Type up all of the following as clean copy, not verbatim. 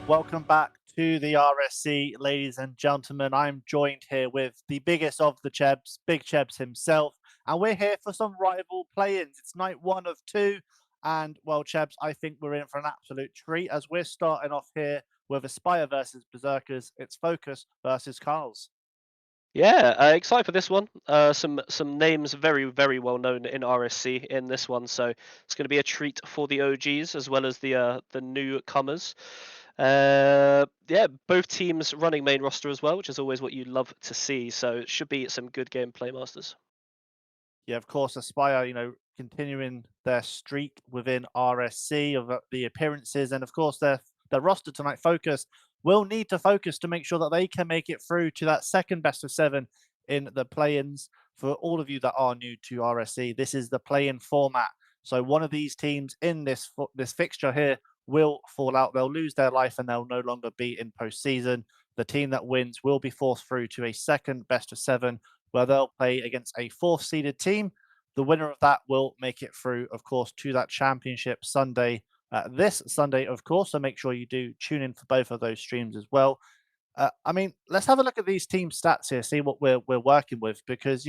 Welcome back to the RSC, ladies and gentlemen. I'm joined here with the biggest of the Chebs, Big Chebs himself, and we're here for some rival play-ins. It's night one of two, and well, Chebs, I think we're in for an absolute treat as we're starting off here with Aspire versus Berserkers. It's Focus versus Carls. Yeah, excited for this one. Some names very well known in RSC in this one, so it's going to be a treat for the OGs as well as the newcomers. Yeah, both teams running main roster as well, which is always what you love to see. So it should be some good gameplay, Masters. Yeah, of course, Aspire, continuing their streak within RSC of the appearances, and of course their roster tonight. Focus will need to focus to make sure that they can make it through to that second best of seven in the play-ins. For all of you that are new to RSC, this is the play-in format. So one of these teams in this fixture here will fall out. They'll lose their life and they'll no longer be in postseason. The team that wins will be forced through to a second best of seven where they'll play against a fourth seeded team. The winner of that will make it through, of course, to that championship Sunday, this Sunday, of course. So make sure you do tune in for both of those streams as well. Let's have a look at these team stats here, see what we're working with, because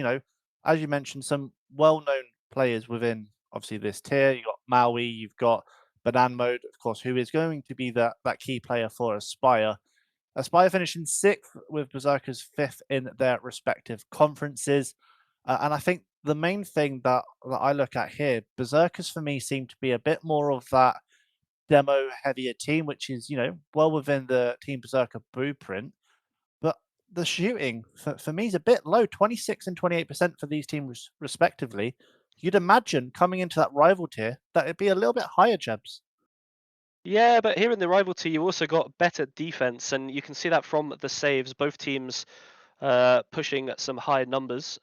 as you mentioned, some well-known players within obviously this tier. You've got Maui, you've got Banan Mode, of course, who is going to be that key player for Aspire. Aspire finishing sixth with Berserkers fifth in their respective conferences. And I think the main thing that I look at here, Berserkers for me seem to be a bit more of that demo heavier team, which is, well within the Team Berserker blueprint. But the shooting for me is a bit low, 26 and 28% for these teams respectively. You'd imagine coming into that rival tier that it'd be a little bit higher, Jebs. Yeah, but here in the rival tier, you also got better defense, and you can see that from the saves. Both teams pushing some high numbers.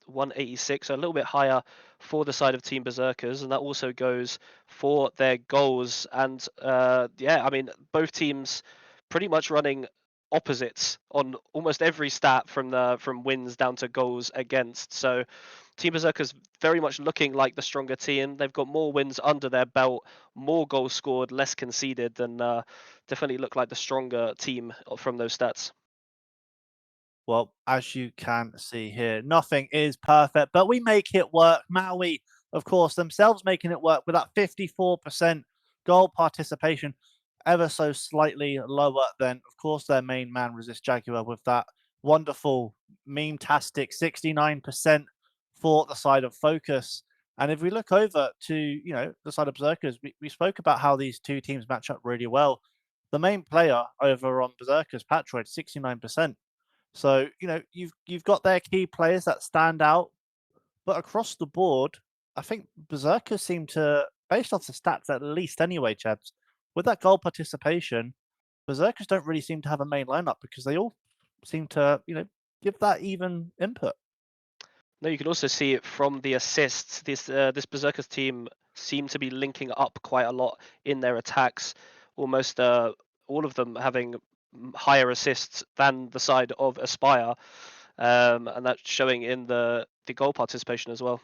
186, so a little bit higher for the side of Team Berserkers, and that also goes for their goals. And yeah, I mean, both teams pretty much running opposites on almost every stat from wins down to goals against. So Team Berserkers very much looking like the stronger team. They've got more wins under their belt, more goals scored, less conceded, and definitely look like the stronger team from those stats. Well, as you can see here, nothing is perfect, but we make it work. Maui, of course, themselves making it work with that 54% goal participation, ever so slightly lower than, of course, their main man, Resist Jaguar, with that wonderful, meme-tastic 69% for the side of Focus. And if we look over to, the side of Berserkers, we spoke about how these two teams match up really well. The main player over on Berserkers, Patroid, 69%. So, you've got their key players that stand out, but across the board, I think Berserkers seem to, based off the stats at least anyway, Chebs, with that goal participation, Berserkers don't really seem to have a main lineup because they all seem to, give that even input. No, you can also see it from the assists. This Berserkers team seem to be linking up quite a lot in their attacks. Almost all of them having higher assists than the side of Aspire, and that's showing in the goal participation as well.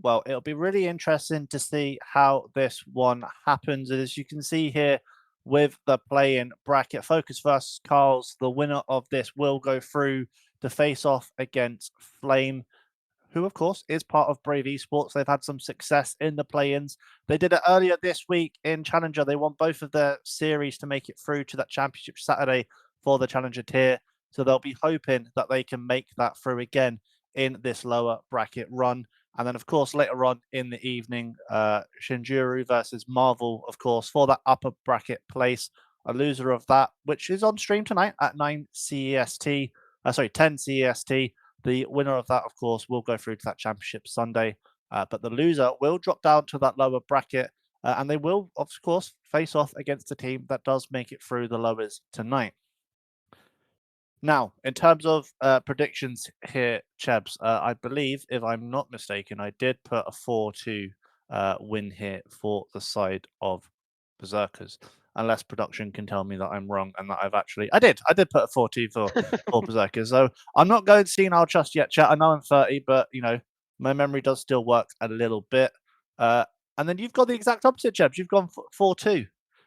Well, it'll be really interesting to see how this one happens. As you can see here with the play-in bracket, Focus versus Carls, the winner of this will go through to face off against Flame, who, of course, is part of Brave Esports. They've had some success in the play-ins. They did it earlier this week in Challenger. They won both of their series to make it through to that championship Saturday for the Challenger tier. So they'll be hoping that they can make that through again in this lower bracket run. And then, of course, later on in the evening, Shinjuru versus Marvel, of course, for that upper bracket place. A loser of that, which is on stream tonight at 9 CEST, 10 CEST. The winner of that, of course, will go through to that championship Sunday. But the loser will drop down to that lower bracket, and they will, of course, face off against a team that does make it through the lowers tonight. Now, in terms of predictions here, Chebs, I believe, if I'm not mistaken, I did put a 4-2 win here for the side of Berserkers. Unless production can tell me that I'm wrong and that I did put a 4-2 for Berserkers. So I'm not going senile just yet, chat. I know I'm 30, but my memory does still work a little bit. And then you've got the exact opposite, Chebs. You've gone 4-2.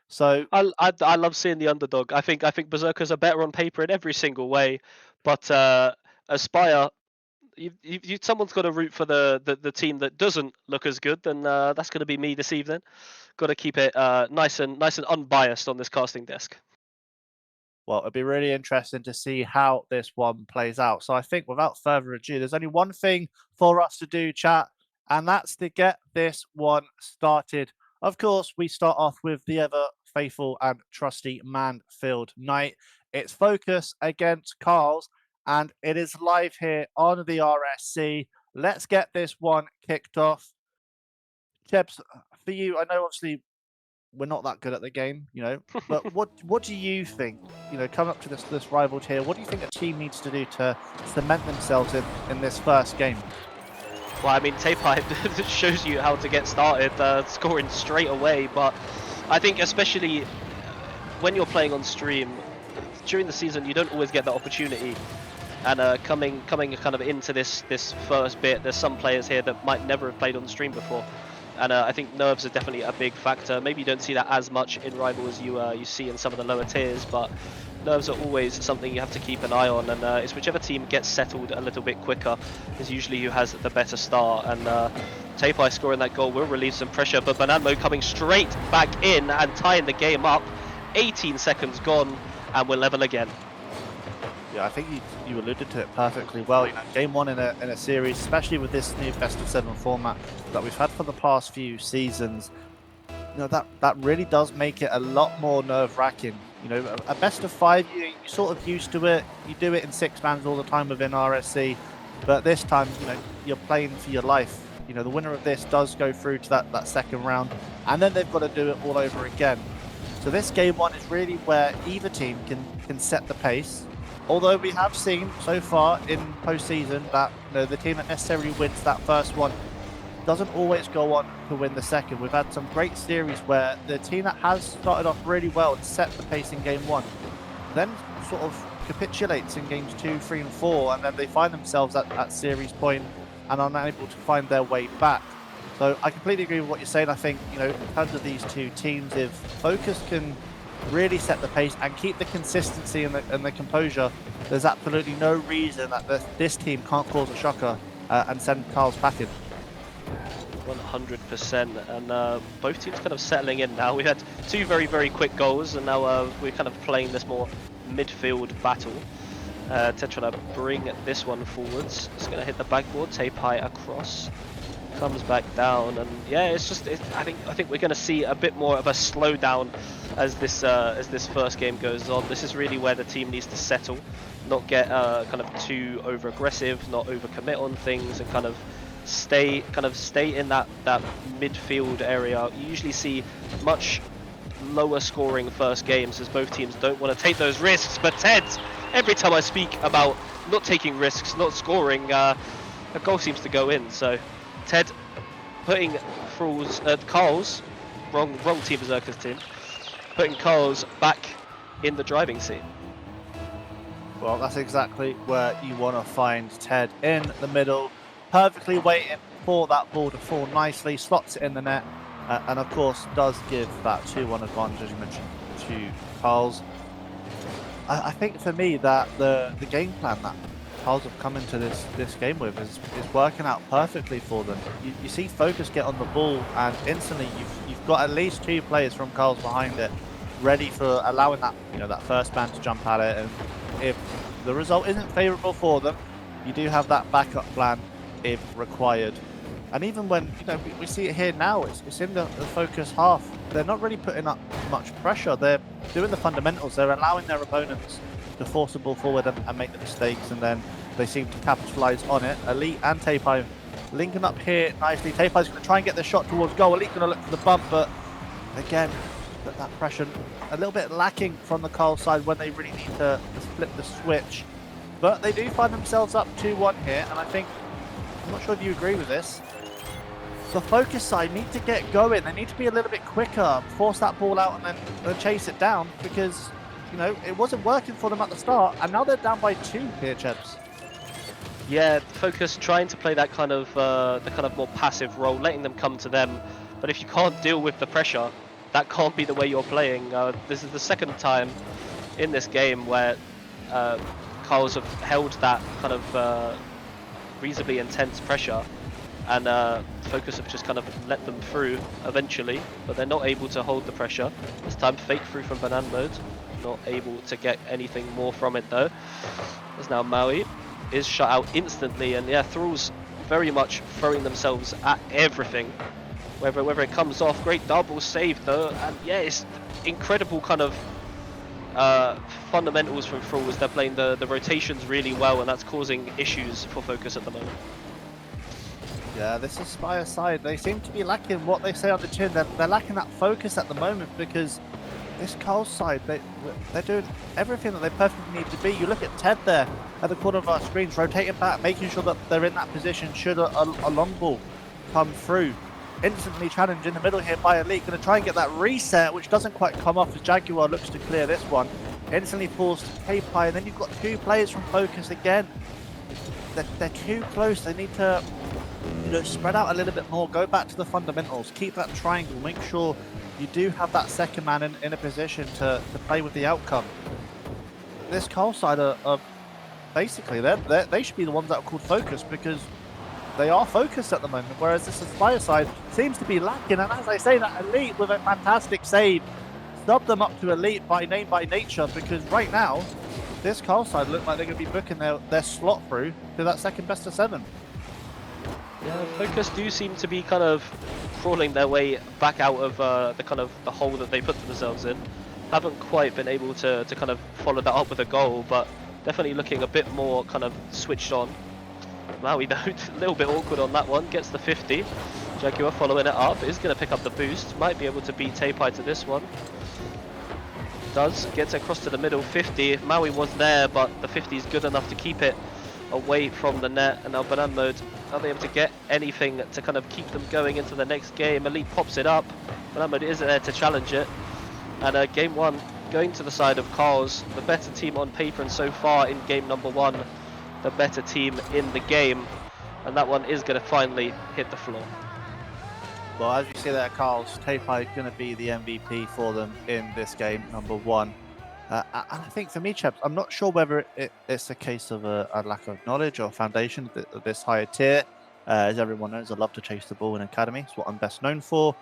So I love seeing the underdog. I think Berserkers are better on paper in every single way, but Aspire, someone's got to root for the team that doesn't look as good, and that's going to be me this evening. Got to keep it nice and unbiased on this casting desk. well, it'll be really interesting to see how this one plays out. So I think without further ado, there's only one thing for us to do, chat, and that's to get this one started. Of course, we start off with the ever faithful and trusty Manfield Knight. It's Focus against Carl's, and it is live here on the RSC. Let's get this one kicked off. Chebs, for you, I know obviously we're not that good at the game, but what do you think, coming up to this rival tier, what do you think a team needs to do to cement themselves in this first game? Well, I mean, Tape shows you how to get started, scoring straight away. But I think especially when you're playing on stream during the season, you don't always get that opportunity. And coming kind of into this first bit, there's some players here that might never have played on stream before, and I think nerves are definitely a big factor. Maybe you don't see that as much in Rival as you see in some of the lower tiers, but nerves are always something you have to keep an eye on, and it's whichever team gets settled a little bit quicker is usually who has the better start. And Tape scoring that goal will relieve some pressure, but Bananmo coming straight back in and tying the game up. 18 seconds gone, and we're level again. Yeah, I think you alluded to it perfectly well. Game one in a series, especially with this new best of 7 format that we've had for the past few seasons, that really does make it a lot more nerve-wracking. A best of 5, you're sort of used to it. You do it in 6-mans all the time within RSC, but this time, you're playing for your life. The winner of this does go through to that second round, and then they've got to do it all over again. So this game one is really where either team can set the pace. Although we have seen so far in postseason that the team that necessarily wins that first one doesn't always go on to win the second. We've had some great series where the team that has started off really well and set the pace in game one then sort of capitulates in games 2, 3, and 4, and then they find themselves at series point and are unable to find their way back. So I completely agree with what you're saying. I think, in terms of these two teams, if Focus can really set the pace and keep the consistency and the composure, there's absolutely no reason that this team can't cause a shocker and send Carl's packing. 100%, and both teams kind of settling in now. We had 2 very, very quick goals, and now we're kind of playing this more midfield battle. Ted trying to bring this one forwards. It's going to hit the backboard, Tape high across, comes back down, and yeah, I think we're going to see a bit more of a slowdown as this first game goes on. This is really where the team needs to settle, not get kind of too over aggressive, not over commit on things, and kind of stay in that midfield area. You usually see much lower scoring first games as both teams don't want to take those risks. But Ted, every time I speak about not taking risks, not scoring, a goal seems to go in. So Ted putting Carl's wrong team, Berserker's team, putting Carl's back in the driving seat. Well, that's exactly where you want to find Ted, in the middle, perfectly waiting for that ball to fall nicely, slots it in the net, and of course does give that 2-1 advantage, as you mentioned, to Carl's. I think for me that the game plan that Carl's have come into this game with is working out perfectly for them. You see Focus get on the ball, and instantly you've got at least 2 players from Carl's behind it, ready for allowing that that first man to jump at it. And if the result isn't favourable for them, you do have that backup plan if required. And even when we see it here now, it's in the Focus half. They're not really putting up much pressure. They're doing the fundamentals. They're allowing their opponents to force the ball forward and make the mistakes, and then they seem to capitalise on it. Elite and Tape linking up here nicely. Tape is going to try and get the shot towards goal. Elite going to look for the bump, but again, that pressure a little bit lacking from the Carl side when they really need to flip the switch. But they do find themselves up 2-1 here, and I think, I'm not sure if you agree with this, the Focus side need to get going. They need to be a little bit quicker, force that ball out and then chase it down, because it wasn't working for them at the start, and now they're down by 2 here, Chebs. Yeah, Focus trying to play that kind of the kind of more passive role, letting them come to them. But if you can't deal with the pressure, that can't be the way you're playing. This is the second time in this game where uh, Carls have held that kind of reasonably intense pressure, and Focus have just kind of let them through eventually, but they're not able to hold the pressure. This time fake through from Banana Mode, not able to get anything more from it though. As now Maui is shut out instantly, and yeah, Thrall's very much throwing themselves at everything. Whether it comes off, great double save though, and yeah, it's incredible kind of fundamentals from Thrall as they're playing the rotations really well, and that's causing issues for Focus at the moment. Yeah, this Aspire side, they seem to be lacking what they say on the chin. They're lacking that focus at the moment because this Coles side, they're doing everything that they perfectly need to be. You look at Ted there at the corner of our screens, rotating back, making sure that they're in that position should a long ball come through. Instantly challenged in the middle here by Elite, going to try and get that reset, which doesn't quite come off as Jaguar looks to clear this one. Instantly falls to K-Pie, and then you've got two players from Focus again. They're too close. They need to spread out a little bit more, go back to the fundamentals, keep that triangle, make sure you do have that second man in a position to play with the outcome. This Cole side are basically, they should be the ones that are called Focus because they are focused at the moment, whereas this Aspire side seems to be lacking. And as I say, that Elite with a fantastic save snubbed them up to Elite by name by nature, because right now, this Cole side look like they're going to be booking their slot through to that second best of 7. Yeah, Focus do seem to be kind of crawling their way back out of the hole that they put themselves in. Haven't quite been able to kind of follow that up with a goal, but definitely looking a bit more kind of switched on. Maui though, a little bit awkward on that one, gets the 50. Jaguar following it up, is going to pick up the boost, might be able to beat Tapai to this one. Does, gets across to the middle, 50. Maui was there, but the 50 is good enough to keep it away from the net, and now Banana Mode, are they able to get anything to kind of keep them going into the next game? Elite pops it up, Banana Mode is there to challenge it, and game 1 going to the side of Carls, the better team on paper, and so far in game number 1, the better team in the game, and that one is going to finally hit the floor. Well, as you see there, Carl's Tapai is going to be the MVP for them in this game, number 1. And I think for me, chaps, I'm not sure whether it's a case of a lack of knowledge or foundation of this higher tier. As everyone knows, I love to chase the ball in Academy. It's what I'm best known for.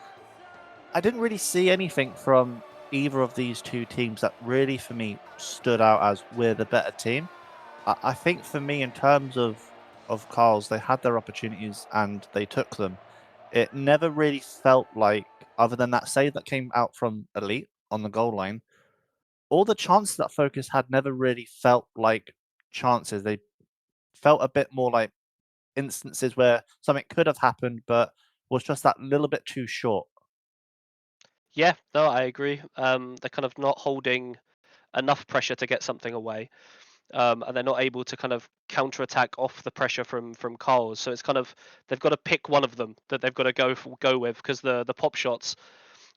I didn't really see anything from either of these two teams that really, for me, stood out as we're the better team. I think for me, in terms of Carl's, they had their opportunities and they took them. It never really felt like, other than that save that came out from Elite on the goal line, all the chances that Focus had never really felt like chances. They felt a bit more like instances where something could have happened, but was just that little bit too short. Yeah, no, I agree. They're kind of not holding enough pressure to get something away. And they're not able to kind of counterattack off the pressure from Carls. So it's kind of they've got to pick one of them that they've got to go with, because the pop shots,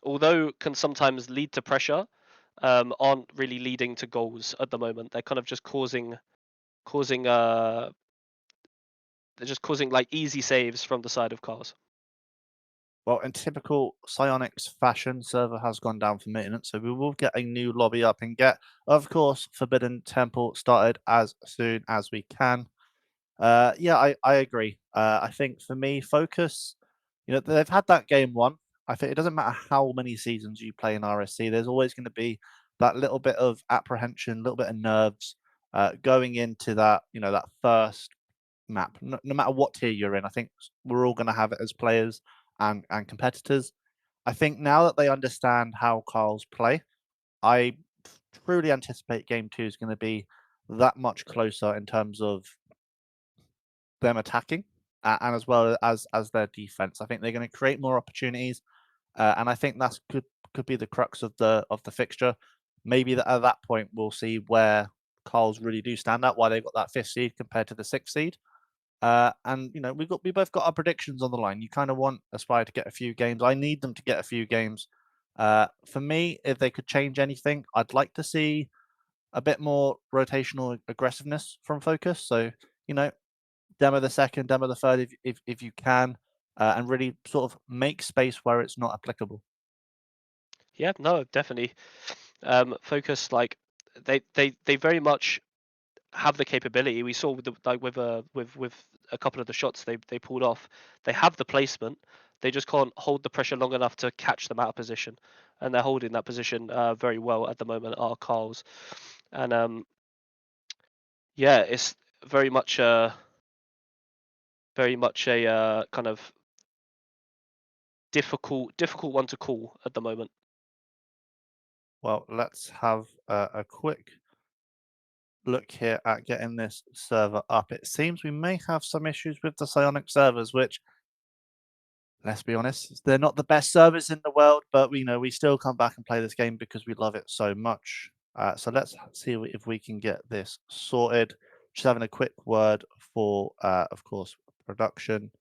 although can sometimes lead to pressure, aren't really leading to goals at the moment. They're kind of just causing they're just causing like easy saves from the side of Carls. Well, in typical Psionics fashion, server has gone down for maintenance, so we will get a new lobby up and get, of course, Forbidden Temple started as soon as we can. Yeah, I agree. I think for me, Focus, they've had that game 1. I think it doesn't matter how many seasons you play in RSC, there's always going to be that little bit of apprehension, a little bit of nerves going into that, that first map. No matter what tier you're in, I think we're all going to have it as players and competitors. I think now that they understand how Carls play, I truly anticipate game 2 is going to be that much closer in terms of them attacking, and as well as their defense. I think they're going to create more opportunities, and I think that's could be the crux of the fixture. Maybe that at that point we'll see where Carls really do stand out, why they've got that 5th seed compared to the 6th seed. And we both got our predictions on the line. You kind of want Aspire to get a few games. I need them to get a few games. For me, if they could change anything, I'd like to see a bit more rotational aggressiveness from Focus. So you know, demo the second, demo the third if you can, and really sort of make space where it's not applicable. Yeah, no, definitely. Focus like they very much have the capability. We saw with with a couple of the shots they pulled off. They have the placement. They just can't hold the pressure long enough to catch them out of position, and they're holding that position very well at the moment. Are Carl's, and yeah, it's very much a kind of difficult one to call at the moment. Well, let's have a quick look here at getting this server up. It seems we may have some issues with the Psionic servers, which, let's be honest, they're not the best servers in the world, but we still come back and play this game because we love it so much. So let's see if we can get this sorted. Just having a quick word for, of course, production.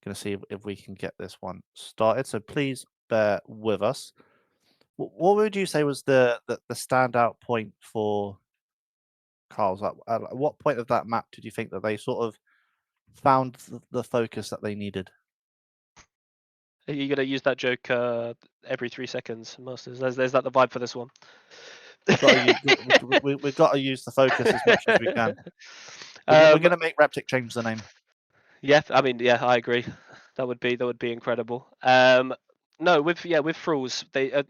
Going to see if we can get this one started. So please bear with us. What would you say was the standout point for Carl's? At what point of that map did you think that they sort of found the focus that they needed? Are you gonna use that joke every 3 seconds, Masters? There's that the vibe for this one. Got to we've got to use the focus as much as we can. We're um, going to make Reptic change the name. yeah, I mean, yeah, I agree. That would be incredible. No, with Thralls, they I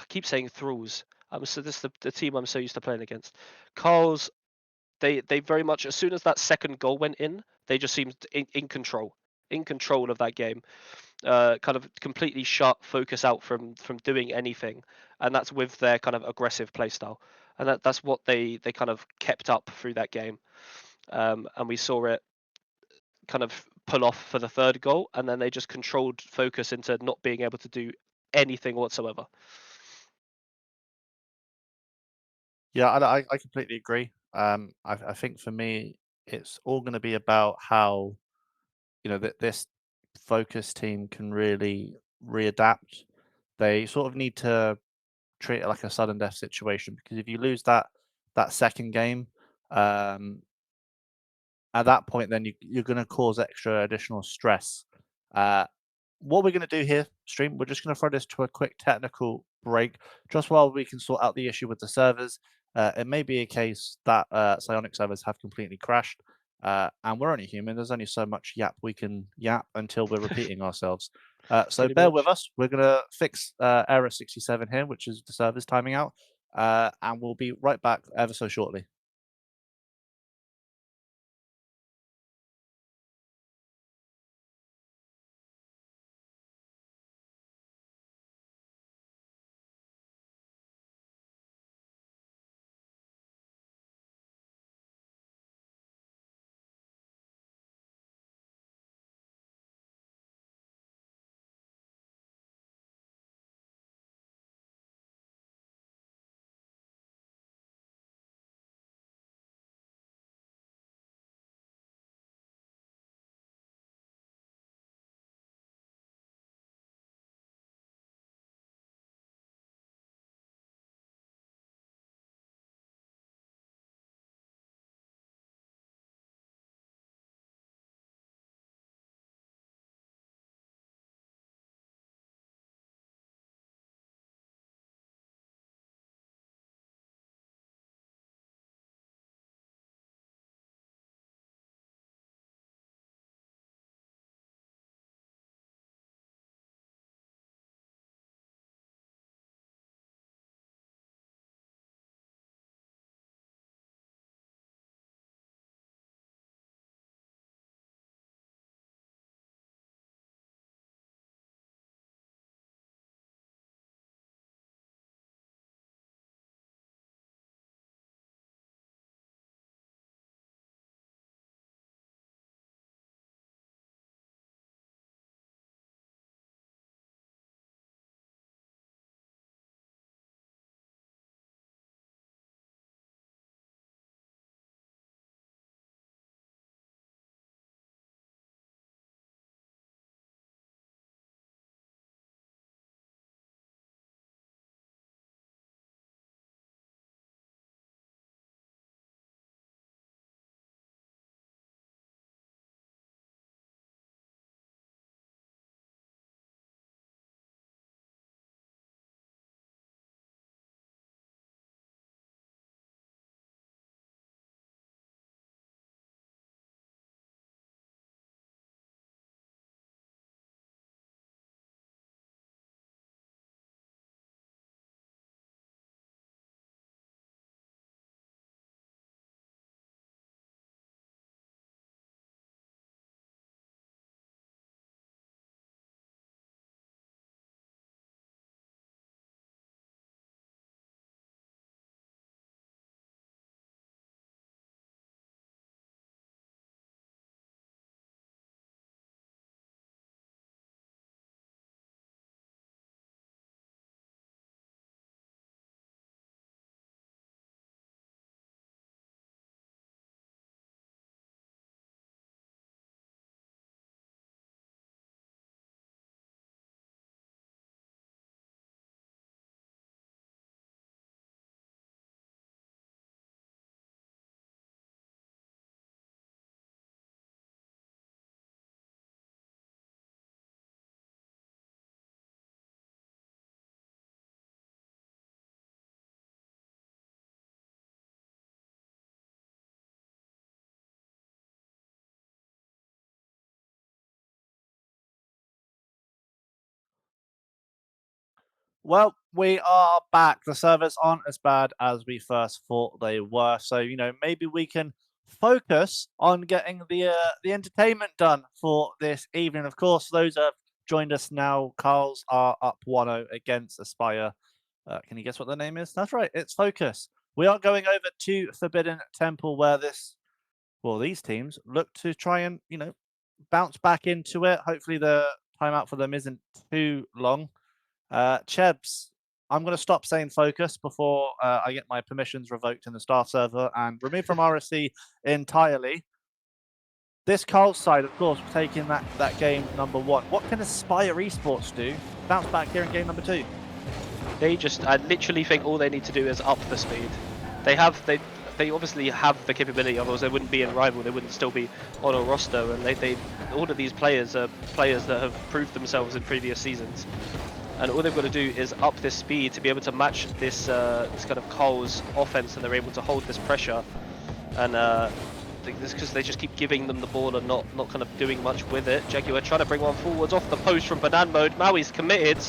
keep saying Thralls. This is the team I'm so used to playing against. Carl's, they very much, as soon as that second goal went in, they just seemed in control of that game. Kind of completely shut focus out from doing anything, and that's with their kind of aggressive play style, and that's what they kind of kept up through that game. And we saw it kind of pull off for the third goal, and then they just controlled focus into not being able to do anything whatsoever. Yeah, I completely agree. I think for me, it's all going to be about how this focus team can really readapt. They sort of need to treat it like a sudden death situation because if you lose that second game, um, at that point, then you're going to cause extra additional stress. Uh, what we're going to do here, stream, we're just going to throw this to a quick technical break, just while we can sort out the issue with the servers. It may be a case that Psionic servers have completely crashed, and we're only human. There's only so much yap we can yap until we're repeating ourselves. So Pretty bear with much. us. We're going to fix error 67 here, which is the servers timing out, and we'll be right back ever so shortly. Well, we are back. The servers aren't as bad as we first thought they were. So, maybe we can focus on getting the entertainment done for this evening. Of course, those that have joined us now, Carl's are up 1-0 against Aspire. Can you guess what the name is? That's right, it's Focus. We are going over to Forbidden Temple where these teams look to try and, bounce back into it. Hopefully the timeout for them isn't too long. Chebs, I'm going to stop saying focus before I get my permissions revoked in the staff server and removed from RSC entirely. This Carl's side, of course, taking that game number 1. What can Aspire Esports do? Bounce back here in game number 2. I literally think all they need to do is up the speed. They obviously have the capability, otherwise they wouldn't be in Rival, they wouldn't still be on a roster, and all of these players are players that have proved themselves in previous seasons. And all they've got to do is up this speed to be able to match this kind of Cole's offense, and they're able to hold this pressure. And this because they just keep giving them the ball and not kind of doing much with it. Jaguar trying to bring one forwards off the post from Banan Mode. Maui's committed,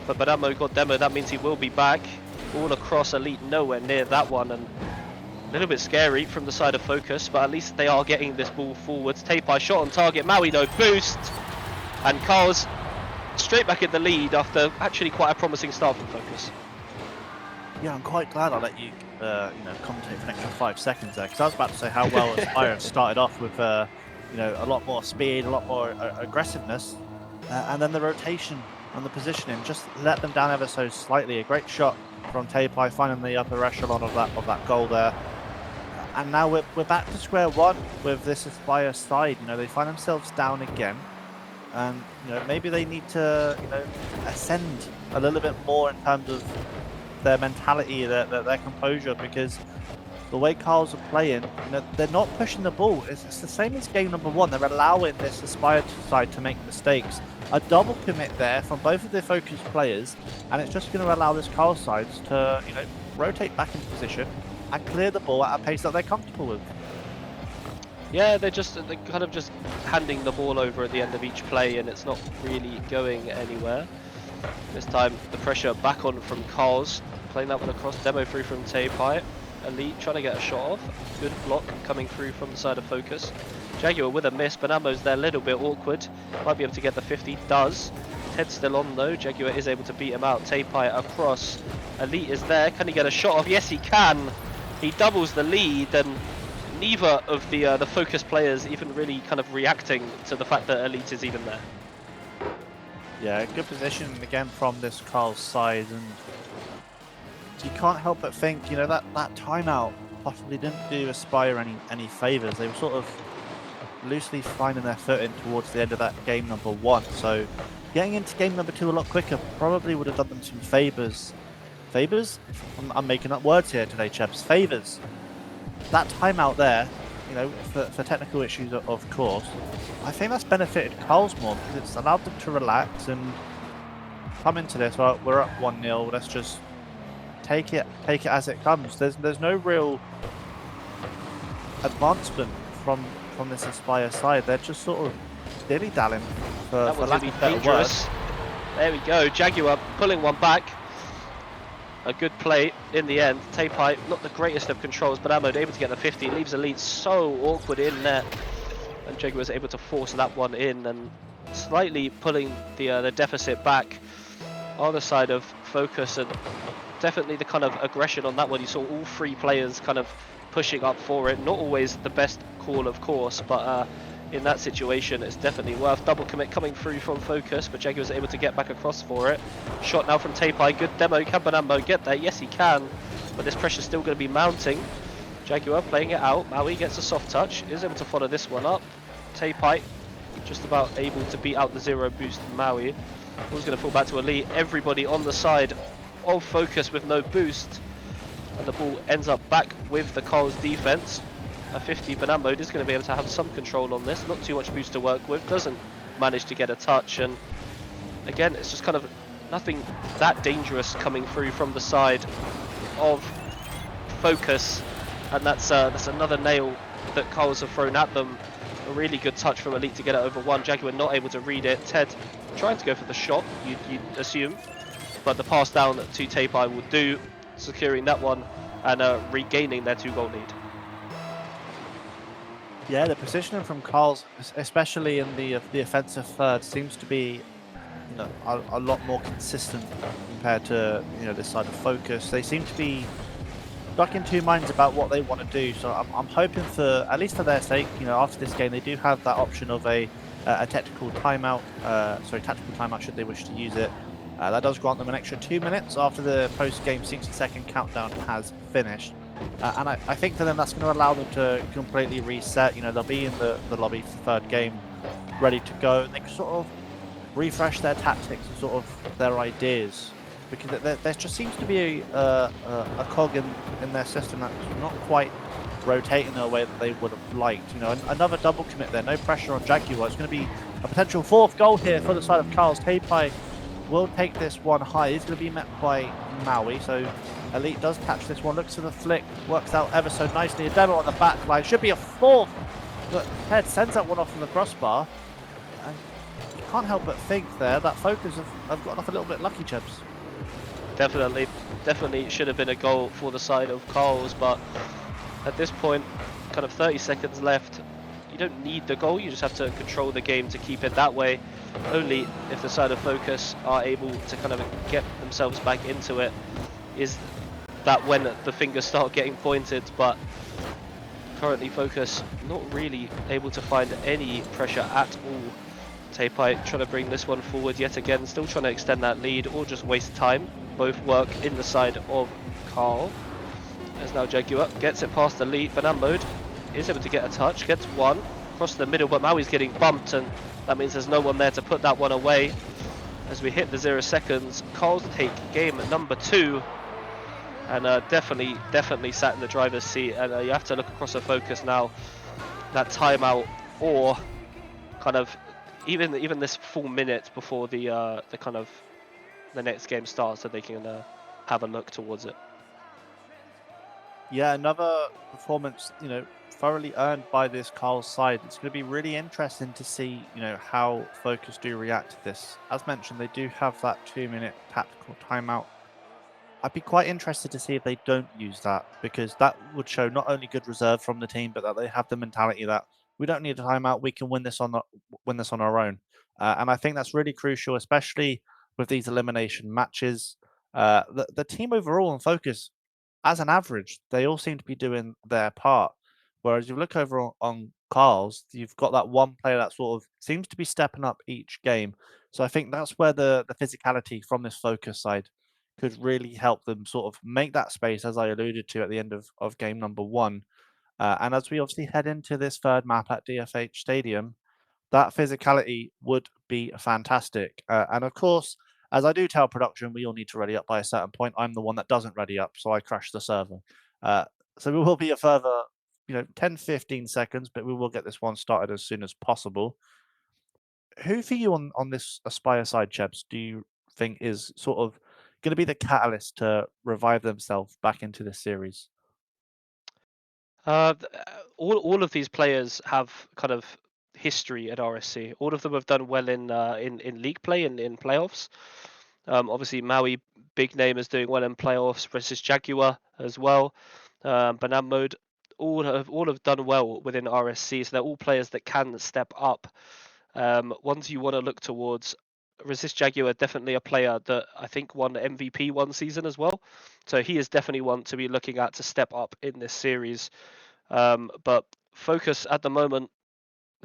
but Banan Mode got demoed. That means he will be back. All across Elite, nowhere near that one, and a little bit scary from the side of Focus, but at least they are getting this ball forwards. Taipai shot on target. Maui no boost, and Carl's straight back in the lead after actually quite a promising start from Focus. Yeah, I'm quite glad I let you, commentate for an extra 5 seconds there, because I was about to say how well Aspire have started off with, a lot more speed, a lot more aggressiveness, and then the rotation and the positioning just let them down ever so slightly. A great shot from Taipai, finding the upper echelon of that goal there. And now we're back to square one with this Aspire side. They find themselves down again. And maybe they need to ascend a little bit more in terms of their mentality, their composure, because the way Carls are playing, they're not pushing the ball. It's the same as game number 1. They're allowing this Aspire side to make mistakes. A double commit there from both of their focused players, and it's just going to allow this Carls side to rotate back into position and clear the ball at a pace that they're comfortable with. Yeah, they're kind of just handing the ball over at the end of each play, and it's not really going anywhere. This time the pressure back on from Carls, playing that one across, demo through from Taipai. Elite trying to get a shot off. Good block coming through from the side of Focus. Jaguar with a miss, Banamo's there a little bit awkward. Might be able to get the 50, does. Ted's still on though, Jaguar is able to beat him out. Taipai across, Elite is there, can he get a shot off? Yes he can! He doubles the lead, and neither of the Focus players even really kind of reacting to the fact that Elite is even there. Yeah, good position again from this Carl's side, and you can't help but think, that timeout possibly didn't do Aspire any favours. They were sort of loosely finding their footing towards the end of that game number 1. So getting into game number 2 a lot quicker probably would have done them some favours. Favours? I'm making up words here today, chaps. Favours. That timeout there, for technical issues, of course, I think that's benefited Carls more because it's allowed them to relax and come into this. Well, we're up 1-0. Let's just take it as it comes. There's no real advancement from this Aspire side. They're just sort of dilly-dallying for lack of better words. There we go. Jaguar pulling one back. A good play in the end. Taipai, not the greatest of controls, but Amod able to get the 50. Leaves Elite so awkward in there. And Jaguar was able to force that one in and slightly pulling the deficit back on the side of Focus. And definitely the kind of aggression on that one. You saw all 3 players kind of pushing up for it. Not always the best call, of course, but in that situation it's definitely worth. Double commit coming through from Focus, but Jaguar was able to get back across for it. Shot now from Taipai, good demo. Can Banambo get there? Yes he can, but this pressure's still going to be mounting. Jaguar playing it out. Maui gets a soft touch, is able to follow this one up. Taipai just about able to beat out the 0 boost Maui. Ball's going to fall back to Elite. Everybody on the side of Focus with no boost, and the ball ends up back with the Carl's defense. A 50, Banambo is going to be able to have some control on this, not too much boost to work with, doesn't manage to get a touch, and again it's just kind of nothing that dangerous coming through from the side of Focus, and that's another nail that Carls have thrown at them. A really good touch from Elite to get it over 1. Jaguar not able to read it. Ted trying to go for the shot, you'd assume. but the pass down to Trophi will do, securing that one and regaining their 2-goal lead. Yeah, the positioning from Carl's, especially in the offensive third, seems to be a lot more consistent compared to this side of focus. They seem to be stuck in two minds about what they want to do. So I'm hoping for, at least for their sake, after this game, they do have that option of a tactical timeout. Tactical timeout should they wish to use it. That does grant them an extra 2 minutes after the post-game 60-second countdown has finished. And I think for them, that's going to allow them to completely reset. They'll be in the lobby for the third game, ready to go. And they can sort of refresh their tactics and sort of their ideas. Because there just seems to be a cog in their system that's not quite rotating in a way that they would have liked. Another double commit there, no pressure on Jaguar. It's going to be a potential 4th goal here for the side of Carl's. Trophi will take this one high. He's going to be met by Maui, so Elite does catch this one, looks to the flick, works out ever so nicely. A demo on the back line, should be a 4th, but Head sends that one off from the crossbar. And you can't help but think there that Focus have gotten off a little bit lucky, Chips. Definitely should have been a goal for the side of Carl's, but at this point, kind of 30 seconds left, you don't need the goal, you just have to control the game to keep it that way. Only if the side of Focus are able to kind of get themselves back into it is that when the fingers start getting pointed, but currently Focus not really able to find any pressure at all. Trophi trying to bring this one forward yet again, still trying to extend that lead or just waste time. Both work in the side of Carl. As now Jaguar gets it past the lead, Banana Mode is able to get a touch, gets one across the middle, but Maui's getting bumped, and that means there's no one there to put that one away. As we hit the 0 seconds, Carl's take game number 2, and definitely sat in the driver's seat. And you have to look across the Focus now, that timeout, or kind of even this full minute before the next game starts, so they can have a look towards it. Yeah, another performance, thoroughly earned by this Carl's side. It's going to be really interesting to see, how Focus do react to this. As mentioned, they do have that 2-minute tactical timeout. I'd be quite interested to see if they don't use that, because that would show not only good reserve from the team, but that they have the mentality that we don't need a timeout. We can win this on our own. And I think that's really crucial, especially with these elimination matches. The team overall in Focus, as an average, they all seem to be doing their part. Whereas you look over on Carl's, you've got that one player that sort of seems to be stepping up each game. So I think that's where the physicality from this Focus side could really help them sort of make that space, as I alluded to at the end of game number 1. And as we obviously head into this third map at DFH Stadium, that physicality would be fantastic. And of course, as I do tell production, we all need to ready up by a certain point. I'm the one that doesn't ready up, so I crash the server. So we will be a further, 10, 15 seconds, but we will get this one started as soon as possible. Who for you on this Aspire side, Chebs, do you think is sort of going to be the catalyst to revive themselves back into this series? All of these players have kind of history at RSC. All of them have done well in league play and in playoffs. Obviously, Maui, big name, is doing well in playoffs versus Jaguar as well. Banana Mode, all have done well within RSC, so they're all players that can step up. Ones you want to look towards. Resist Jaguar, definitely a player that I think won MVP one season as well. So he is definitely one to be looking at to step up in this series. But Focus at the moment,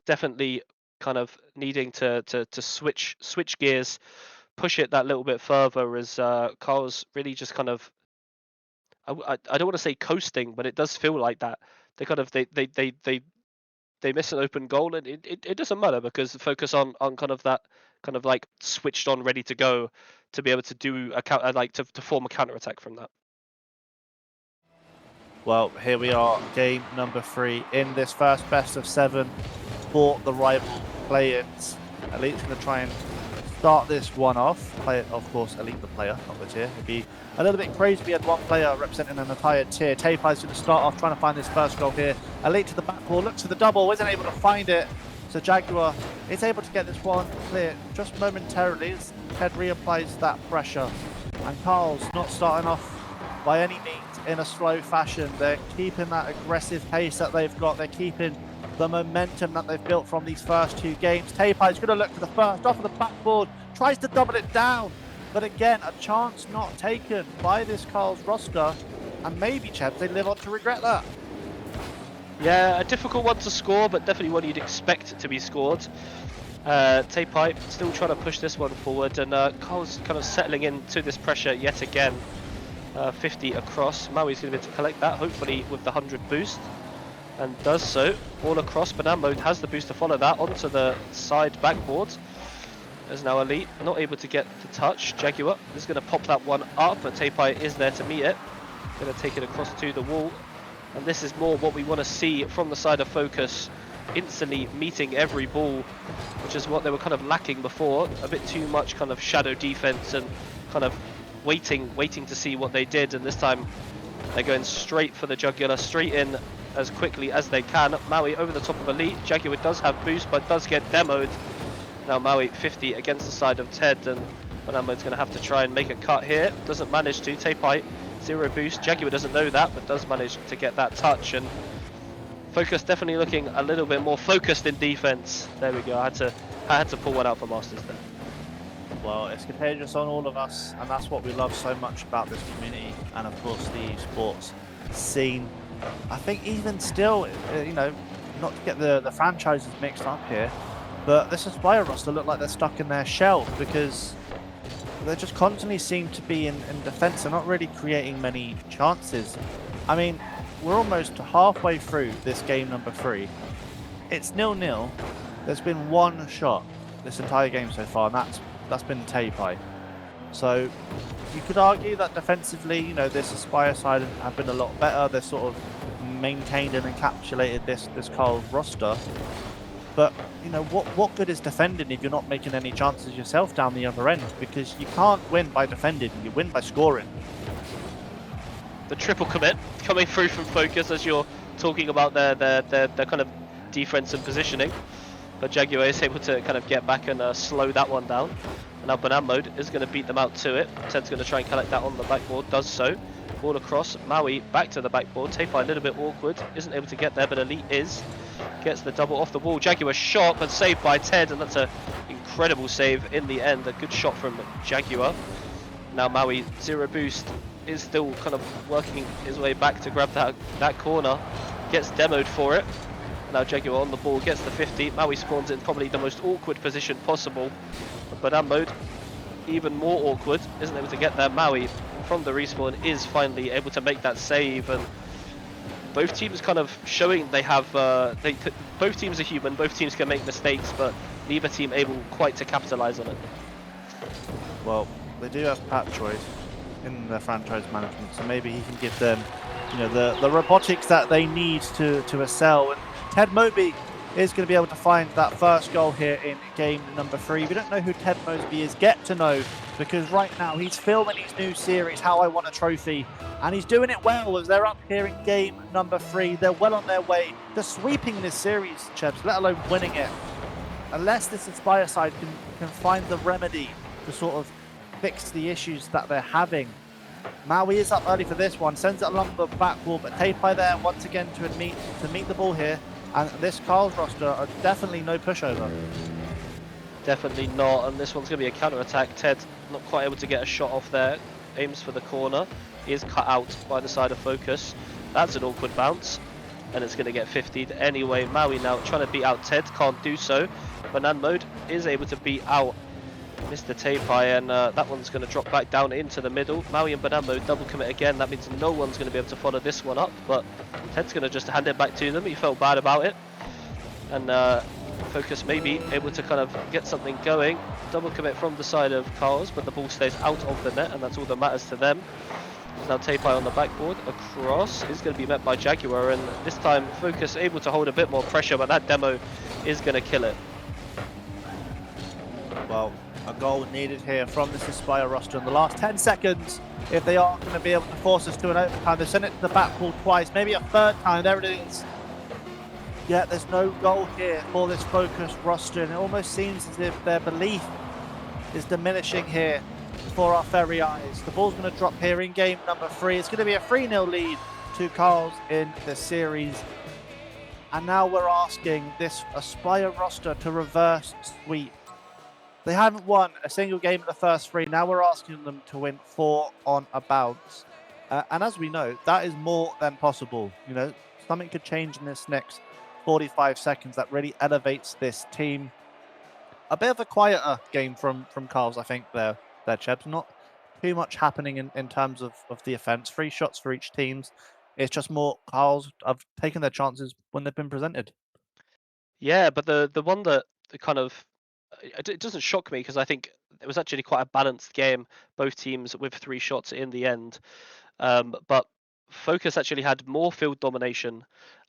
definitely kind of needing to switch gears, push it that little bit further, as Carl's really just kind of, I don't want to say coasting, but it does feel like that. They kind of they miss an open goal, and it doesn't matter, because Focus on kind of that kind of like switched on, ready to go, to be able to do a counter, like to form a counter attack from that. Well, here we are, game number 3 in this first best of 7 for the rival play-ins. Elite's going to try and start this one off. Play it, of course, Elite the player, not the tier. It'd be a little bit crazy if we had one player representing an entire tier. Trophi's going to start off trying to find this first goal here. Elite to the back ball, looks for the double, isn't able to find it. So Jaguar is able to get this one clear just momentarily as Ted reapplies that pressure And Carl's not starting off by any means in a slow fashion. They're keeping that aggressive pace that they've got. They're keeping the momentum that they've built from these first 2 games. Taipai is going to look for the first off of the backboard, tries to double it down. But again, a chance not taken by this Carl's roster. And maybe, Chebs, they live on to regret that. Yeah, a difficult one to score, but definitely one you'd expect to be scored. Taipai still trying to push this one forward, and Carl's kind of settling into this pressure yet again. 50 across. Maui's going to be able to collect that, hopefully with the 100 boost, and does so. All across. Banana Mode has the boost to follow that onto the side backboard. There's now Elite, not able to get the touch. Jaguar is going to pop that one up, but Taipai is there to meet it. Going to take it across to the wall. And this is more what we want to see from the side of Focus. Instantly meeting every ball, which is what they were kind of lacking before. A bit too much kind of shadow defense and kind of waiting to see what they did. And this time they're going straight for the jugular, straight in as quickly as they can. Maui over the top of Elite. Jaguar does have boost, but does get demoed. Now Maui 50 against the side of Ted, and Banamo's going to have to try and make a cut here. Doesn't manage to. Taipai 0 boost. Jaguar doesn't know that, but does manage to get that touch. And Focus definitely looking a little bit more focused in defense. There we go. I had to pull one out for Masters there. Well, it's contagious on all of us, and that's what we love so much about this community, and of course the esports scene. I think even still, you know, not to get the franchises mixed up here, but this Aspire roster look like they're stuck in their shell, because they just constantly seem to be in defense. They're not really creating many chances. I mean, we're almost halfway through this game number 3. It's 0-0. There's been 1 shot this entire game so far, and that's been Taipai. So you could argue that defensively, you know, this Aspire side have been a lot better. They've sort of maintained and encapsulated this Carl roster. But, you know, what good is defending if you're not making any chances yourself down the other end? Because you can't win by defending, you win by scoring. The triple commit coming through from Focus as you're talking about their kind of defense and positioning. But Jaguar is able to kind of get back and slow that one down. And now Banana Mode is going to beat them out to it. Ted's going to try and collect that on the backboard, does so. Ball across, Maui back to the backboard. Taipai a little bit awkward, isn't able to get there, but Elite is. Gets the double off the wall. Jaguar shot, but saved by Ted, and that's an incredible save in the end. A good shot from Jaguar. Now Maui, 0 boost, is still kind of working his way back to grab that corner. Gets demoed for it. Now Jaguar on the ball, gets the 50. Maui spawns in probably the most awkward position possible. But Banana Mode, even more awkward, isn't able to get there. Maui, from the respawn, is finally able to make that save. And both teams kind of showing they have, both teams are human, both teams can make mistakes, but neither team able quite to capitalize on it. Well, they do have Pat Choice in their franchise management, so maybe he can give them, you know, the robotics that they need to excel. And Ted Moby is going to be able to find that first goal here in game number 3. If you don't know who Ted Mosby is, get to know, because right now he's filming his new series, How I Won a Trophy, and he's doing it well as they're up here in game number 3. They're well on their way to sweeping this series, Chebs, let alone winning it. Unless this Aspire side can find the remedy to sort of fix the issues that they're having. Maui is up early for this one, sends it along the back wall, but Taipai there once again to meet the ball here. And this Carl's roster are definitely no pushover. Definitely not, and this one's going to be a counter-attack. Ted not quite able to get a shot off there, aims for the corner, he is cut out by the side of Focus. That's an awkward bounce, and it's going to get 50'd anyway. Maui now trying to beat out Ted, can't do so. Banana Mode is able to beat out Mr. Taipai, and that one's going to drop back down into the middle. Maui and Banana Mode double commit again. That means no one's going to be able to follow this one up, but Ted's going to just hand it back to them. He felt bad about it, and Focus maybe able to kind of get something going. Double commit from the side of Carl's, but the ball stays out of the net, and that's all that matters to them. There's now Taipai on the backboard. Across is going to be met by Jaguar, and this time Focus able to hold a bit more pressure, but that demo is going to kill it. Well, a goal needed here from this Aspire roster in the last 10 seconds if they are going to be able to force us to an overtime. They've sent it to the backboard twice, maybe a third time. There it is. Yeah, there's no goal here for this Focus roster, and it almost seems as if their belief is diminishing here before our very eyes. The ball's going to drop here in game number 3. It's going to be a 3-0 lead to Carl's in the series. And now we're asking this Aspire roster to reverse sweep. They haven't won a single game in the first 3. Now we're asking them to win 4 on a bounce. And as we know, that is more than possible. You know, something could change in this next 45 seconds that really elevates this team. A bit of a quieter game from Carl's, I think, there, Chebs. Not too much happening in terms of the offense. 3 shots for each teams. It's just more Carl's have taken their chances when they've been presented. Yeah, but the one that kind of it doesn't shock me because I think it was actually quite a balanced game. Both teams with 3 shots in the end, but Focus actually had more field domination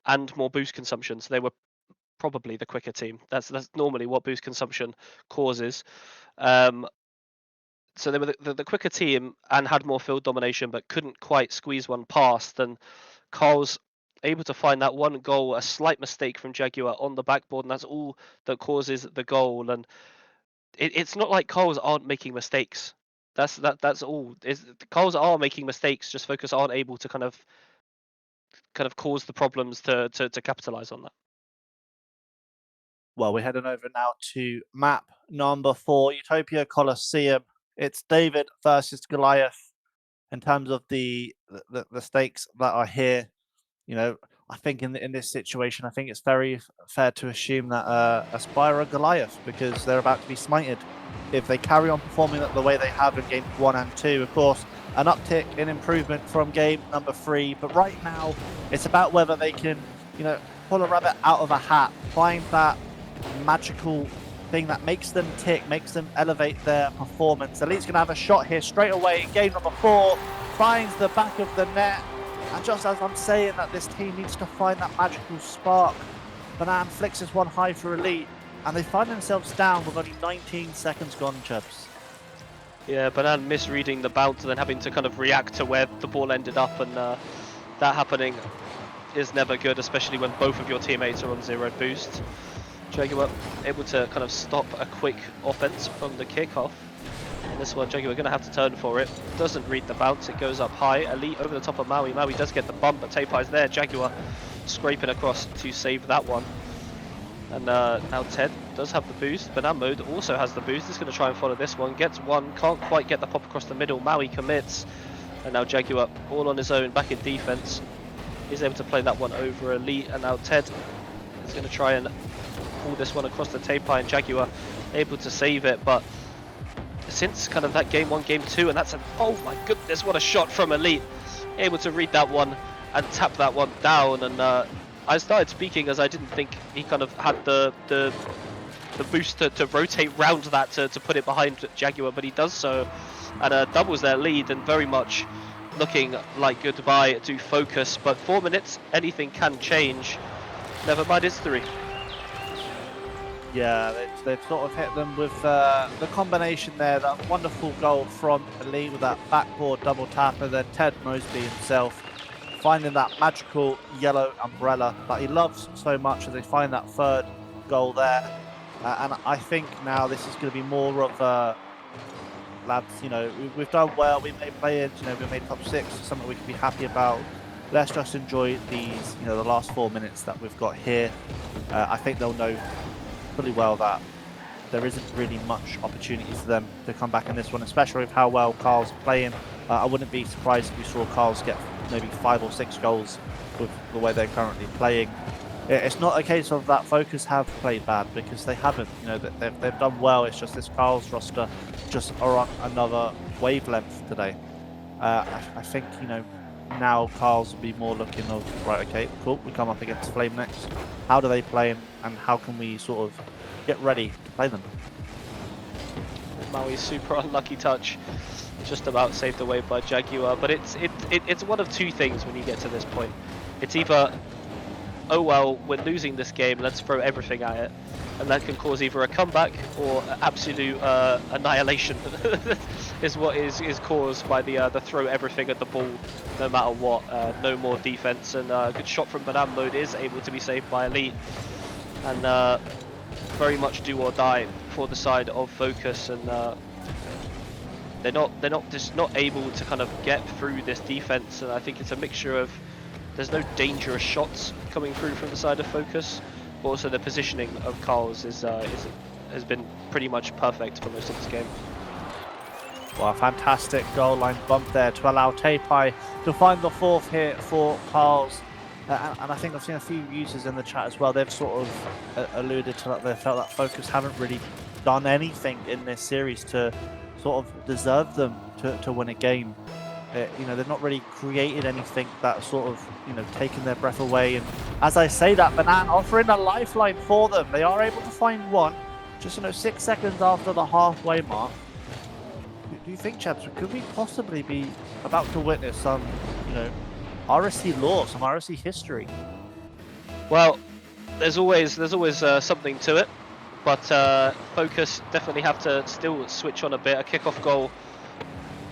and more boost consumption, so they were probably the quicker team. That's normally what boost consumption causes. So they were the quicker team and had more field domination, but couldn't quite squeeze one past. And Carl's able to find that one goal, a slight mistake from Jaguar on the backboard, and that's all that causes the goal. And it's not like Carl's aren't making mistakes. That's all. Carl's are making mistakes. Just Focus aren't able to kind of cause the problems to capitalize on that. Well, we're heading over now to map number 4, Utopia Colosseum. It's David versus Goliath in terms of the stakes that are here. You know, I think in this situation, I think it's very fair to assume that Aspire are Goliath because they're about to be smited. If they carry on performing the way they have in games 1 and 2, of course, an uptick in improvement from game number 3. But right now, it's about whether they can, you know, pull a rabbit out of a hat, find that magical thing that makes them tick, makes them elevate their performance. Elite's going to have a shot here straight away in game number 4, finds the back of the net. And just as I'm saying that this team needs to find that magical spark, Banan flicks this one high for Elite, and they find themselves down with only 19 seconds gone, Chubbs. Yeah, Banan misreading the bounce and then having to kind of react to where the ball ended up, and that happening is never good, especially when both of your teammates are on 0 boost. Jaguar able to kind of stop a quick offense from the kickoff. And this one, Jaguar going to have to turn for it. Doesn't read the bounce, it goes up high. Elite over the top of Maui. Maui does get the bump, but Trophi's there. Jaguar scraping across to save that one. And now Ted does have the boost. Banan Mode also has the boost. He's going to try and follow this one. Gets one, can't quite get the pop across the middle. Maui commits. And now Jaguar all on his own, back in defense. He's able to play that one over Elite. And now Ted is going to try and pull this one across the Trophi, and Jaguar able to save it. But since kind of that game 1, game 2, and that's oh my goodness, what a shot from Elite. Able to read that one and tap that one down. And I started speaking as I didn't think he kind of had the boost to rotate round that to put it behind Jaguar, but he does so, and doubles their lead, and very much looking like goodbye to Focus. But 4 minutes, anything can change. Never mind, it's 3. Yeah, they've sort of hit them with the combination there, that wonderful goal from Elite with that backboard double tap, and then Ted Mosby himself finding that magical yellow umbrella that he loves so much as they find that 3rd goal there. And I think now this is going to be more of lads, you know, we've done well, we made play-ins, you know, we made top 6, something we can be happy about. Let's just enjoy these, you know, the last 4 minutes that we've got here. I think they'll know fully well that there isn't really much opportunity for them to come back in this one, especially with how well Carl's playing. I wouldn't be surprised if we saw Carl's get maybe 5 or 6 goals with the way they're currently playing. It's not a case of that Focus have played bad, because they haven't. You know, they've done well. It's just this Carl's roster just are on another wavelength today. I think, you know, now Carl's will be more looking of, right, okay, cool, we come up against Flame next. How do they play, and how can we sort of get ready to play them? Maui's super unlucky touch, just about saved away by Jaguar. But it's one of 2 things when you get to this point. It's either, oh well, we're losing this game, let's throw everything at it, and that can cause either a comeback or absolute annihilation. Is what is caused by the throw everything at the ball, no matter what. No more defense, and a good shot from Banan Mode is able to be saved by Elite, and very much do or die for the side of Focus. And they're not just not able to kind of get through this defense, and I think it's a mixture of there's no dangerous shots coming through from the side of Focus, but also the positioning of Carl's has been pretty much perfect for most of this game. Well, a fantastic goal line bump there to allow Tapai to find the fourth hit for Carl's. And I think I've seen a few users in the chat as well. They've sort of alluded to that. They felt that Focus haven't really done anything in this series to sort of deserve them to win a game. You know, they've not really created anything that sort of, you know, taken their breath away. And as I say that, Banan offering a lifeline for them. They are able to find one just, you know, 6 seconds after the halfway mark. Do you think, chaps, could we possibly be about to witness some, you know, RSC lore, some RSC history? Well, there's always something to it, but Focus definitely have to still switch on a bit. A kickoff goal,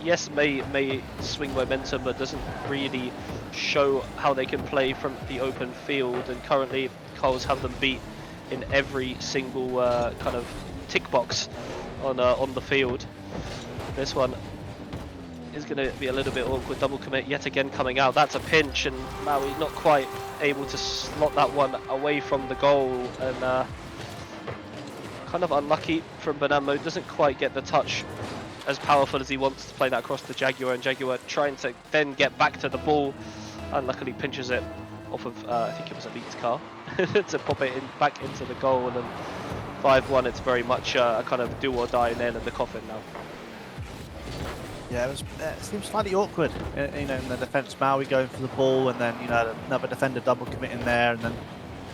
yes, may swing momentum, but doesn't really show how they can play from the open field. And currently, Coles have them beat in every single kind of tick box on the field. This one is going to be a little bit awkward. Double commit yet again coming out. That's a pinch, and Maui not quite able to slot that one away from the goal, and kind of unlucky from Banamo. Doesn't quite get the touch as powerful as he wants to play that across the Jaguar, and Jaguar trying to then get back to the ball. Unluckily pinches it off of, I think it was Elite's car, to pop it back into the goal, and then 5-1. It's very much a kind of do or die nail in the coffin now. Yeah, it seems slightly awkward, you know, in the defence. Maui going for the ball, and then, you know, another defender double committing there, and then,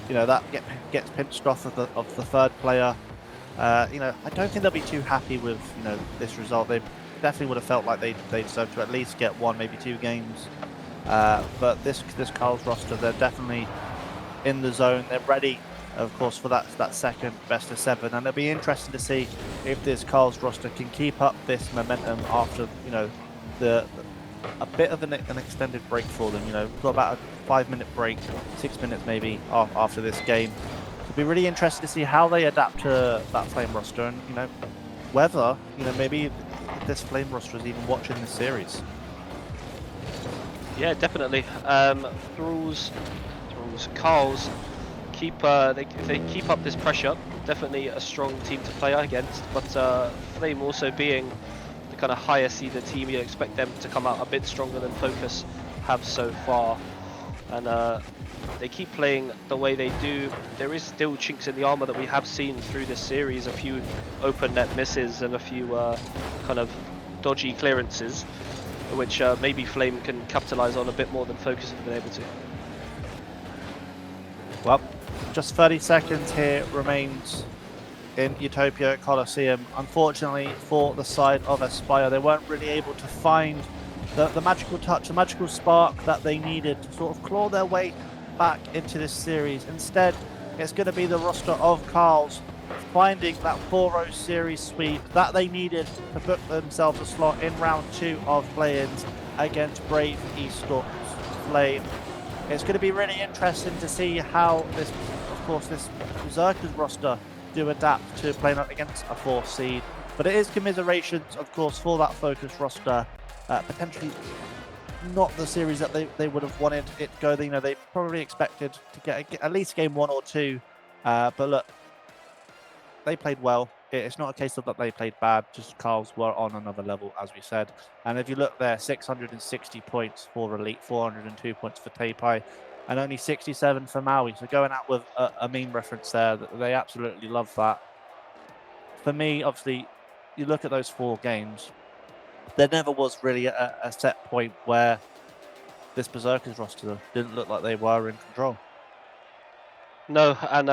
you know, that gets pinched off of the third player. You know, I don't think they'll be too happy with, you know, this result. They definitely would have felt like they deserved to at least get 1, maybe 2 games. But this Carl's roster, they're definitely in the zone. They're ready, of course, for that second best of 7, and it'll be interesting to see if this Carl's roster can keep up this momentum after, you know, a bit of an extended break for them. You know, we've got about a 5-minute break, 6 minutes maybe after this game. It'll be really interesting to see how they adapt to that Flame roster, and, you know, whether, you know, maybe this Flame roster is even watching this series. Yeah, definitely. Thralls, Carls keep they keep up this pressure. Definitely a strong team to play against, but Flame also being the kind of higher seeded team, you expect them to come out a bit stronger than Focus have so far. And they keep playing the way they do. There is still chinks in the armor that we have seen through this series, a few open net misses and a few kind of dodgy clearances, which maybe Flame can capitalize on a bit more than Focus have been able to. Well, just 30 seconds here remains in Utopia Coliseum. Unfortunately for the side of Aspire, they weren't really able to find the magical touch, the magical spark that they needed to sort of claw their way back into this series. Instead, it's going to be the roster of Carls finding that 4-0 series sweep that they needed to book themselves a slot in round 2 of play-ins against Brave Esports Flame. It's going to be really interesting to see how this, of course, this Berserkers roster do adapt to playing up against a 4th seed. But it is commiserations, of course, for that Focus roster. Potentially not the series that they would have wanted it to go. You know, they probably expected to get at least game 1 or 2. But look, they played well. It's not a case of that they played bad, just Carls were on another level, as we said. And if you look there, 660 points for Elite, 402 points for Tapai, and only 67 for Maui. So going out with a meme reference there, they absolutely love that. For me, obviously, you look at those 4 games, there never was really a set point where this Berserkers roster didn't look like they were in control. No, and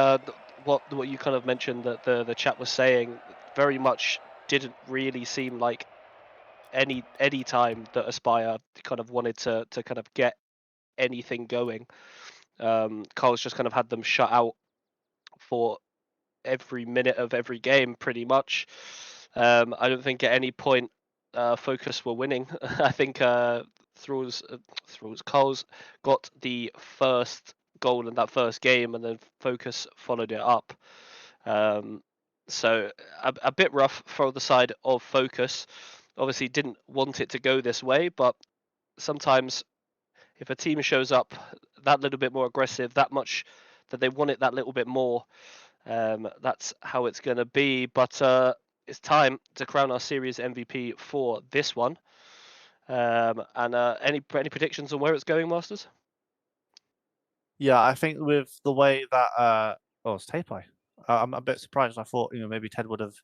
what you kind of mentioned that the chat was saying very much didn't really seem like any time that Aspire kind of wanted to kind of get anything going. Carl's just kind of had them shut out for every minute of every game, pretty much. I don't think at any point Focus were winning. I think Carl's got the first goal in that first game, and then Focus followed it up. So a bit rough for the side of Focus. obviously didn't want it to go this way, but sometimes if a team shows up that little bit more aggressive, that much that they want it that little bit more, that's how it's going to be. But it's time to crown our series MVP for this one. And any predictions on where it's going, Masters? Yeah, I think with the way that oh, it's Tapai. I'm a bit surprised. I thought maybe Ted would have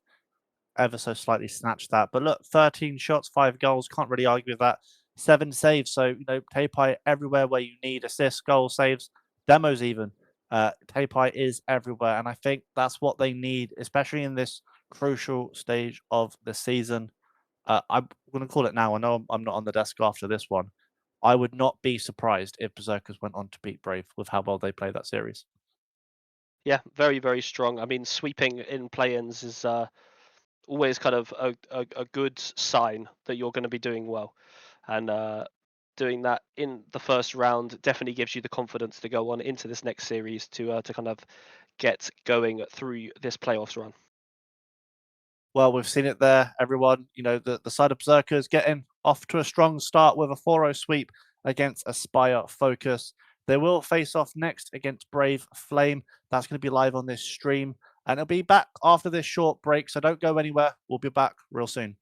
ever so slightly snatched that. But look, 13 shots, 5 goals. Can't really argue with that. 7 saves. So Tapai everywhere where you need assists, goals, saves, demos even. Tapai is everywhere, and I think that's what they need, especially in this crucial stage of the season. I'm going to call it now. I know I'm not on the desk after this one. I would not be surprised if Berserkers went on to beat Brave with how well they play that series. Yeah, very, very strong. I mean, sweeping in play-ins is always kind of a good sign that you're going to be doing well. And doing that in the first round definitely gives you the confidence to go on into this next series to kind of get going through this playoffs run. Well, we've seen it there, everyone. The side of Berserkers getting off to a strong start with a 4-0 sweep against Aspire Focus. They will face off next against Brave Flame. That's going to be live on this stream. And it'll be back after this short break. So don't go anywhere. We'll be back real soon.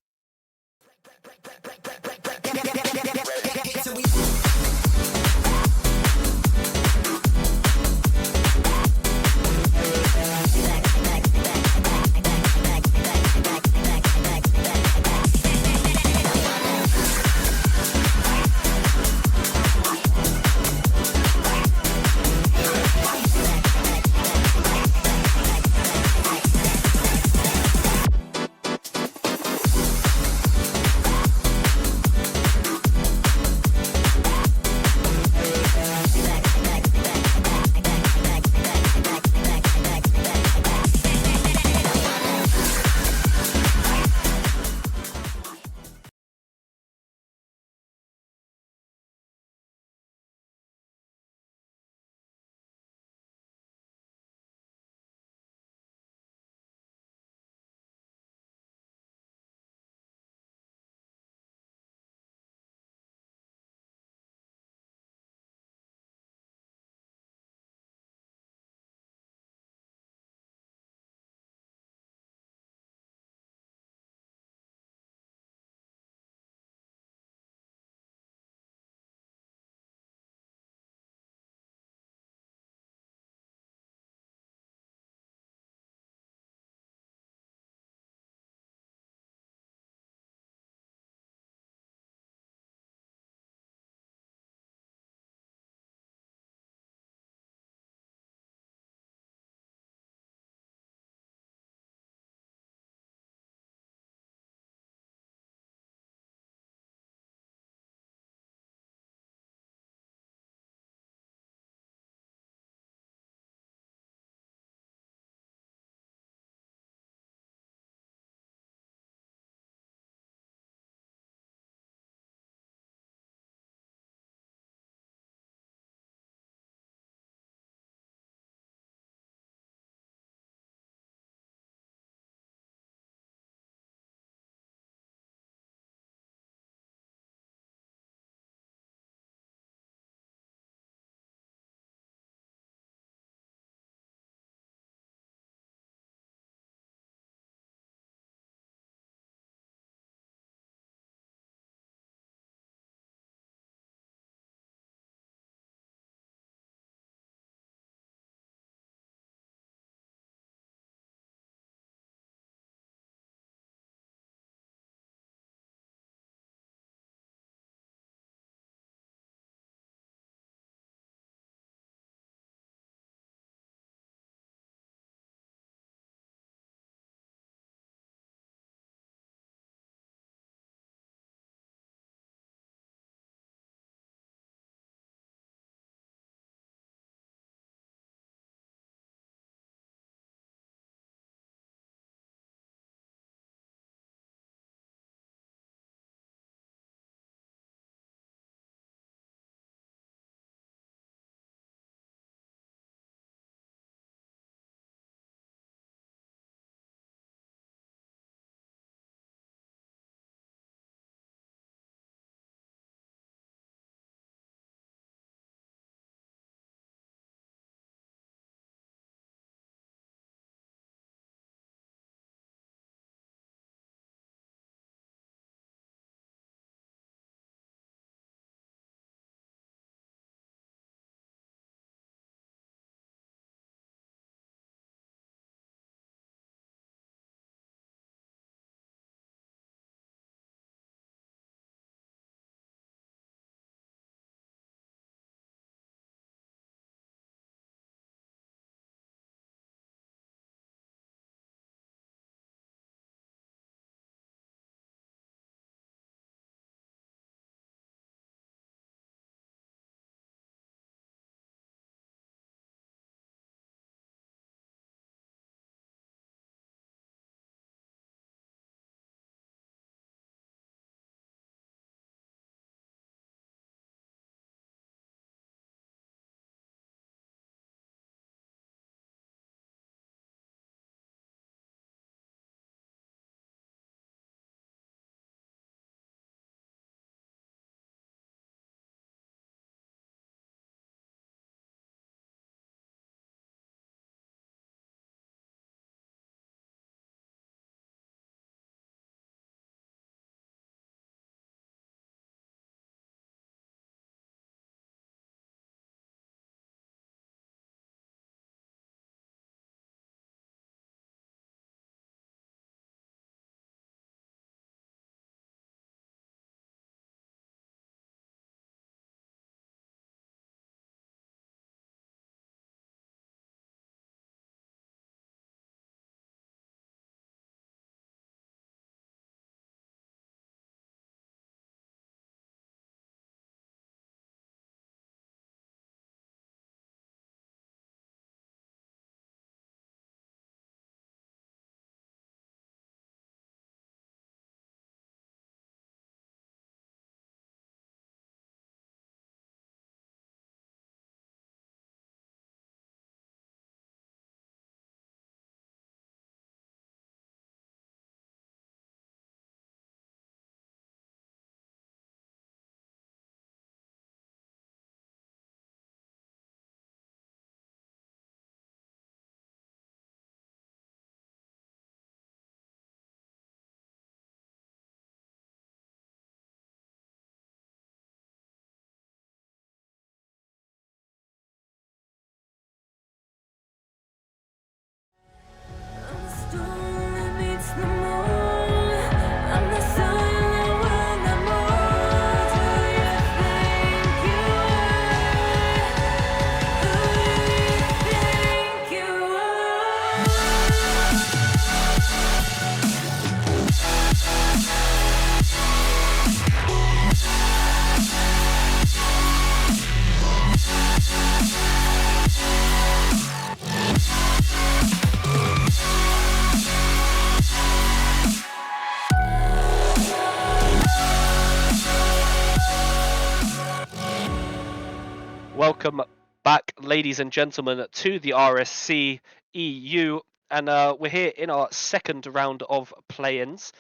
Welcome back, ladies and gentlemen, to the rsc-eu, and we're here in our second round of play-ins.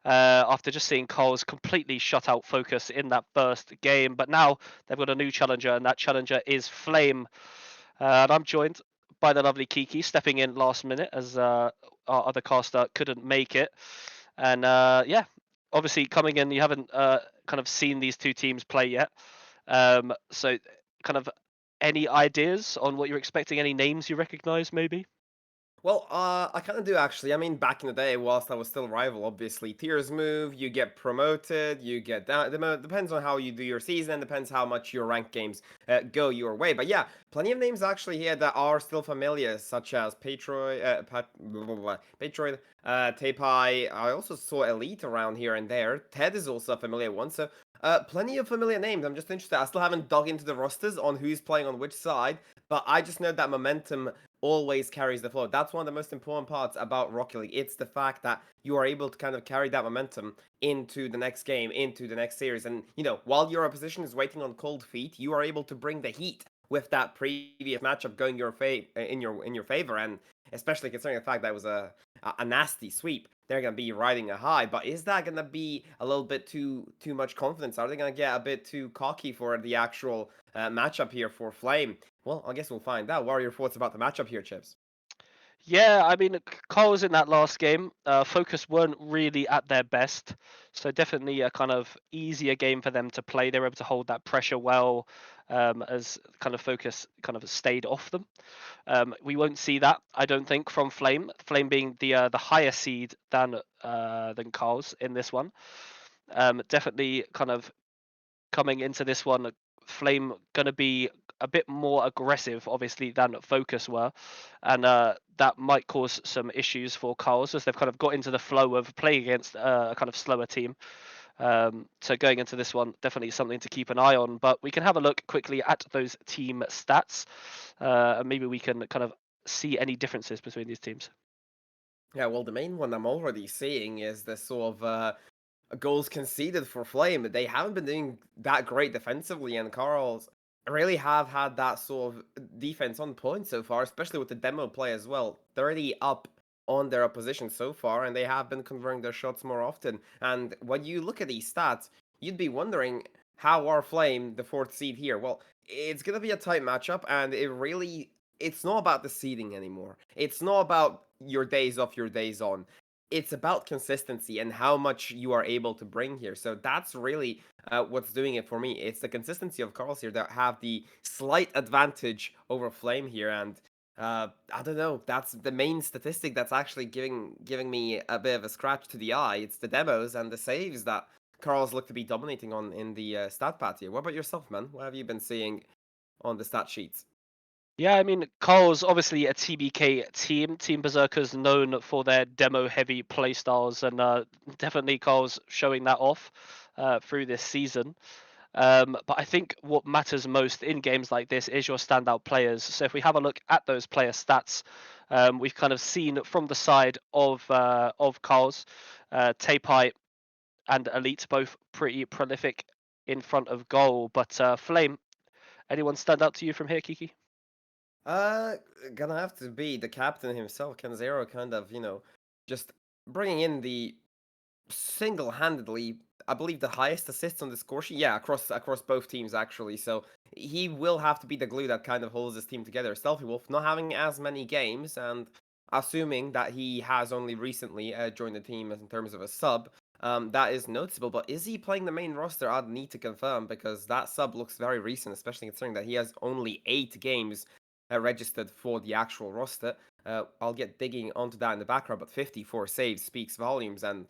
After just seeing Cole's completely shut out focus in that first game, but now they've got a new challenger, and that challenger is Flame. And I'm joined by the lovely Kiki, stepping in last minute as our other caster couldn't make it. And yeah, obviously coming in, you haven't kind of seen these two teams play yet. So kind of any ideas on what you're expecting? Any names you recognize, maybe? Well, I kind of do actually. I mean, back in the day, whilst I was still rival, obviously, tiers move, you get promoted, you get down. Depends on how you do your season, depends how much your ranked games go your way. But yeah, plenty of names actually here that are still familiar, such as Patroid, Tapai. I also saw Elite around here and there. Ted is also a familiar one, so plenty of familiar names. I'm just interested. I still haven't dug into the rosters on who's playing on which side, but I just know that momentum always carries the flow. That's one of the most important parts about Rocket League. It's the fact that you are able to kind of carry that momentum into the next game, into the next series. And, while your opposition is waiting on cold feet, you are able to bring the heat with that previous matchup going in your favor. And especially considering the fact that it was a nasty sweep, they're gonna be riding a high. But is that gonna be a little bit too much confidence? Are they gonna get a bit too cocky for the actual matchup here for Flame? Well, I guess we'll find out. What are your thoughts about the matchup here, Chips? Yeah, I mean, Cole's in that last game. Focus weren't really at their best, so definitely a kind of easier game for them to play. They were able to hold that pressure well, as kind of Focus kind of stayed off them. We won't see that, I don't think, from Flame. Flame being the higher seed than Carl's in this one. Definitely kind of coming into this one, Flame gonna be a bit more aggressive, obviously, than Focus were, and that might cause some issues for Carls as they've kind of got into the flow of playing against a kind of slower team. So going into this one, definitely something to keep an eye on. But we can have a look quickly at those team stats, and maybe we can kind of see any differences between these teams. Yeah, well, the main one I'm already seeing is the sort of goals conceded for Flame. They haven't been doing that great defensively, and Carls really have had that sort of defense on point so far, especially with the demo play as well. 30 up on their opposition so far, and they have been converting their shots more often. And when you look at these stats, you'd be wondering how are Flame the fourth seed here? Well, it's gonna be a tight matchup, and it's not about the seeding anymore. It's not about your days off, your days on. It's about consistency and how much you are able to bring here. So that's really what's doing it for me. It's the consistency of Carls here that have the slight advantage over Flame here, and I don't know. That's the main statistic that's actually giving me a bit of a scratch to the eye. It's the demos and the saves that Carls look to be dominating on in the stat pad here. What about yourself, man? What have you been seeing on the stat sheets? Yeah, I mean, Carl's obviously a TBK team. Team Berserkers known for their demo-heavy playstyles, and definitely Carl's showing that off through this season. But I think what matters most in games like this is your standout players. So if we have a look at those player stats, we've kind of seen from the side of Carl's, Tapai and Elite both pretty prolific in front of goal. But Flame, anyone stand out to you from here, Kiki? Uh, gonna have to be the captain himself, Kanzero, kind of, just bringing in the single-handedly, I believe, the highest assists on the score sheet. Yeah, across both teams actually. So he will have to be the glue that kind of holds this team together. Stealthy Wolf not having as many games, and assuming that he has only recently joined the team in terms of a sub. That is noticeable, but is he playing the main roster? I'd need to confirm because that sub looks very recent, especially considering that he has only 8 games registered for the actual roster. I'll get digging onto that in the background, but 54 saves speaks volumes, and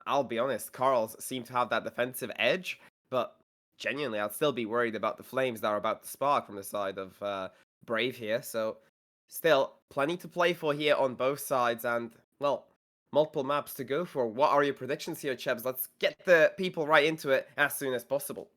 I'll be honest, Carls seem to have that defensive edge, but genuinely, I'd still be worried about the flames that are about to spark from the side of Brave here. So, still, plenty to play for here on both sides, and, well, multiple maps to go for. What are your predictions here, Chebs? Let's get the people right into it as soon as possible.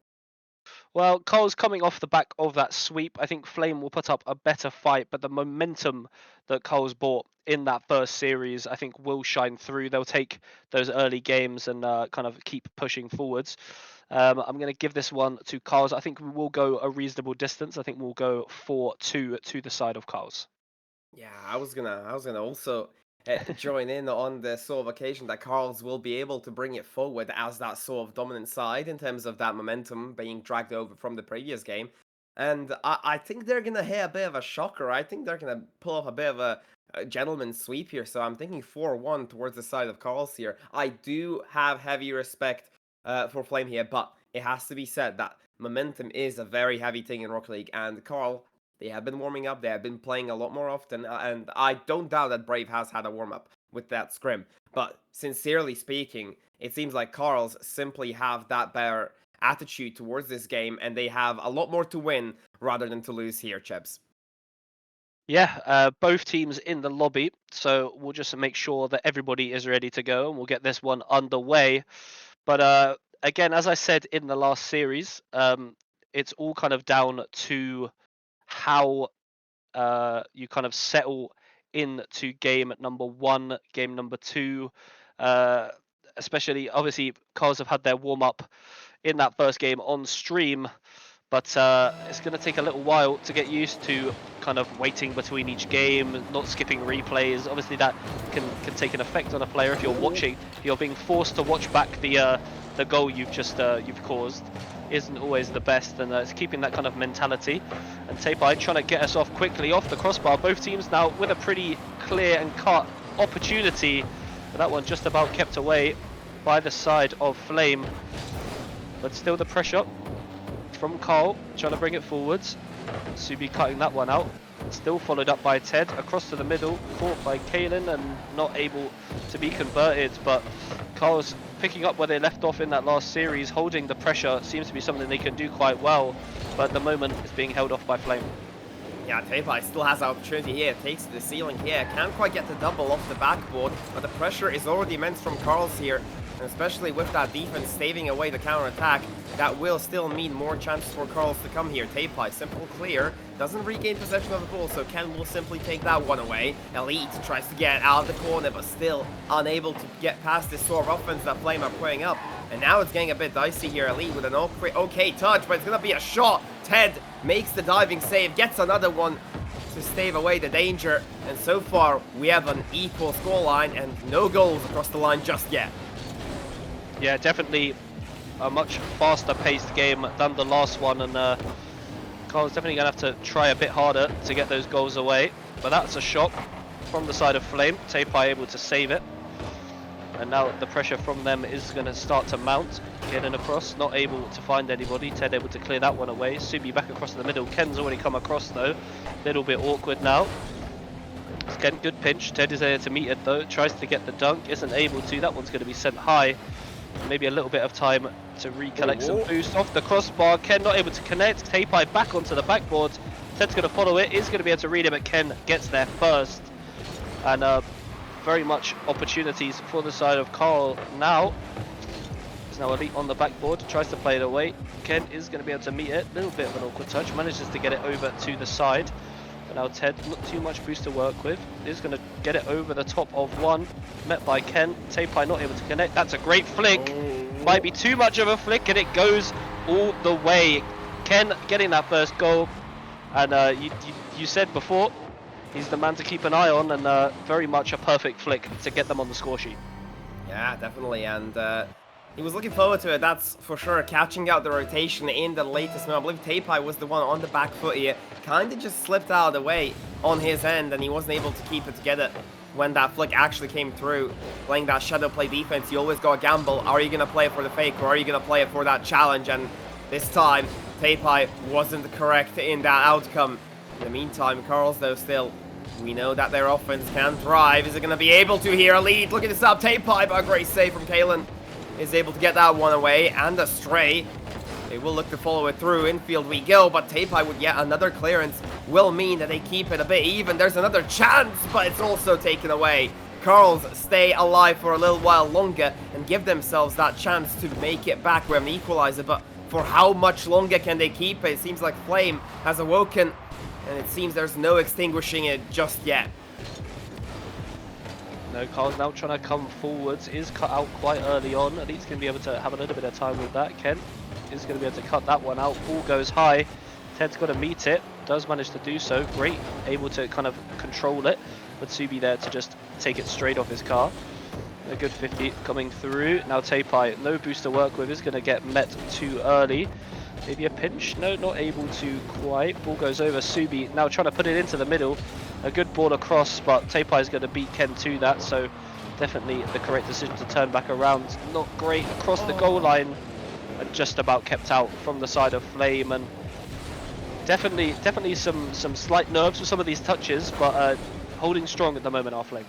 Well, Cole's coming off the back of that sweep. I think Flame will put up a better fight, but the momentum that Cole's brought in that first series, I think, will shine through. They'll take those early games and kind of keep pushing forwards. I'm going to give this one to Carl's. I think we will go a reasonable distance. I think we'll go 4-2 to the side of Carl's. Yeah, I was gonna also join in on the sort of occasion that Carls will be able to bring it forward as that sort of dominant side in terms of that momentum being dragged over from the previous game. And I think they're gonna hit a bit of a shocker. I think they're gonna pull off a bit of a gentleman's sweep here. So I'm thinking 4-1 towards the side of Carls here. I do have heavy respect for Flame here, but it has to be said that momentum is a very heavy thing in Rocket League, and Carl, they have been warming up. They have been playing a lot more often. And I don't doubt that Brave has had a warm-up with that scrim. But sincerely speaking, it seems like Carls simply have that better attitude towards this game. And they have a lot more to win rather than to lose here, Chebs. Yeah, both teams in the lobby. So we'll just make sure that everybody is ready to go. And we'll get this one underway. But again, as I said in the last series, it's all kind of down to how you kind of settle into game number 1, game number 2. Especially, obviously, Cars have had their warm up in that first game on stream, but it's going to take a little while to get used to kind of waiting between each game, not skipping replays. Obviously, that can take an effect on a player if you're watching. If you're being forced to watch back the goal you've caused, isn't always the best, and it's keeping that kind of mentality. And trophi trying to get us off quickly off the crossbar. Both teams now with a pretty clear and cut opportunity, but that one just about kept away by the side of Flame. But still the pressure from Carl, trying to bring it forwards. Subi cutting that one out. Still followed up by Ted, across to the middle, caught by Kalen and not able to be converted. But Carl's picking up where they left off in that last series, holding the pressure seems to be something they can do quite well. But at the moment, it's being held off by Flame. Yeah, trophi still has an opportunity here, takes to the ceiling here, can't quite get the double off the backboard, but the pressure is already immense from Carls here, and especially with that defense staving away the counter-attack, that will still mean more chances for Carls to come here. trophi, simple clear, doesn't regain possession of the ball, so Ken will simply take that one away. Elite tries to get out of the corner, but still unable to get past this sort of offense that Flame are putting up. And now it's getting a bit dicey here. Elite with an okay touch, but it's going to be a shot. Ted makes the diving save, gets another one to stave away the danger. And so far, we have an equal scoreline and no goals across the line just yet. Yeah, definitely a much faster paced game than the last one. And Carl's definitely going to have to try a bit harder to get those goals away. But that's a shot from the side of Flame. trophi able to save it. And now the pressure from them is going to start to mount. Getting across, not able to find anybody. Ted able to clear that one away. Subi back across the middle. Ken's already come across though. Little bit awkward now. It's Ken, good pinch. Ted is there to meet it though. Tries to get the dunk, isn't able to. That one's going to be sent high. Maybe a little bit of time to recollect some boost off the crossbar. Ken not able to connect. trophi back onto the backboard. Ted's going to follow it. Is going to be able to read it, but Ken gets there first. And very much opportunities for the side of Carl now. There's now Elite on the backboard, tries to play it away. Ken is going to be able to meet it. A little bit of an awkward touch, manages to get it over to the side. But now Ted, not too much boost to work with. Is going to get it over the top of one. Met by Ken. trophi not able to connect. That's a great flick. Might be too much of a flick, and it goes all the way. Ken getting that first goal. And you said before, he's the man to keep an eye on, and very much a perfect flick to get them on the score sheet. Yeah, definitely, and he was looking forward to it, that's for sure. Catching out the rotation in the latest move. I believe trophi was the one on the back foot here. Kind of just slipped out of the way on his end, and he wasn't able to keep it together when that flick actually came through. Playing that shadow play defense, you always got to gamble. Are you going to play it for the fake, or are you going to play it for that challenge? And this time, trophi wasn't correct in that outcome. In the meantime, Carls, though, still, we know that their offense can thrive. Is it going to be able to here? A lead. Look at this up. trophi, but a great save from Kalen. Is able to get that one away. And a stray. They will look to follow it through. Infield we go. But trophi with yet another clearance will mean that they keep it a bit even. There's another chance, but it's also taken away. Carls stay alive for a little while longer and give themselves that chance to make it back. We have an equalizer, but for how much longer can they keep it. It seems like Flame has awoken, and it seems there's no extinguishing it just yet. No, Carl's now trying to come forwards, is cut out quite early on. I think he's going to be able to have a little bit of time with that. Ken is going to be able to cut that one out. Ball goes high. Ted's got to meet it. Does manage to do so. Great, able to kind of control it. But Subi there to just take it straight off his car. A good 50 coming through. Now Teipai, no boost to work with, is going to get met too early. Maybe a pinch? No, not able to quite. Ball goes over. Subi now trying to put it into the middle. A good ball across, but Teipai is going to beat Ken to that, so definitely the correct decision to turn back around. Not great across the goal line, and just about kept out from the side of Flame, and definitely some slight nerves with some of these touches, but holding strong at the moment, our Flame.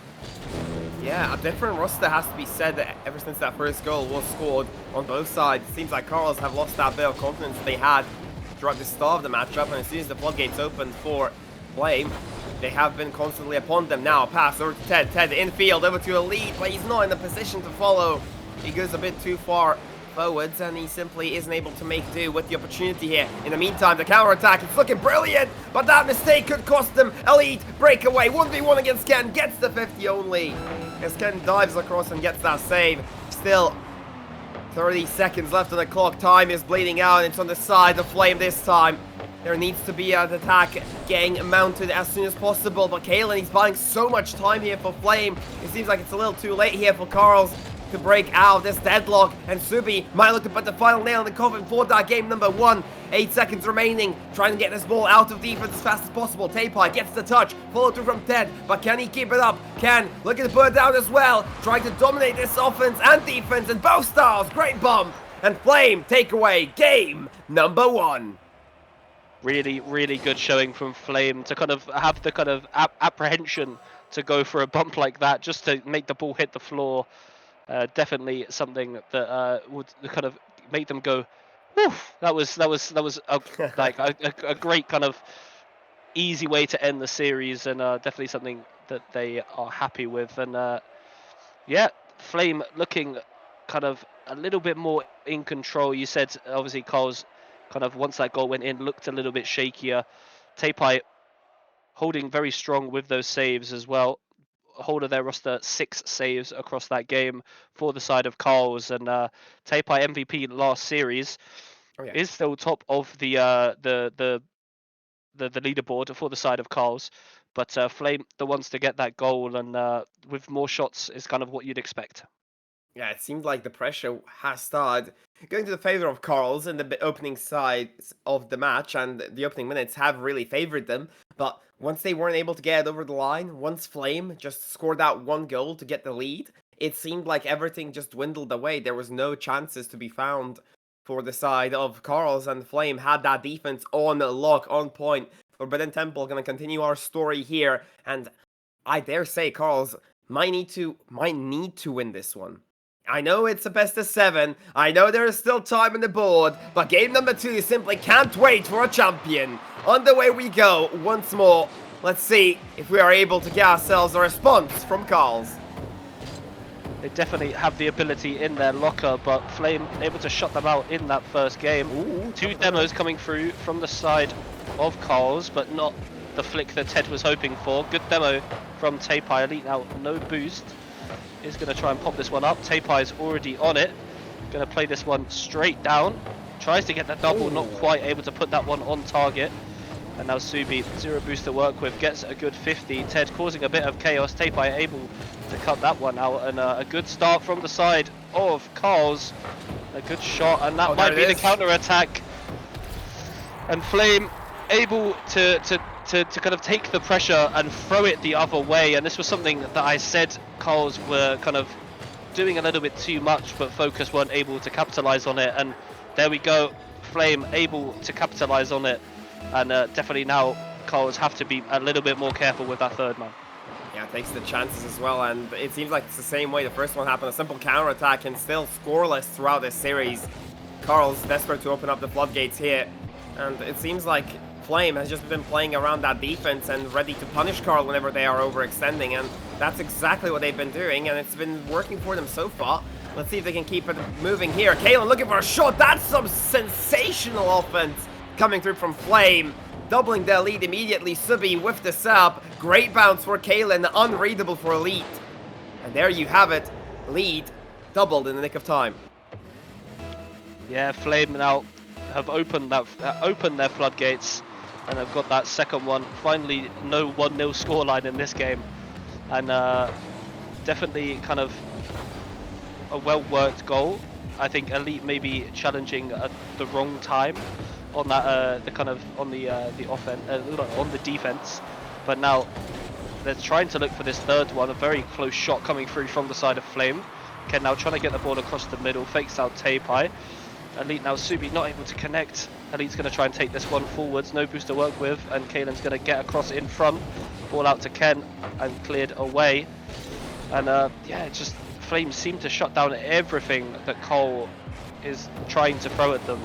Yeah, a different roster has to be said that ever since that first goal was scored on both sides. It seems like Carls have lost that bit of confidence they had throughout the start of the matchup, and as soon as the floodgates opened for Flame, they have been constantly upon them. Now, pass over to Ted. Ted infield over to Elite, but he's not in the position to follow. He goes a bit too far forwards, and he simply isn't able to make do with the opportunity here. In the meantime, the counter-attack, it's looking brilliant, but that mistake could cost them. Elite, breakaway, 1v1 against Ken, gets the 50 only. As Ken dives across and gets that save. Still 30 seconds left on the clock. Time is bleeding out, and it's on the side of Flame this time. There needs to be an attack getting mounted as soon as possible, but Kalen, he's buying so much time here for Flame. It seems like it's a little too late here for Carls to break out of this deadlock, and Subi might look to put the final nail in the coffin for that game number 1. 8 seconds remaining, trying to get this ball out of defense as fast as possible. Teipai gets the touch, follow through from Ted, but can he keep it up? Can, look at the bird down as well, trying to dominate this offense and defense, and both styles, great bump, and Flame take away game number 1. Really good showing from Flame to kind of have the kind of apprehension to go for a bump like that, just to make the ball hit the floor. Definitely something that would kind of make them go, woof. That was a great kind of easy way to end the series, and definitely something that they are happy with. And yeah, Flame looking kind of a little bit more in control. You said obviously Carl's kind of, once that goal went in, looked a little bit shakier. Teipai holding very strong with those saves as well. Whole of their roster 6 saves across that game for the side of Carls, and Teipai MVP last series is still top of the leaderboard for the side of Carls, but Flame the ones to get that goal, and with more shots is kind of what you'd expect. Yeah, it seemed like the pressure has started going to the favor of Carls in the opening sides of the match, and the opening minutes have really favored them. But once they weren't able to get it over the line, once Flame just scored that 1 goal to get the lead, it seemed like everything just dwindled away. There was no chances to be found for the side of Carls, and Flame had that defense on lock, on point. Forbidden Temple going to continue our story here, and I dare say Carls might need to win this one. I know it's a best of 7, I know there is still time on the board, but game number 2 simply can't wait for a champion. On the way we go, once more. Let's see if we are able to get ourselves a response from Carls. They definitely have the ability in their locker, but Flame able to shut them out in that first game. Ooh, 2 demos coming through from the side of Carls, but not the flick that Ted was hoping for. Good demo from Teipai. Elite now, no boost. Is going to try and pop this one up. Teipai is already on it. Going to play this one straight down. Tries to get the double, not quite able to put that one on target. And now Subi, 0 boost to work with, gets a good 50. Ted causing a bit of chaos. Teipai able to cut that one out, and a good start from the side of Carls. A good shot, and that might be the counter attack. And Flame able to kind of take the pressure and throw it the other way, and this was something that I said Carls were kind of doing a little bit too much, but Focus weren't able to capitalize on it, and there we go, Flame able to capitalize on it, and definitely now Carls have to be a little bit more careful with that third man. Yeah, takes the chances as well, and it seems like it's the same way the first one happened, a simple counter attack, and still scoreless throughout this series. Carls desperate to open up the floodgates here, and it seems like Flame has just been playing around that defense and ready to punish Carl whenever they are overextending, and that's exactly what they've been doing, and it's been working for them so far. Let's see if they can keep it moving here. Kalen looking for a shot. That's some sensational offense coming through from Flame. Doubling their lead immediately. Subi with the sub. Great bounce for Kalen. Unreadable for Elite. And there you have it. Lead doubled in the nick of time. Yeah, Flame now have opened their floodgates and have got that second one. Finally, no 1-0 scoreline in this game, and definitely kind of a well-worked goal. I think Elite may be challenging at the wrong time on that on the defense, but now they're trying to look for this third one. A very close shot coming through from the side of Flame. Ken now trying to get the ball across the middle, fakes out Taipai. Elite now, Subi not able to connect. Elite's going to try and take this one forwards, no boost to work with, and Kalen's going to get across in front. Ball out to Ken and cleared away. And yeah, just Flames seem to shut down everything that Cole is trying to throw at them.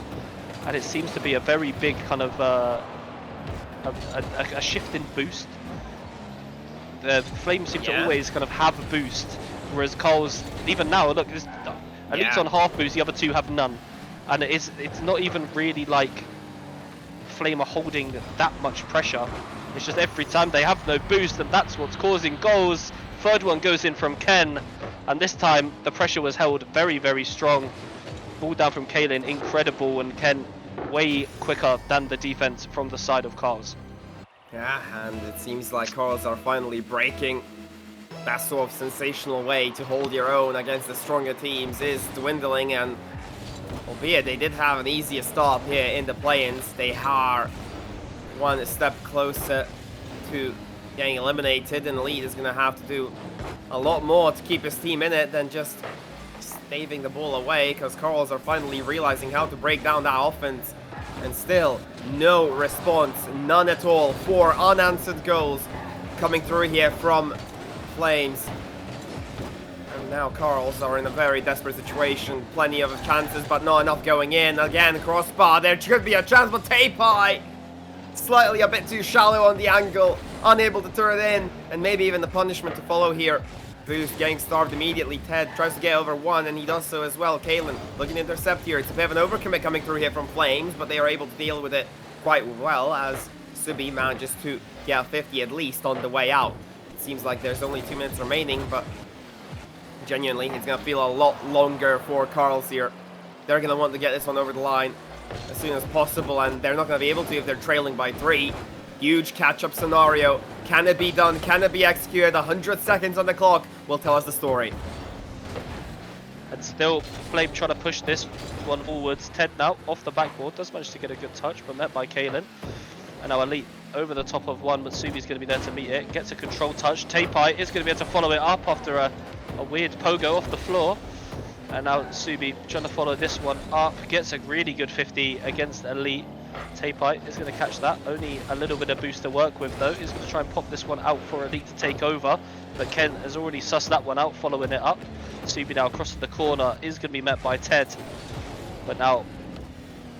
And it seems to be a very big kind of a shift in boost. The Flames seem to always kind of have a boost, whereas Cole's, even now, look, Elite's on half boost, the other two have none. And it's not even really like Flame are holding that much pressure. It's just every time they have no boost, and that's what's causing goals. Third one goes in from Ken, and this time the pressure was held very, very strong. Ball down from Kalen, incredible, and Ken way quicker than the defense from the side of Carls. Yeah, and it seems like Carls are finally breaking. That sort of sensational way to hold your own against the stronger teams is dwindling, and albeit they did have an easier stop here in the play-ins, they are one step closer to getting eliminated, and Elite is going to have to do a lot more to keep his team in it than just staving the ball away, because Carls are finally realizing how to break down that offense, and still no response, none at all. 4 unanswered goals coming through here from Flames. And now Carls are in a very desperate situation. Plenty of chances, but not enough going in. Again, crossbar. There could be a chance, but Taipai slightly a bit too shallow on the angle. Unable to turn it in. And maybe even the punishment to follow here. Boost getting starved immediately. Ted tries to get over one, and he does so as well. Kalen looking to intercept here. It's a bit of an overcommit coming through here from Flames, but they are able to deal with it quite well as Subi manages to get a 50 at least on the way out. It seems like there's only 2 minutes remaining, but genuinely, it's going to feel a lot longer for Carls here. They're going to want to get this one over the line as soon as possible, and they're not going to be able to if they're trailing by 3. Huge catch-up scenario. Can it be done? Can it be executed? 100 seconds on the clock will tell us the story. And still, Flame trying to push this one forwards. Ted now off the backboard. Does manage to get a good touch, but met by Kalen. And now Elite over the top of one, but Subi's going to be there to meet it. Gets a control touch. Taipai is going to be able to follow it up after a weird pogo off the floor. And now Subi trying to follow this one up. Gets a really good 50 against Elite. Taipai is going to catch that. Only a little bit of boost to work with though. He's going to try and pop this one out for Elite to take over. But Ken has already sussed that one out, following it up. Subi now across the corner is going to be met by Ted. But now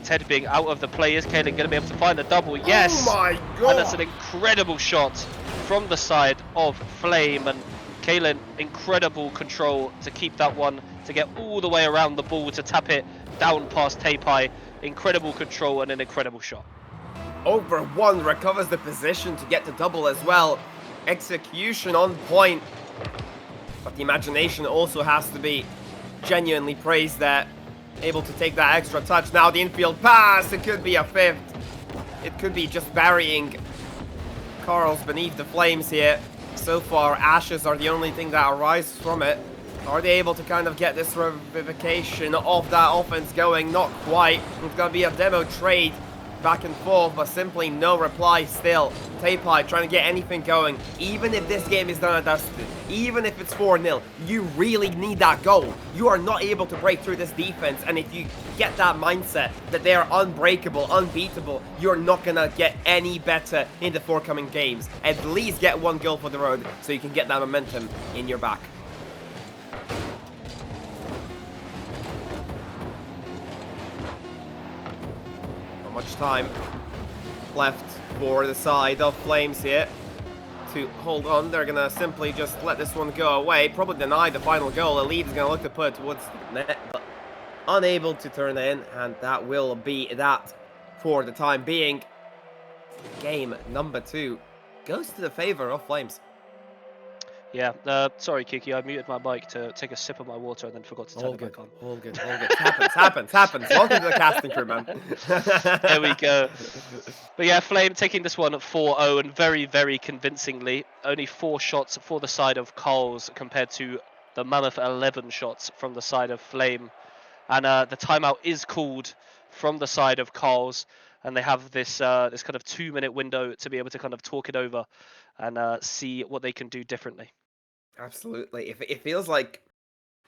Ted being out of the play, is Kalen going to be able to find the double? Yes! Oh my God! And that's an incredible shot from the side of Flame. And Kalen, incredible control to keep that one, to get all the way around the ball, to tap it down past Taipai. Incredible control and an incredible shot. Over one, recovers the position to get the double as well. Execution on point. But the imagination also has to be genuinely praised there. Able to take that extra touch. Now the infield pass. It could be a 5th. It could be just burying Carls beneath the Flames here. So far, ashes are the only thing that arise from it. Are they able to kind of get this revivification of that offense going? Not quite. It's going to be a demo trade back and forth, but simply no reply still. Taipai trying to get anything going. Even if this game is done and dusted, even if it's 4-0, you really need that goal. You are not able to break through this defense, and if you get that mindset that they are unbreakable, unbeatable, you're not going to get any better in the forthcoming games. At least get 1 goal for the road so you can get that momentum in your back. Much time left for the side of Flames here to hold on. They're going to simply just let this one go away. Probably deny the final goal. Elite is going to look to put it towards the net, but unable to turn in. And that will be that for the time being. Game number 2 goes to the favor of Flames. Yeah, sorry, Kiki, I muted my mic to take a sip of my water and then forgot to turn it back on. All good. Happens. Welcome to the casting crew, man. There we go. But yeah, Flame taking this one at 4-0 and very, very convincingly. Only 4 shots for the side of Coles compared to the mammoth 11 shots from the side of Flame. And the timeout is called from the side of Coles, and they have this this kind of 2-minute window to be able to kind of talk it over and see what they can do differently. Absolutely. It feels like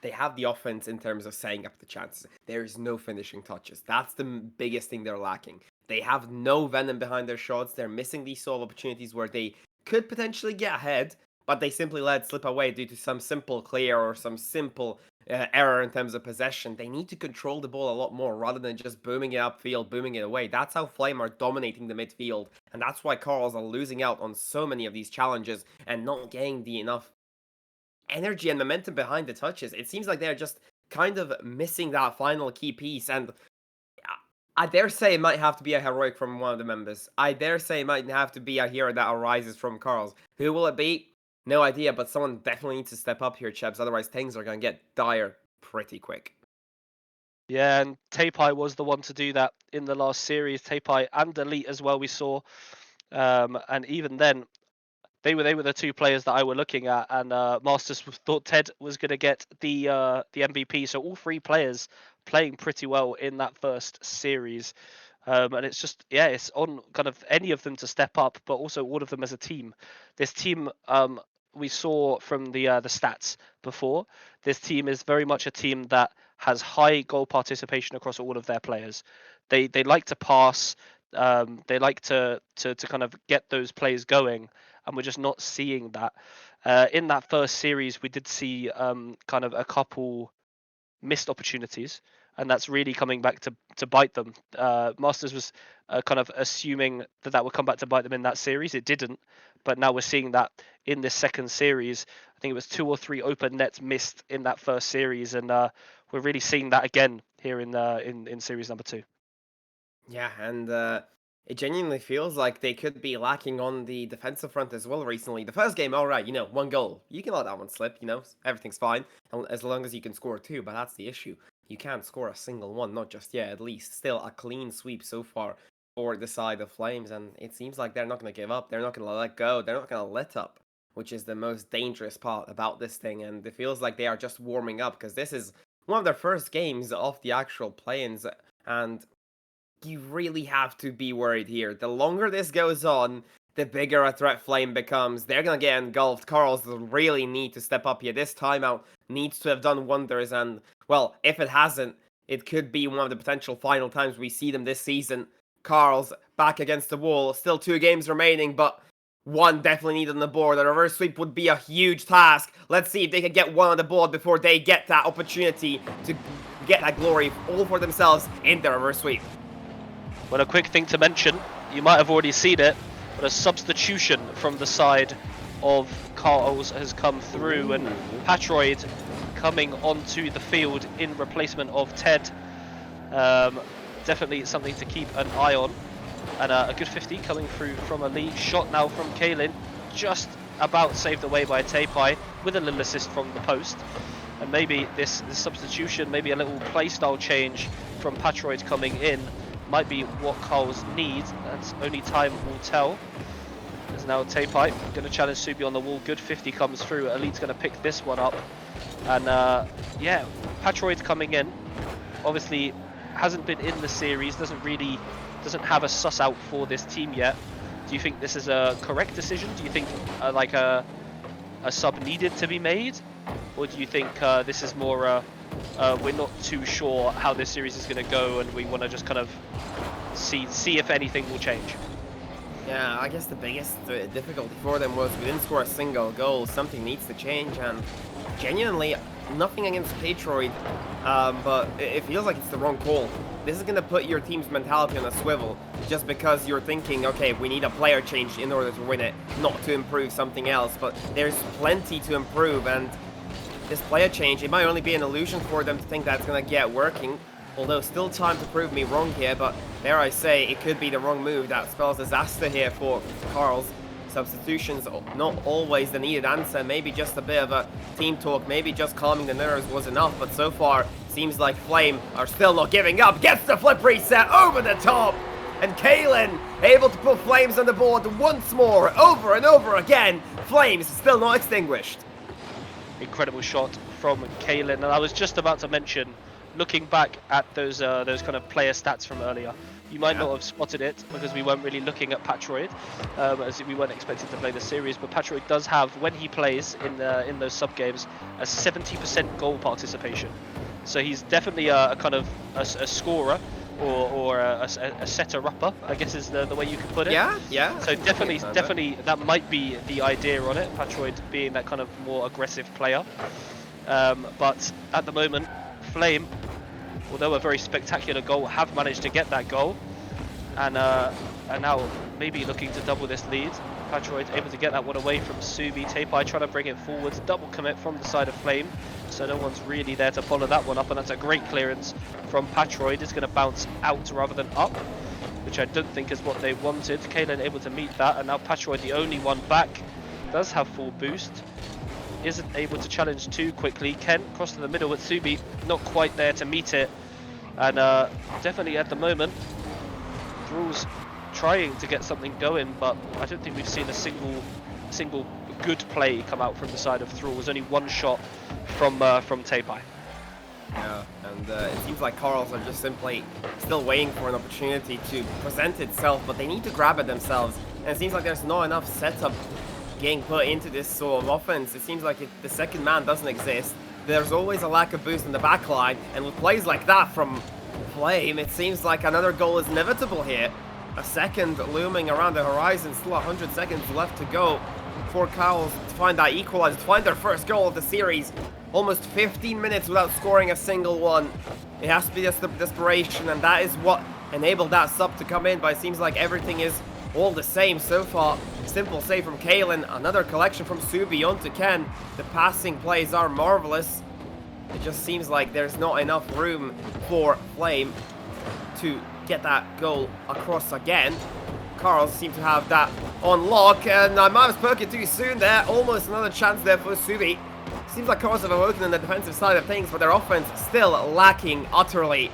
they have the offense in terms of setting up the chances. There is no finishing touches. That's the biggest thing they're lacking. They have no venom behind their shots. They're missing these sort of opportunities where they could potentially get ahead, but they simply let it slip away due to some simple clear or some simple error in terms of possession. They need to control the ball a lot more rather than just booming it upfield, booming it away. That's how Flame are dominating the midfield, and that's why Carls are losing out on so many of these challenges and not getting the enough energy and momentum behind the touches. It seems like they're just kind of missing that final key piece, and I dare say it might have to be a heroic from one of the members. I dare say it might have to be a hero that arises from Carls. Who will it be? No idea, but someone definitely needs to step up here, chaps, otherwise things are going to get dire pretty quick. Yeah, and Tapai was the one to do that in the last series. Tapai and Elite as well, we saw. And even then, they were the 2 players that I were looking at, and Masters thought Ted was going to get the MVP. So all 3 players playing pretty well in that first series, and it's just it's on kind of any of them to step up, but also all of them as a team. This team, we saw from the stats before, this team is very much a team that has high goal participation across all of their players. They like to pass. They like to kind of get those plays going, and we're just not seeing that. In that first series, we did see kind of a couple missed opportunities, and that's really coming back to bite them. Masters was kind of assuming that would come back to bite them in that series. It didn't, but now we're seeing that in this second series. I think it was 2 or 3 open nets missed in that first series, and we're really seeing that again here in series number 2. Yeah, and it genuinely feels like they could be lacking on the defensive front as well recently. The first game, all right, 1 goal. You can let that one slip, everything's fine, as long as you can score 2, but that's the issue. You can't score a single one, not just yet, at least. Still a clean sweep so far for the side of Flames, and it seems like they're not going to give up. They're not going to let go. They're not going to let up, which is the most dangerous part about this thing, and it feels like they are just warming up, because this is one of their first games of the actual play-ins, and you really have to be worried here. The longer this goes on, the bigger a threat Flame becomes. They're going to get engulfed. Carls really need to step up here. This timeout needs to have done wonders, and, well, if it hasn't, it could be one of the potential final times we see them this season. Carls back against the wall. Still 2 games remaining, but 1 definitely needed on the board. A reverse sweep would be a huge task. Let's see if they can get 1 on the board before they get that opportunity to get that glory all for themselves in the reverse sweep. Well, a quick thing to mention, you might have already seen it, but a substitution from the side of Carls has come through, and Patroid coming onto the field in replacement of Ted. Definitely something to keep an eye on. And a good 50 coming through from Elite. Shot now from Kaelin, just about saved away by Tapai with a little assist from the post. And maybe this substitution, maybe a little playstyle change from Patroid coming in, might be what Carls need. That's only time will tell. There's now Tapai going to challenge Subi on the wall. Good 50 comes through. Elite's going to pick this one up. And yeah, Patroid coming in. Obviously hasn't been in the series, doesn't have a suss out for this team yet. Do you think this is a correct decision? Do you think like a sub needed to be made? Or do you think this is more we're not too sure how this series is going to go and we want to just kind of see if anything will change? Yeah, I guess the biggest difficulty for them was we didn't score a single goal. Something needs to change, and genuinely, nothing against Patroid, but it feels like it's the wrong call. This is going to put your team's mentality on a swivel. just because you're thinking, okay, we need a player change in order to win it, not to improve something else. But there's plenty to improve, and this player change, it might only be an illusion for them to think that's going to get working. Although still time to prove me wrong here, but dare I say, it could be the wrong move that spells disaster here for Carl's. Substitutions, not always the needed answer. Maybe just a bit of a team talk, maybe just calming the nerves was enough. But so far, seems like Flame are still not giving up. Gets the flip reset over the top. And Kalen able to put Flames on the board once more, over and over again. Flames still not extinguished. Incredible shot from Kalen, and I was just about to mention, looking back at those kind of player stats from earlier, you might not have spotted it because we weren't really looking at Patroid, as we weren't expected to play the series. But Patroid does have, when he plays in those sub games, a 70% goal participation. So he's definitely a kind of a scorer or a setter-upper, I guess is the way you could put it. Yeah. So definitely that might be the idea on it, Patroid being that kind of more aggressive player. But at the moment, Flame, although a very spectacular goal, have managed to get that goal, and now maybe looking to double this lead. Patroid able to get that one away from Subi. Taipai trying to bring it forwards, double commit from the side of Flame, so no one's really there to follow that one up, and that's a great clearance from Patroid. It's going to bounce out rather than up, which I don't think is what they wanted. Kalen able to meet that, and now Patroid, the only one back, does have full boost. Isn't able to challenge too quickly. Ken cross to the middle with Subi, not quite there to meet it, and definitely at the moment, Thrall's trying to get something going, but I don't think we've seen a single good play come out from the side of Thrall. There's only one shot from Taipai. Yeah, and it seems like Carls are just simply still waiting for an opportunity to present itself, but they need to grab it themselves. And it seems like there's not enough setup getting put into this sort of offense. It seems like the second man doesn't exist. There's always a lack of boost in the backline, and with plays like that from Flame, it seems like another goal is inevitable here. A second looming around the horizon, still 100 seconds left to go for Cowls to find that equalizer, to find their first goal of the series. Almost 15 minutes without scoring a single one. It has to be just the desperation, and that is what enabled that sub to come in, but it seems like everything is all the same so far. Simple save from Kalen, another collection from Subi onto Ken. The passing plays are marvelous. It just seems like there's not enough room for Flame to get that goal across again. Carls seem to have that on lock, and I might have spoken too soon there. Almost another chance there for Subi. Seems like Carls have awoken on the defensive side of things, but their offense still lacking utterly.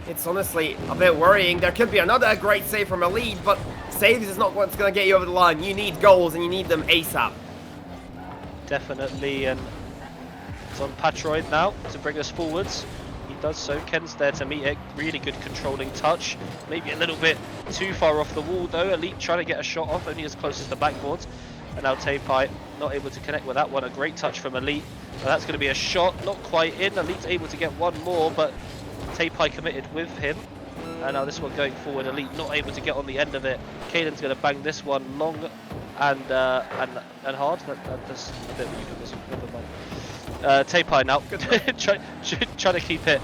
It's honestly a bit worrying. There could be another great save from Elite, but saves is not what's going to get you over the line. You need goals, and you need them ASAP. Definitely, and it's on Patroid now to bring us forwards. He does so. Ken's there to meet it. Really good controlling touch. Maybe a little bit too far off the wall though. Elite trying to get a shot off, only as close as the backboard. And now Taipai not able to connect with that one. A great touch from Elite. And that's going to be a shot, not quite in. Elite's able to get one more, but Taipai committed with him. And now this one going forward. Elite not able to get on the end of it. Caden's going to bang this one long and hard. That's a bit of euphemism. Never mind. Taipai now trying to keep it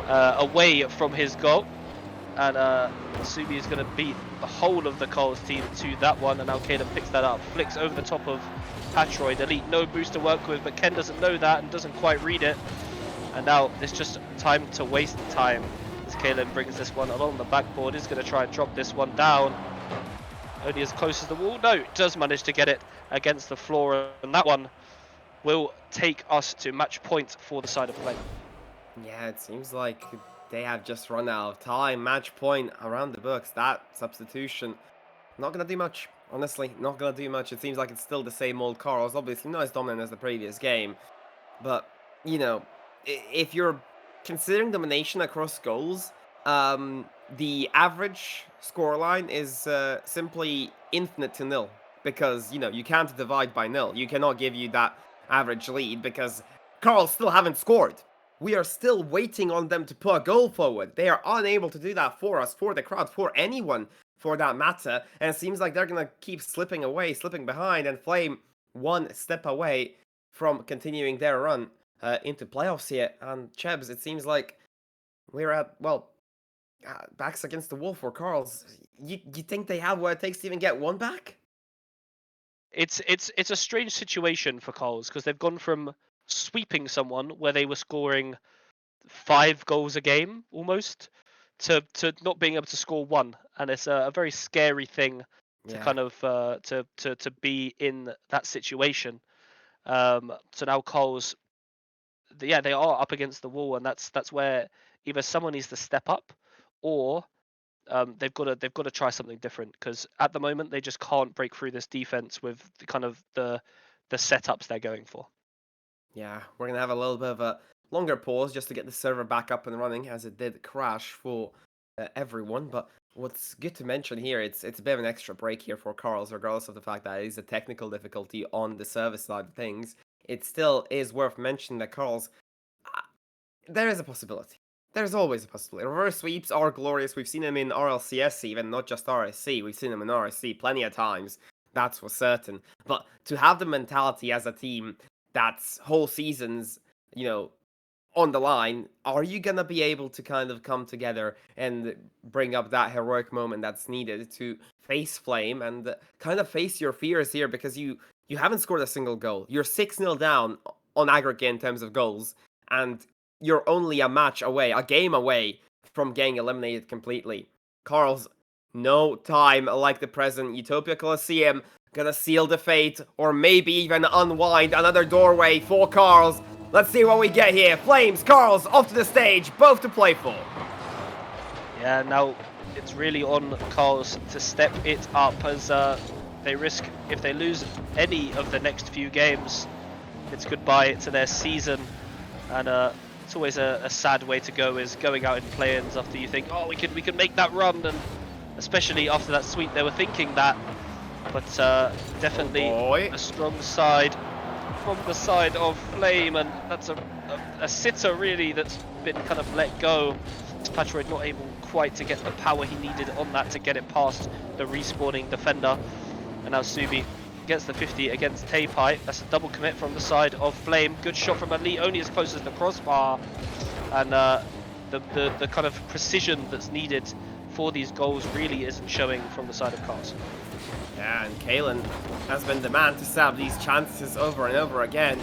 away from his goal, and Subi is going to beat the whole of the Coles team to that one, and now Caden picks that up, flicks over the top of Patroid. Elite no boost to work with, but Ken doesn't know that and doesn't quite read it, and now it's just time to waste time as Kalen brings this one along the backboard. Is going to try and drop this one down, only as close as the wall. No, does manage to get it against the floor, and that one will take us to match point for the side of Flame. Yeah, it seems like they have just run out of time. Match point around the books. That substitution, not going to do much. Honestly, not going to do much. It seems like it's still the same old Carls. Obviously not as dominant as the previous game. But, you know, if you're considering domination across goals, the average scoreline is simply infinite to nil. Because, you know, you can't divide by nil. You cannot give you that average lead because Carl still haven't scored. We are still waiting on them to put a goal forward. They are unable to do that for us, for the crowd, for anyone for that matter. And it seems like they're going to keep slipping away, slipping behind, and Flame one step away from continuing their run into playoffs here. And Chebs, it seems like we're at, well, backs against the wall for Carl's. You think they have what it takes to even get one back? It's a strange situation for Coles because they've gone from sweeping someone where they were scoring 5 goals a game almost to not being able to score one, and it's a very scary thing to Yeah. kind of to be in that situation. So now Coles, yeah, they are up against the wall, and that's where either someone needs to step up, or they've got to try something different because at the moment they just can't break through this defense with the kind of the setups they're going for. Yeah, we're gonna have a little bit of a longer pause just to get the server back up and running, as it did crash for everyone. But what's good to mention here, it's a bit of an extra break here for Carl's, regardless of the fact that it is a technical difficulty on the server side of things. It still is worth mentioning that Carl's, there is a possibility. There's always a possibility. Reverse sweeps are glorious. We've seen them in RLCS even, not just RSC. We've seen them in RSC plenty of times. That's for certain. But to have the mentality as a team that's whole seasons, you know, on the line, are you gonna be able to kind of come together and bring up that heroic moment that's needed to face Flame and kind of face your fears here? Because you haven't scored a single goal. You're 6-0 down on aggregate in terms of goals, and you're only a match away, a game away from getting eliminated completely. Carl's, no time like the present. Utopia Colosseum gonna seal the fate, or maybe even unwind another doorway for Carl's. Let's see what we get here. Flames, Carl's off to the stage, both to play for. Yeah, now it's really on Carl's to step it up as they risk, if they lose any of the next few games, it's goodbye to their season. And it's always a sad way to go, is going out in play-ins after you think, oh, we can make that run, and especially after that sweep they were thinking that. But definitely a strong side from the side of Flame, and that's a sitter really that's been kind of let go. Patroid not able quite to get the power he needed on that to get it past the respawning defender. And now Subi gets the 50 against Taipai. That's a double commit from the side of Flame. Good shot from Elite, only as close as the crossbar. And the kind of precision that's needed for these goals really isn't showing from the side of Cars. Yeah, and Kalen has been the man to stab these chances over and over again.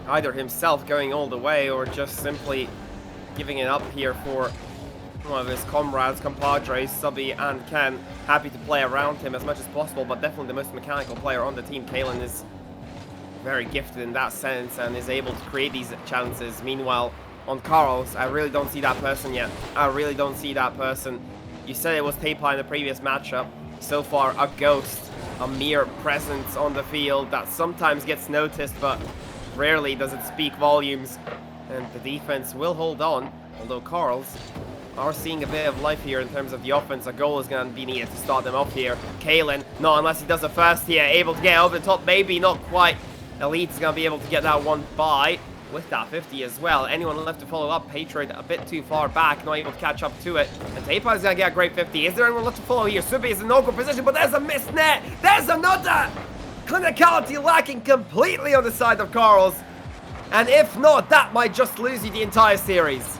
Either himself going all the way, or just simply giving it up here for one of his comrades, compadres, Subby and Ken. Happy to play around him as much as possible, but definitely the most mechanical player on the team. Kalen is very gifted in that sense and is able to create these chances. Meanwhile, on Carl's, I really don't see that person yet. I really don't see that person. You said it was Taipai in the previous matchup. So far, a ghost, a mere presence on the field that sometimes gets noticed, but rarely does it speak volumes. And the defense will hold on, although Carl's are seeing a bit of life here in terms of the offense. A goal is going to be needed to start them off here. Kalen, not unless he does it first here, able to get over the top, maybe not quite. Elite's going to be able to get that one by with that 50 as well. Anyone left to follow up? Patriot a bit too far back, not able to catch up to it. And Taipai's going to get a great 50. Is there anyone left to follow here? Subi is in no good position, but there's a missed net. There's another! Clinicality lacking completely on the side of Carl's. And if not, that might just lose you the entire series.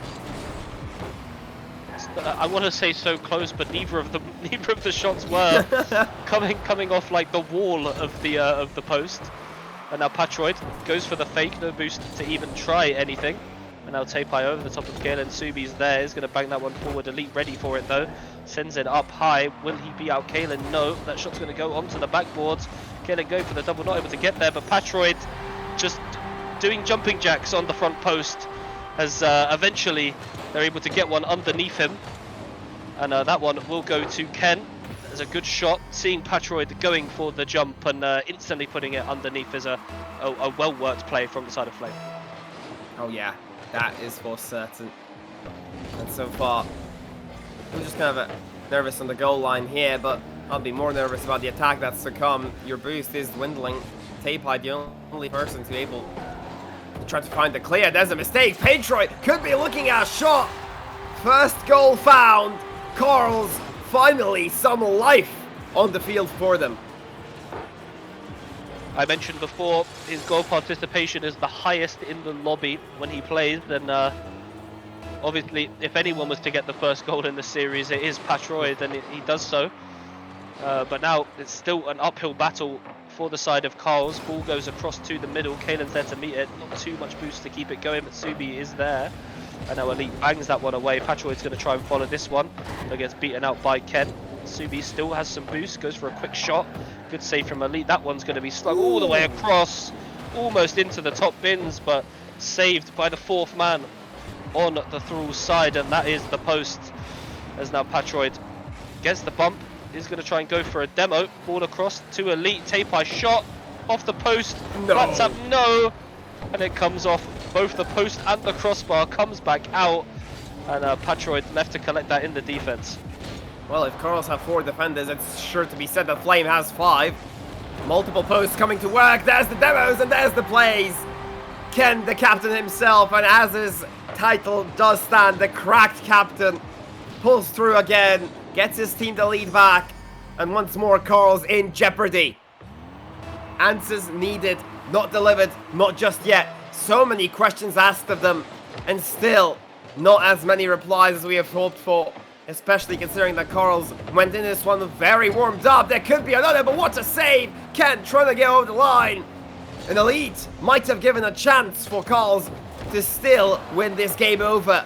I want to say so close, but neither of the shots were coming off like the wall of the post. And now Patroid goes for the fake, no boost to even try anything. And now Taipai over the top of Kalen. Subi's there, is going to bang that one forward. Elite ready for it though. Sends it up high. Will he be out Kalen? No, that shot's going to go onto the backboards. Kalen going for the double, not able to get there, but Patroid just doing jumping jacks on the front post as eventually they're able to get one underneath him. And that one will go to Ken. There's a good shot, seeing Patroid going for the jump and instantly putting it underneath is a well-worked play from the side of Flame. Oh yeah, that is for certain. And so far, I'm just kind of nervous on the goal line here, but I'll be more nervous about the attack that's to come. Your boost is dwindling. Taipai, the only person to be able to try to find the clear. There's a mistake. Patroid could be looking at a shot. First goal found. Carl's finally some life on the field for them. I mentioned before, his goal participation is the highest in the lobby when he plays, and Obviously, if anyone was to get the first goal in the series, it is Patroid, and he does so. But now it's still an uphill battle for the side of Carl's. Ball goes across to the middle. Kalen's there to meet it. Not too much boost to keep it going, but Subi is there. And now Elite bangs that one away. Patroid's going to try and follow this one, but gets beaten out by Ken. Subi still has some boost, goes for a quick shot. Good save from Elite. That one's going to be slung all the way across, almost into the top bins, but saved by the fourth man on the Thrall's side, and that is the post. As now Patroid gets the bump, is going to try and go for a demo. Ball across to Elite. Tapai shot off the post. No. Flats up, no. And it comes off both the post and the crossbar, comes back out. And Patroid left to collect that in the defense. Well, if Corals have 4 defenders, it's sure to be said that Flame has 5. Multiple posts coming to work. There's the demos and there's the plays. Ken, the captain himself, and as his title does stand, the cracked captain, pulls through again, gets his team the lead back, and once more Corals in jeopardy. Answers needed, not delivered, not just yet. So many questions asked of them, and still not as many replies as we have hoped for. Especially considering that Corals went in this one very warmed up. There could be another, but what a save! Ken trying to get over the line. An Elite might have given a chance for Corals to still win this game over.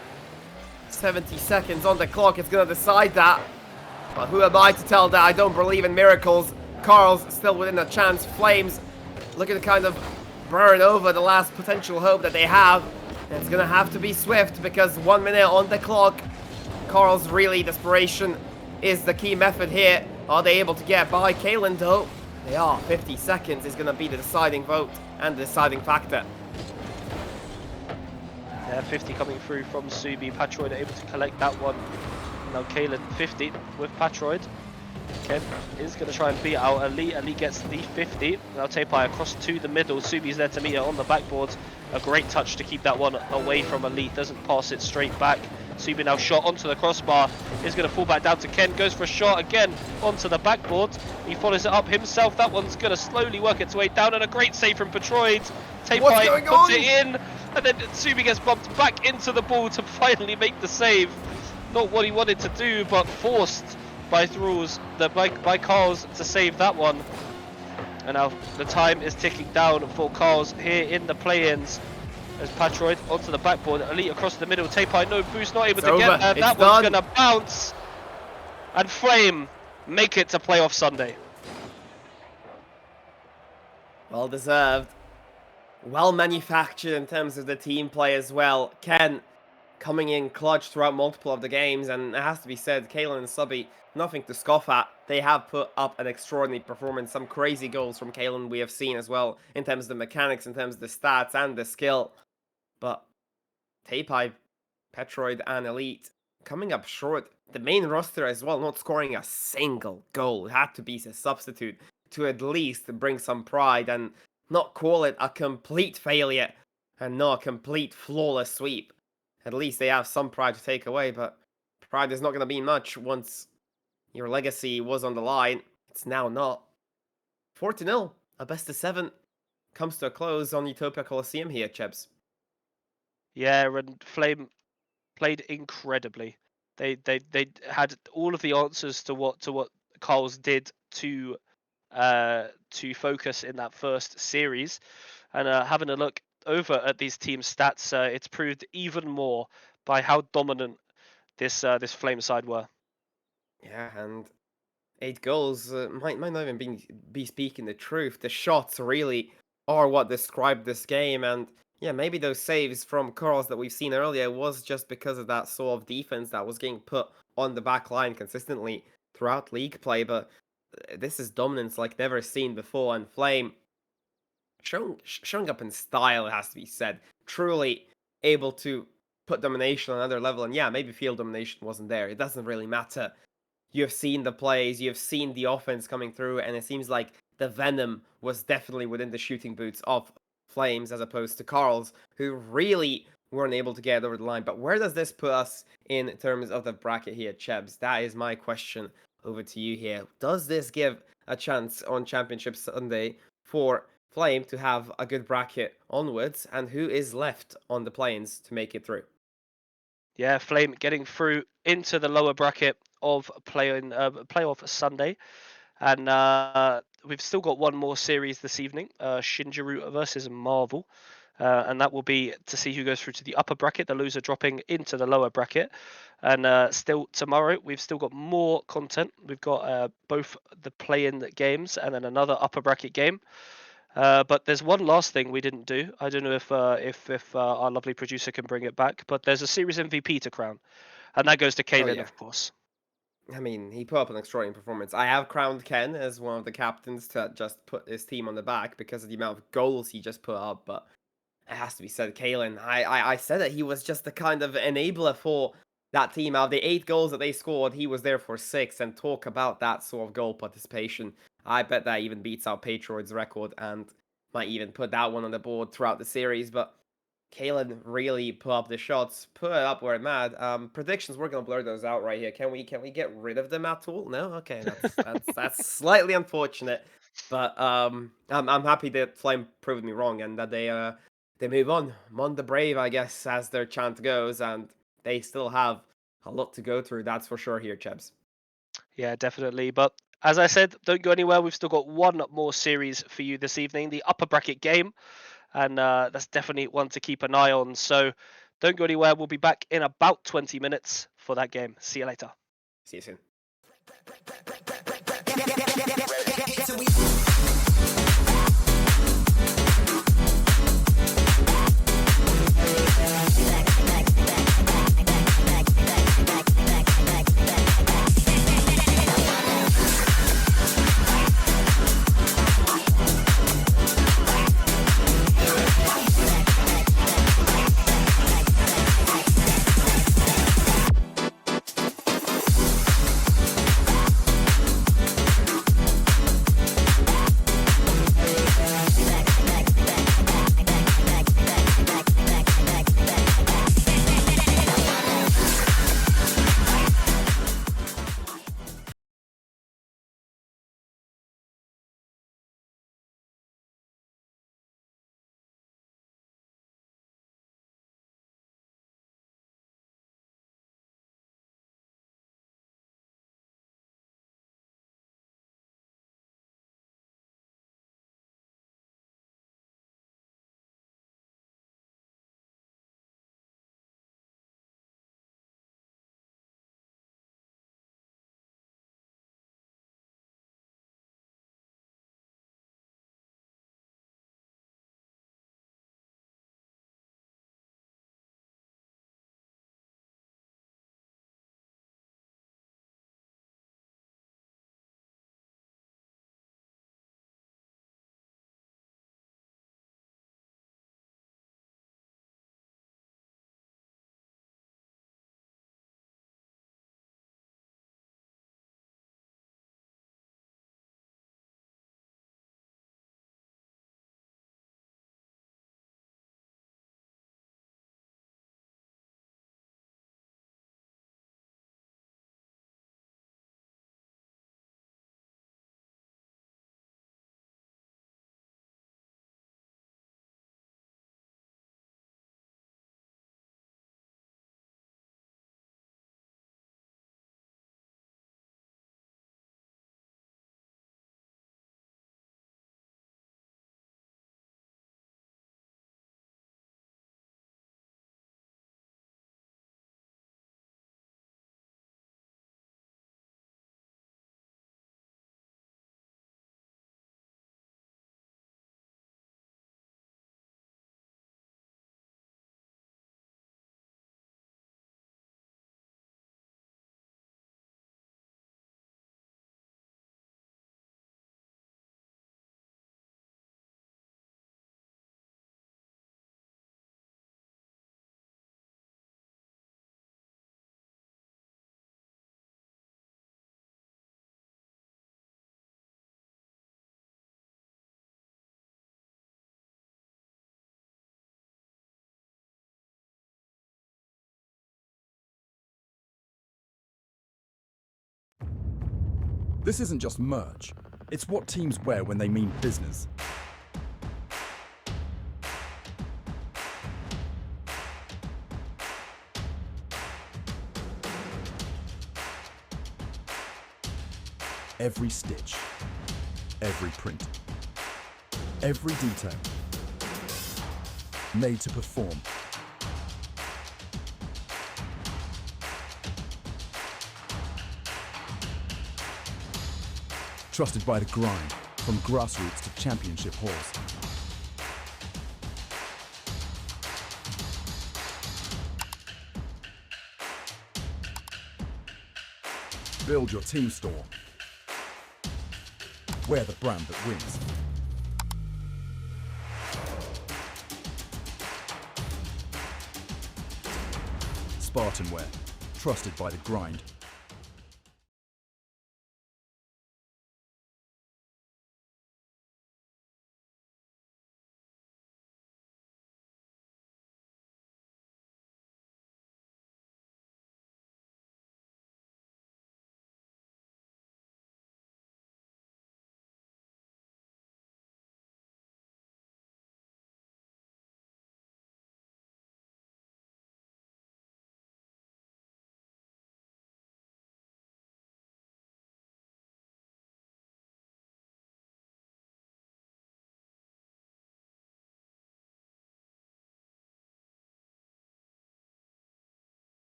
70 seconds on the clock, it's going to decide that. But who am I to tell that? I don't believe in miracles. Corals still within a chance. Flames looking to kind of burn over the last potential hope that they have. And it's going to have to be swift because 1 minute on the clock. Corals really, desperation is the key method here. Are they able to get by Kalen though? They are. 50 seconds is going to be the deciding vote and the deciding factor. Yeah, 50 coming through from Subi. Patroid able to collect that one. Now Kalen 50 with Patroid. Ken is going to try and beat out Elite. Elite gets the 50. Now Tapai across to the middle. Subi's there to meet her on the backboard. A great touch to keep that one away from Elite. Doesn't pass it straight back. Subi now shot onto the crossbar. Is going to fall back down to Ken. Goes for a shot again onto the backboard. He follows it up himself. That one's going to slowly work its way down. And a great save from Patroid. Tapai puts it in. And then Subi gets bumped back into the ball to finally make the save. Not what he wanted to do, but forced by Thralls, by Carls to save that one. And now the time is ticking down for Carls here in the play-ins. As Patroid onto the backboard, Elite across the middle. Tapai no boost, not able to get there. That one's going to bounce. And Flame make it to playoff Sunday. Well deserved. Well manufactured in terms of the team play as well. Ken coming in clutch throughout multiple of the games, and it has to be said, Kalen and Subby, nothing to scoff at. They have put up an extraordinary performance. Some crazy goals from Kalen we have seen as well, in terms of the mechanics, in terms of the stats and the skill. But Tapai, Petroid and Elite coming up short. The main roster as well, not scoring a single goal. It had to be a substitute to at least bring some pride and not call it a complete failure and not a complete flawless sweep. At least they have some pride to take away, but pride is not going to be much once your legacy was on the line. It's now not. 4-0, a best of 7 comes to a close on Utopia Coliseum here, Chebs. Yeah, and Flame played incredibly. They had all of the answers to what Carls did to focus in that first series, and having a look over at these team stats, it's proved even more by how dominant this Flame side were. Yeah, and 8 goals might not even be speaking the truth. The shots really are what described this game, and yeah, maybe those saves from Corals that we've seen earlier was just because of that sort of defense that was getting put on the back line consistently throughout league play, but this is dominance like never seen before, and Flame showing up in style, it has to be said. Truly able to put domination on another level, and yeah, maybe field domination wasn't there. It doesn't really matter. You have seen the plays, you have seen the offense coming through, and it seems like the venom was definitely within the shooting boots of Flames as opposed to Carls, who really weren't able to get over the line. But where does this put us in terms of the bracket here, Chebs? That is my question over to you here. Does this give a chance on Championship Sunday for Flame to have a good bracket onwards, and who is left on the plains to make it through? Yeah, Flame getting through into the lower bracket of playoff Sunday. And we've still got one more series this evening, Shinjuru versus Marvel. And that will be to see who goes through to the upper bracket, the loser dropping into the lower bracket. And still tomorrow, we've still got more content. We've got both the play-in games and then another upper bracket game. But there's one last thing we didn't do. I don't know if our lovely producer can bring it back, but there's a series MVP to crown. And that goes to Kalen, yeah. of course. I mean, he put up an extraordinary performance. I have crowned Ken as one of the captains to just put his team on the back because of the amount of goals he just put up, but it has to be said, Kalen. I said that he was just the kind of enabler for that team. Out of the 8 goals that they scored, he was there for 6, and talk about that sort of goal participation. I bet that even beats out Patrioid's record and might even put that one on the board throughout the series, but Kalen really put up the shots, put it up where it mattered. Predictions, we're gonna blur those out right here. Can we get rid of them at all? No, okay, that's slightly unfortunate, but I'm happy that Flame proved me wrong and that they move on. Mon the Brave, I guess, as their chant goes, and they still have a lot to go through. That's for sure here, Chebs. Yeah, definitely. But as I said, don't go anywhere. We've still got one more series for you this evening, the upper bracket game. And that's definitely one to keep an eye on. So don't go anywhere. We'll be back in about 20 minutes for that game. See you later. See you soon. This isn't just merch, it's what teams wear when they mean business. Every stitch, every print, every detail, made to perform. Trusted by the grind, from grassroots to championship halls. Build your team store. We're the brand that wins. SpartanWare, trusted by the grind.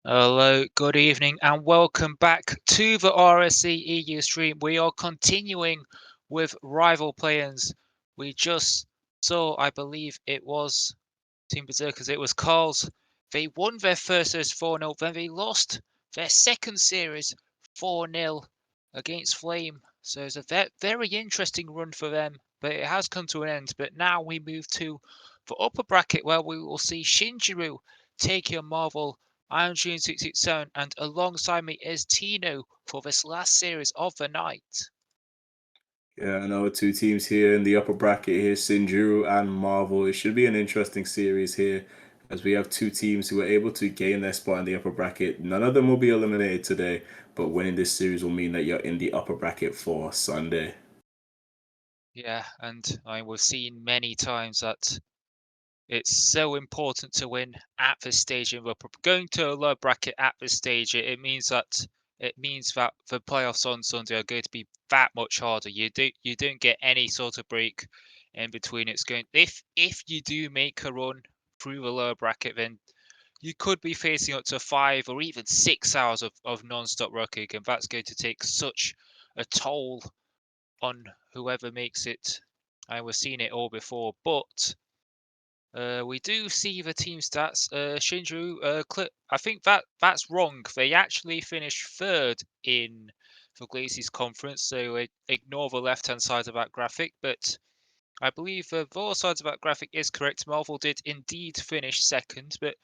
Hello, good evening, and welcome back to the rsc-eu stream. We are continuing with rival players. We just saw, I believe it was Team Berserkers, it was Carl's. They won their first series 4-0, then they lost their second series 4-0 against Flame. So it's a very interesting run for them, but it has come to an end. But now we move to the upper bracket where we will see Shinjiru taking on Marvel. I'm June667, and alongside me is Tino for this last series of the night. Yeah, I know two teams here in the upper bracket here, Shinjiru and Marvel. It should be an interesting series here as we have two teams who are able to gain their spot in the upper bracket. None of them will be eliminated today, but winning this series will mean that you're in the upper bracket for Sunday. Yeah, and we've seen many times that it's so important to win at this stage in the going to a low bracket at this stage. It means that the playoffs on Sunday are going to be that much harder. You don't get any sort of break in between. It's going if you do make a run through the lower bracket, then you could be facing up to 5 or even 6 hours of non-stop rocking, and that's going to take such a toll on whoever makes it. We've seen it all before, but we do see the team stats. Shinjiru, I think that's wrong. They actually finished third in the Glazes conference, so ignore the left-hand side of that graphic. But I believe the other side of that graphic is correct. Marvel did indeed finish second, but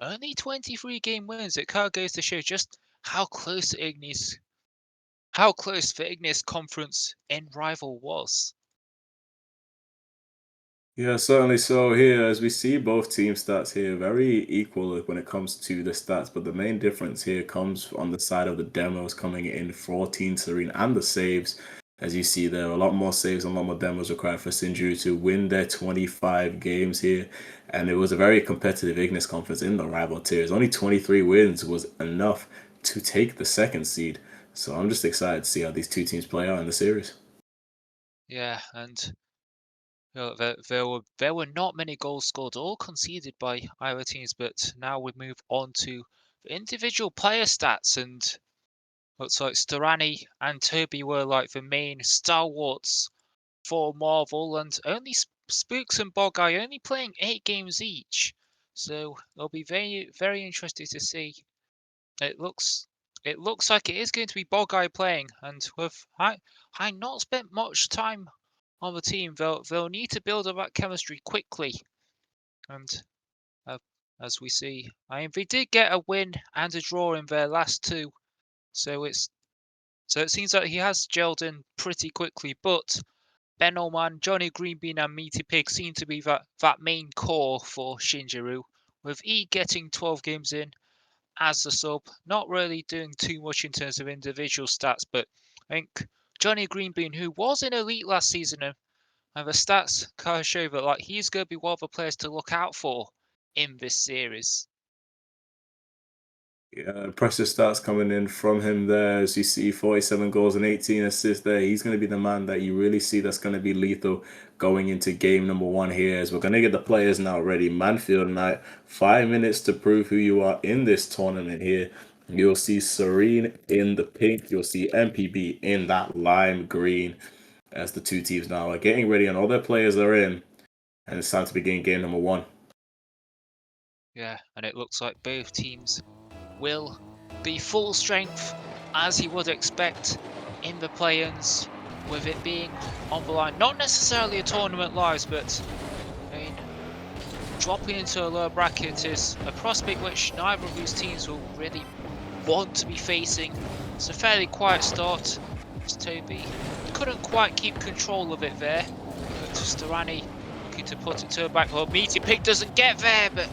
only 23 game wins. It kind of goes to show just how close the Ignis conference in Rival was. Yeah, certainly so here, as we see both team stats here, very equal when it comes to the stats, but the main difference here comes on the side of the demos coming in for Team Serene and the saves. As you see, there are a lot more saves and a lot more demos required for Shinjiru to win their 25 games here, and it was a very competitive Ignis conference in the rival tiers. Only 23 wins was enough to take the second seed, so I'm just excited to see how these two teams play out in the series. Yeah, and there were not many goals scored or conceded by either teams, but now we move on to the individual player stats, and looks like Storani and Toby were like the main stalwarts for Marvel, and only Spooks and Bogeye only playing 8 games each. So it'll be very interesting to see. It looks like it is going to be Bogeye playing, and with I not spent much time on the team, they'll need to build up that chemistry quickly. And as we see, they did get a win and a draw in their last two, so it seems like he has gelled in pretty quickly. But Ben Oman, Johnny Greenbean, and Meaty Pig seem to be that main core for Shinjiru, with E getting 12 games in as the sub, not really doing too much in terms of individual stats, but I think Johnny Greenbean, who was in Elite last season, and the stats kind of show that he's going to be one of the players to look out for in this series. Yeah, impressive stats coming in from him there. As you see, 47 goals and 18 assists there. He's going to be the man that you really see that's going to be lethal going into game number 1 here. As we're going to get the players now ready. Manfield Night, 5 minutes to prove who you are in this tournament here. You'll see Serene in the pink. You'll see MPB in that lime green as the two teams now are getting ready and all their players are in. And it's time to begin game number 1. Yeah, and it looks like both teams will be full strength, as you would expect in the play-ins, with it being on the line. Not necessarily a tournament lives, but dropping into a lower bracket is a prospect which neither of these teams will really want to be facing. It's a fairly quiet start. As Toby couldn't quite keep control of it there, but Storani looking to put it to a back. Well, Meaty Pig doesn't get there, but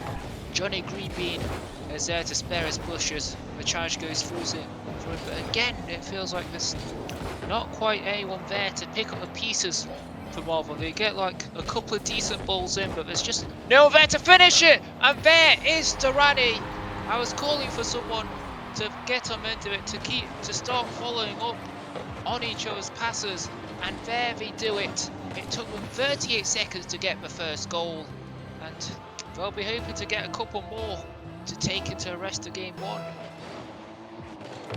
Johnny Greenbean is there to spare his bushes. The charge goes through it, but again, it feels like there's not quite anyone there to pick up the pieces for Marvel. They get like a couple of decent balls in, but there's just no one there to finish it. And there is Durrani. I was calling for someone to get on into it, to start following up on each other's passes, and there they do it. It took them 38 seconds to get the first goal, and they'll be hoping to get a couple more to take it to the rest of game 1.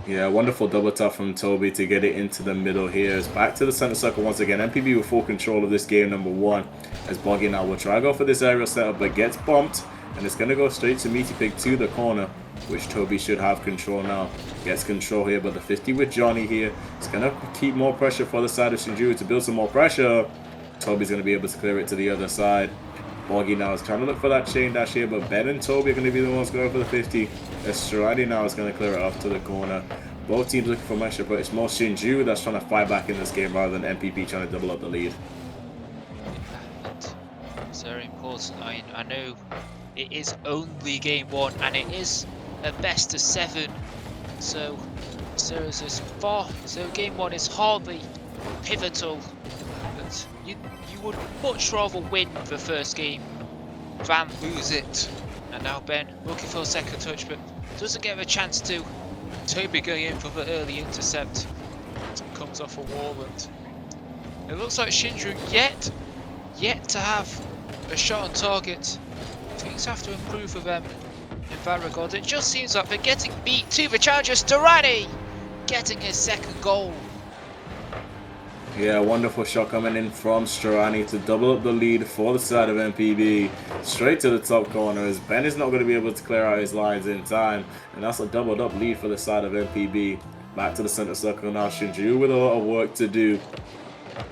Yeah, wonderful double tap from Toby to get it into the middle here. It's back to the center circle once again. MPB with full control of this game number 1. As Boggy now will try to go for this aerial setup, but gets bumped. And it's going to go straight to Meaty Pig to the corner, which Toby should have control now. Gets control here, but the 50 with Johnny here. It's going to keep more pressure for the side of Shinju to build some more pressure. Toby's going to be able to clear it to the other side. Boggy now is trying to look for that chain dash here, but Ben and Toby are going to be the ones going for the 50. As Stradi now is going to clear it off to the corner. Both teams looking for pressure, but it's more Shinju that's trying to fight back in this game rather than MPP trying to double up the lead. It's very important. I know it is only game 1 and it is a best of 7. So game 1 is hardly pivotal. But you would much rather win the first game than lose it. And now Ben looking for a second touch, but doesn't get a chance to. Toby going in for the early intercept. Comes off a wall, and it looks like Shinju yet to have a shot on target. Things have to improve for them in that regard. It just seems like they're getting beat to the challenger. Sturani getting his second goal. Yeah, wonderful shot coming in from Strani to double up the lead for the side of MPB. Straight to the top corner as Ben is not going to be able to clear out his lines in time. And that's a doubled up lead for the side of MPB. Back to the center circle now. Shinju with a lot of work to do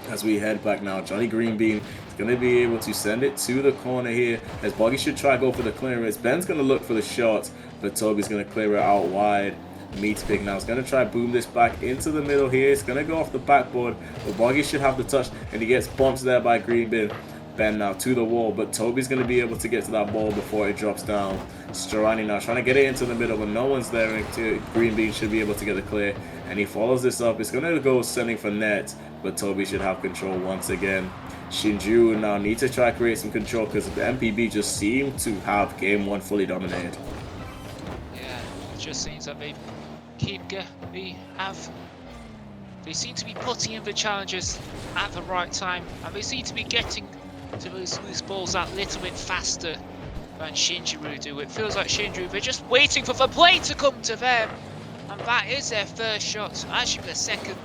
as we head back now. Johnny Greenbean is going to be able to send it to the corner here as Boggy should try to go for the clearance. Ben's going to look for the shot, but Toby's going to clear it out wide. Meaty Pig now is going to try boom this back into the middle here. It's going to go off the backboard, but Boggy should have the touch, and he gets bumped there by Greenbean. Ben now to the wall, but Toby's going to be able to get to that ball before it drops down. Strani now trying to get it into the middle, but no one's there. Greenbean should be able to get the clear, and he follows this up. It's going to go sending for net, but Toby should have control once again. Shinju now need to try to create some control because the MPB just seem to have game 1 fully dominated. Yeah, it just seems that they seem to be putting in the challenges at the right time, and they seem to be getting to those loose balls that little bit faster than Shinju do. It feels like Shinju, they're just waiting for the play to come to them, and that is their first shot, actually their second,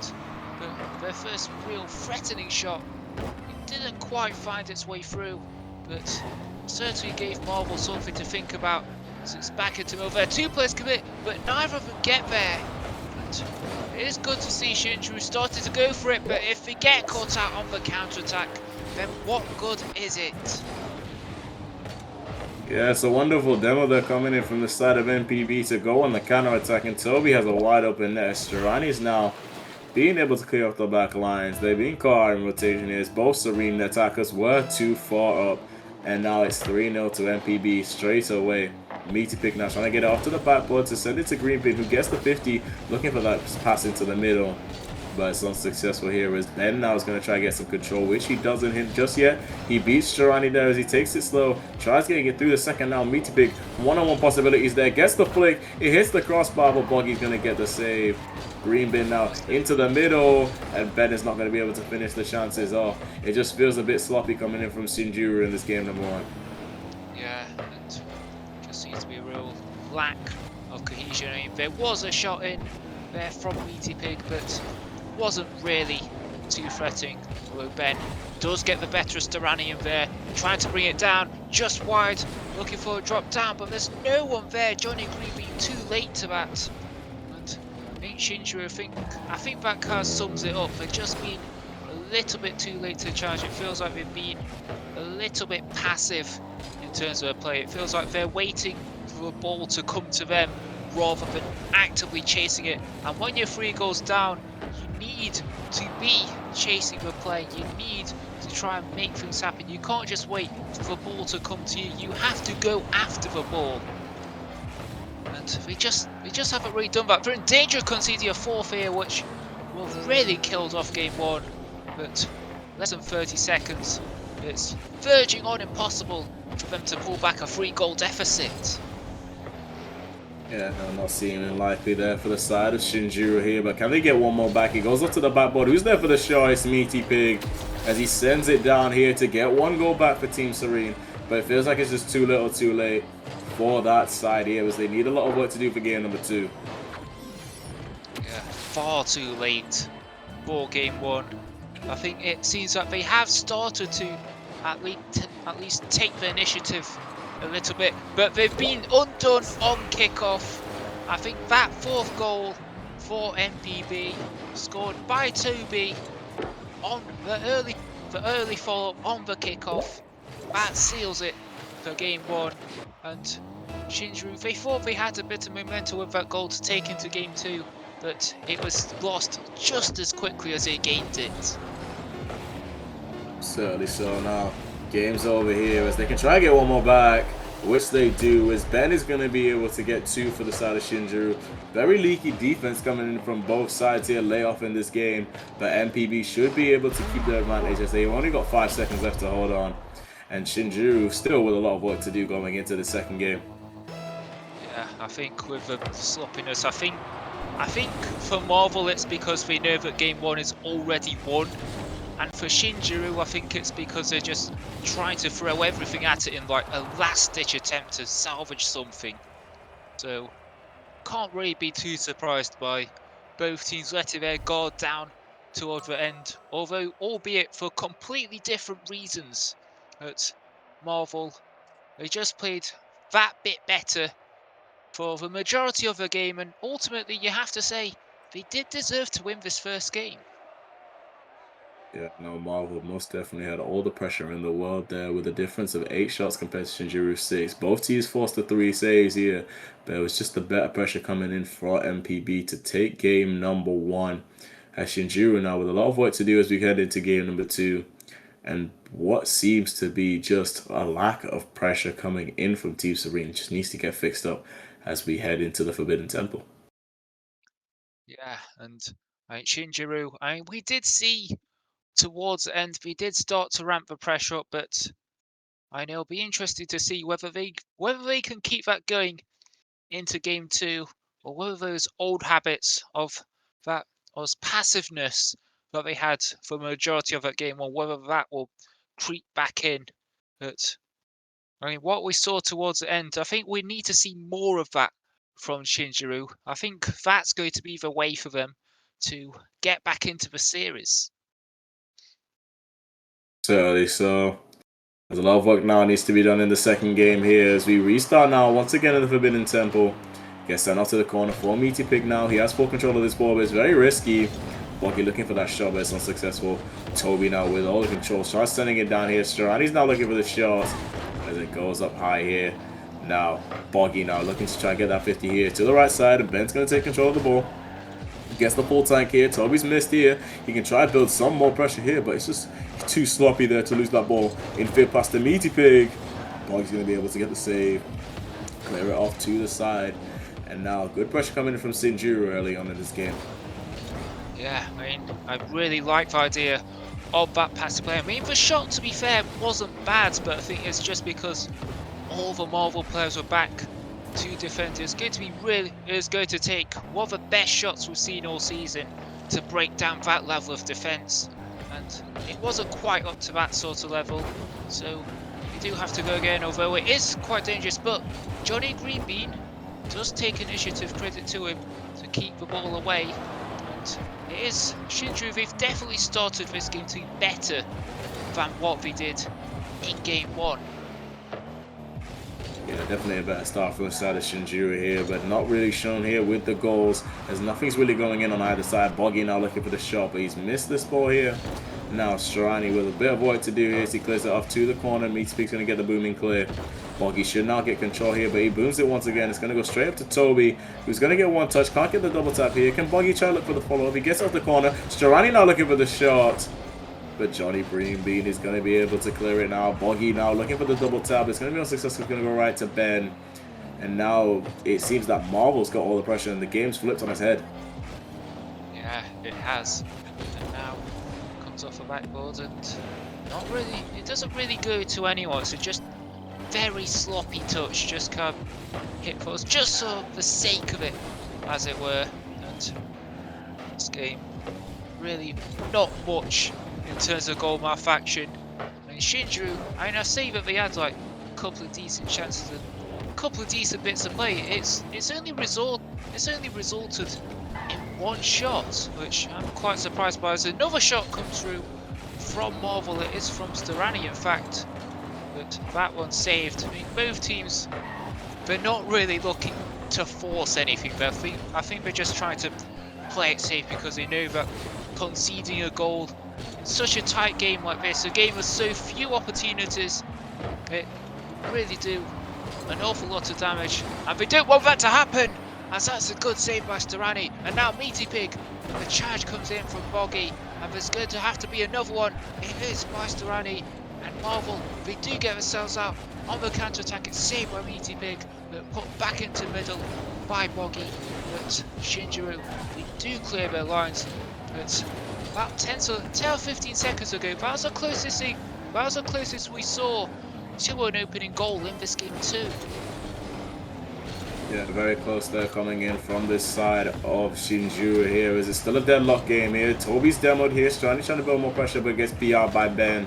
but their first real threatening shot. It didn't quite find its way through, but certainly gave Marvel something to think about. So it's back into middle there. 2 players commit, but neither of them get there. But it is good to see Shinju started to go for it, but if they get caught out on the counter-attack, then what good is it? Yeah, it's a wonderful demo there coming in from the side of MPB to go on the counter-attack, and Toby has a wide open net. Strani's now being able to clear off the back lines. They've been caught in rotation here. Both Serene attackers were too far up, and now it's 3-0 to MPB straight away. Meaty Pig now trying to get it off to the backboard to send it to Greenbean, who gets the 50, looking for that pass into the middle. But it's unsuccessful here as Ben now is going to try to get some control, which he doesn't hit just yet. He beats Strani there as he takes it slow, tries getting it through the second now. Meaty Pig, one-on-one possibilities there, gets the flick, it hits the crossbar, but Boggy's going to get the save. Greenbean now into the middle, and Ben is not going to be able to finish the chances off. It just feels a bit sloppy coming in from Shinjuru in this game number 1. Yeah, and just seems to be a real lack of cohesion. I mean, there was a shot in there from Meaty Pig, but wasn't really too threatening. Although Ben does get the better of Sturani in there, trying to bring it down just wide, looking for a drop down, but there's no one there. Johnny Greenbean too late to that. And I think Shinju, I think that card sums it up. They've just been a little bit too late to charge. It feels like they've been a little bit passive in terms of their play. It feels like they're waiting for a ball to come to them rather than actively chasing it. And when your 3 goes down, you need to be chasing the play. You need to try and make things happen. You can't just wait for the ball to come to you. You have to go after the ball. And they just haven't really done that. They're in danger of conceding a 4th here, which will really killed off game 1. But less than 30 seconds. It's verging on impossible for them to pull back a 3-goal deficit. Yeah, no, not seeming likely there for the side of Shinjuru here, but can they get one more back? He goes up to the backboard. Who's there for the shot? It's Meaty Pig as he sends it down here to get 1 goal back for Team Serene, but it feels like it's just too little too late. for that side here, as they need a lot of work to do for game number 2. Yeah, far too late for game 1. I think it seems that they have started to at least take the initiative a little bit, but they've been undone on kickoff. I think that 4th goal for MPB, scored by Toby on the early follow-up on the kickoff, that seals it for game 1. And Shinju, they thought they had a bit of momentum with that goal to take into game 2, but it was lost just as quickly as they gained it. Certainly so. Now, game's over here as they can try and get one more back, which they do, as Ben is going to be able to get 2 for the side of Shinju. Very leaky defense coming in from both sides here, layoff in this game, but MPB should be able to keep their advantage as they've only got 5 seconds left to hold on. And Shinju still with a lot of work to do going into the second game. Yeah, I think with the sloppiness, I think for Marvel it's because they know that game 1 is already won. And for Shinju, I think it's because they're just trying to throw everything at it in like a last-ditch attempt to salvage something. So, can't really be too surprised by both teams letting their guard down toward the end. Although, albeit for completely different reasons. At Marvel, they just played that bit better for the majority of the game. And ultimately, you have to say, they did deserve to win this first game. Yeah, no, Marvel most definitely had all the pressure in the world there with a difference of 8 shots compared to Shinjuru's 6. Both teams forced the 3 saves here, but it was just the better pressure coming in for MPB to take game number 1. As Shinjuru now with a lot of work to do as we head into game number 2. And what seems to be just a lack of pressure coming in from Team Serene just needs to get fixed up as we head into the Forbidden Temple. Yeah, and Shinjuru, we did see towards the end, we did start to ramp the pressure up, but I know it'll be interesting to see whether they can keep that going into game 2, or whether those old habits of that passiveness that they had for the majority of that game, or whether that will creep back in. But what we saw towards the end, I think we need to see more of that from Shinjuru. I think that's going to be the way for them to get back into the series. Certainly so. There's a lot of work now needs to be done in the second game here as we restart now once again in the Forbidden Temple. Gets sent off to the corner for Meaty Pig now. He has full control of this ball, but it's very risky. Boggy looking for that shot, but it's unsuccessful. Toby now with all the control. Starts sending it down here. Strani's now looking for the shot as it goes up high here. Now, Boggy now looking to try and get that 50 here to the right side, and Ben's going to take control of the ball. Gets the full tank here. Toby's missed here. He can try to build some more pressure here, but it's just too sloppy there to lose that ball. Infield past the Meaty Pig. Boggy's going to be able to get the save. Clear it off to the side. And now good pressure coming in from Shinjuru early on in this game. Yeah, I really like the idea of that passive play. The shot, to be fair, wasn't bad, but I think it's just because all the Marvel players were back to defend. It's going to take one of the best shots we've seen all season to break down that level of defense, and it wasn't quite up to that sort of level, so we do have to go again, although it is quite dangerous. But Johnny Greenbean does take initiative, credit to him, to keep the ball away. And it is Shinju, they've definitely started this game to be better than what they did in game 1. Yeah, definitely a better start from the side of Shinjuru here, but not really shown here with the goals, as nothing's really going in on either side. Boggy now looking for the shot, but he's missed this ball here. Now Strani with a bit of work to do here as he clears it off to the corner. Meaty Pig's going to get the booming clear. Boggy should now get control here, but he booms it once again. It's going to go straight up to Toby, who's going to get one touch. Can't get the double tap here. Can Boggy try to look for the follow-up? He gets off the corner. Strani now looking for the shot, but Johnny Greenbean is going to be able to clear it now. Boggy now looking for the double tap. It's going to be unsuccessful. It's going to go right to Ben. And now it seems that Marvel's got all the pressure and the game's flipped on its head. Yeah, it has. And now comes off the backboard and not really, it doesn't really go to anyone. So just very sloppy touch, just kind of hit for us, just for the sake of it, as it were. And this game, really not much in terms of goal malfaction. I mean, Shinjuru, I say that they had like a couple of decent chances, and couple of decent bits of play. It's only resulted in one shot, which I'm quite surprised by. As another shot comes through from Marvel, it is from Sturani, in fact, but that one saved. I mean, both teams, they're not really looking to force anything. I think they're just trying to play it safe because they know that conceding a goal in such a tight game like this, a game with so few opportunities, it really do an awful lot of damage, and they don't want that to happen, as that's a good save by Sturani. And now Meaty Pig, the charge comes in from Boggy, and there's going to have to be another one. It is by Sturani, and Marvel, they do get themselves out on the counter-attack. It's saved by Meaty Pig, but put back into middle by Boggy. But Shinjiro, they do clear their lines. But about 10 or 15 seconds ago, that was the closest thing, that was the closest we saw to an opening goal in this game too. Yeah, very close there coming in from this side of Shinjiro here. Is it still a deadlock game here? Toby's demoed here. Trying to build more pressure, but gets beat out by Ben.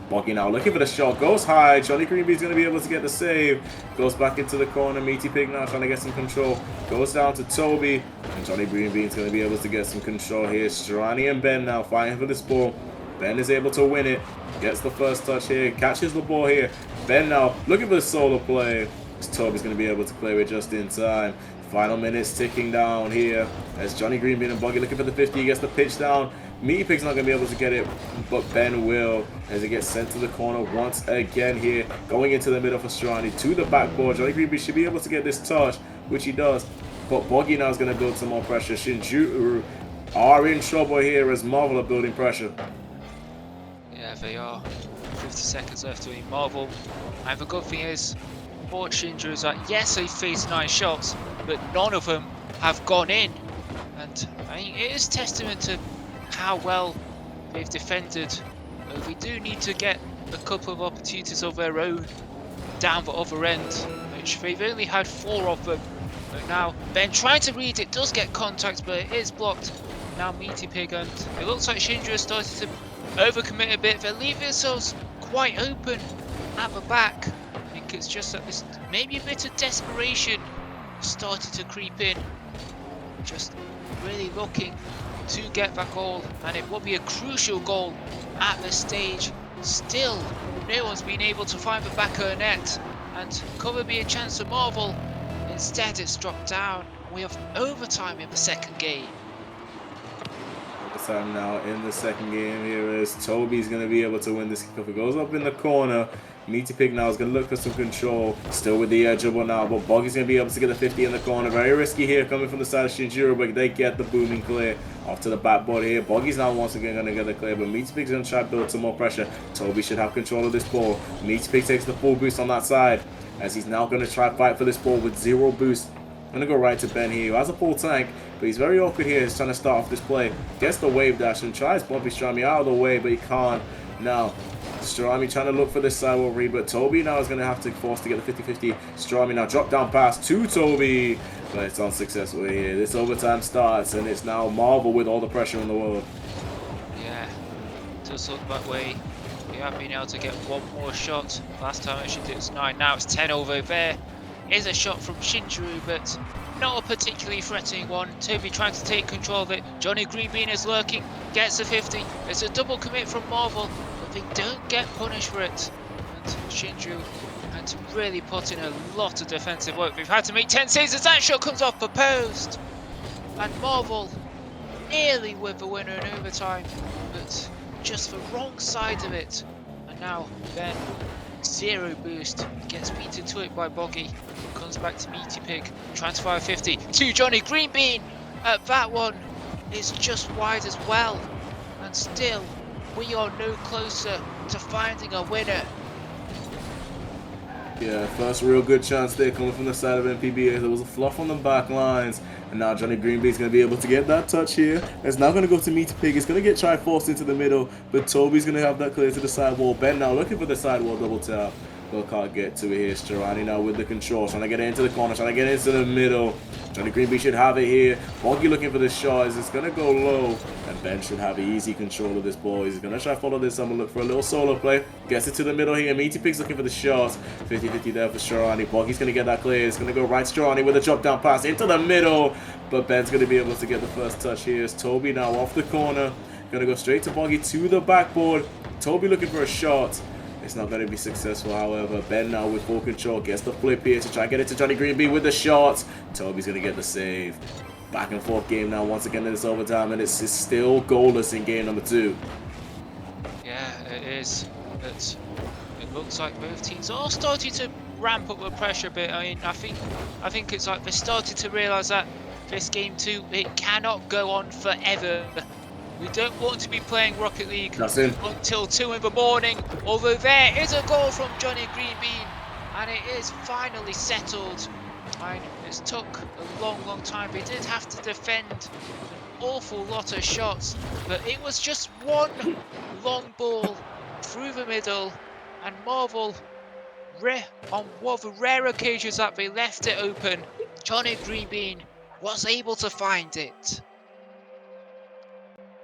Boggy now looking for the shot. Goes high. Johnny Greenbee's going to be able to get the save. Goes back into the corner. Meaty Pig now trying to get some control. Goes down to Toby. And Johnny Greenbee's going to be able to get some control here. Strani and Ben now fighting for this ball. Ben is able to win it. Gets the first touch here. Catches the ball here. Ben now looking for the solo play. Toby's going to be able to clear it just in time. Final minutes ticking down here as Johnny Greenbee and Boggy looking for the 50. He gets the pitch down. Meaty Pig's not going to be able to get it, but Ben will, as it gets sent to the corner once again here. Going into the middle for Strani to the backboard. Johnny Greenbee should be able to get this touch, which he does. But Boggy now is going to build some more pressure. Shinjiro are in trouble here as Marvel are building pressure. Yeah, they are. 50 seconds left to Marvel. And the good thing is, for Shinjiro, is that yes, they faced 9 shots, but none of them have gone in. And I mean, it is testament to how well they've defended. They do need to get a couple of opportunities of their own down the other end, which they've only had 4 of them. But now Ben trying to read it, does get contact, but it is blocked. Now Meaty Pig, and it looks like Shinjiro started to overcommit a bit. They're leaving themselves quite open at the back. I think it's just that this maybe a bit of desperation started to creep in. Just really looking to get that goal, and it will be a crucial goal at this stage. Still, no one's been able to find the back of the net, and could there be a chance for Marvel? Instead, it's dropped down. We have overtime in the second game. Time now in the second game here is Toby's going to be able to win this kick. It goes up in the corner. Meaty Pig now is going to look for some control. Still with the edge dribble now, but Boggy's going to be able to get the 50 in the corner. Very risky here coming from the side of Shinjiro, but they get the booming clear. Off to the backboard here. Boggy's now once again going to get the clear, but Meaty Pig's going to try to build some more pressure. Toby should have control of this ball. Meaty Pig takes the full boost on that side, as he's now going to try to fight for this ball with 0 boost. I'm going to go right to Ben here, who has a full tank, but he's very awkward here. He's trying to start off this play. Gets the wave dash and tries Bumpy Strami out of the way, but he can't. Now, Strami trying to look for this sidewall read, but Toby now is going to have to force to get the 50-50. Strami now drop down pass to Toby, but it's unsuccessful here. This overtime starts, and it's now Marvel with all the pressure in the world. Yeah, just look that way. We have been able to get 1 more shot. Last time actually it was 9, now it's 10 over there. Is a shot from Shinjiro, but not a particularly threatening one. Toby trying to take control of it. Johnny Greenbean is lurking, gets a 50. It's a double commit from Marvel, but they don't get punished for it. And Shinjiro had to really put in a lot of defensive work. They've had to make 10 saves as that shot comes off the post. And Marvel nearly with the winner in overtime, but just the wrong side of it. And now Ben, 0 boost, gets beaten to it by Boggy, comes back to Meaty Pig, trying to fire 50 to Johnny Greenbean. That one is just wide as well, and still we are no closer to finding a winner. Yeah, first real good chance there coming from the side of MPB. There was a fluff on the back lines, and now Johnny Greenbee is going to be able to get that touch here. It's now going to go to Meaty Pig. It's going to get forced into the middle, but Toby's going to have that clear to the sidewall. Ben now looking for the sidewall double tap. but can't get to it here. Stirani now with the control, trying to get it into the corner, trying to get it into the middle. Johnny Greenby should have it here. Boggy looking for the shot as it's going to go low. And Ben should have easy control of this ball. He's going to try to follow this. I'm going to look for a little solo play. Gets it to the middle here. Meaty Pig's looking for the shot. 50-50 there for Stirani. Boggy's going to get that clear. It's going to go right to Stirani with a drop down pass into the middle. But Ben's going to be able to get the first touch here. As Toby now off the corner. Going to go straight to Boggy to the backboard. Toby looking for a shot. It's not going to be successful, however. Ben now with full control gets the flip here to try and get it to Johnny Greenby with the shot. Toby's going to get the save. Back and forth game now once again in this overtime, and it's still goalless in game number 2. Yeah, it is. But it looks like both teams are starting to ramp up the pressure a bit. I mean, I think it's like they started to realise that this game 2, it cannot go on forever. We don't want to be playing Rocket League until 2 in the morning, although there is a goal from Johnny Greenbean, and it is finally settled. It's took a long time. They did have to defend an awful lot of shots, but it was just one long ball through the middle, and Marvel, on one of the rare occasions that they left it open, Johnny Greenbean was able to find it.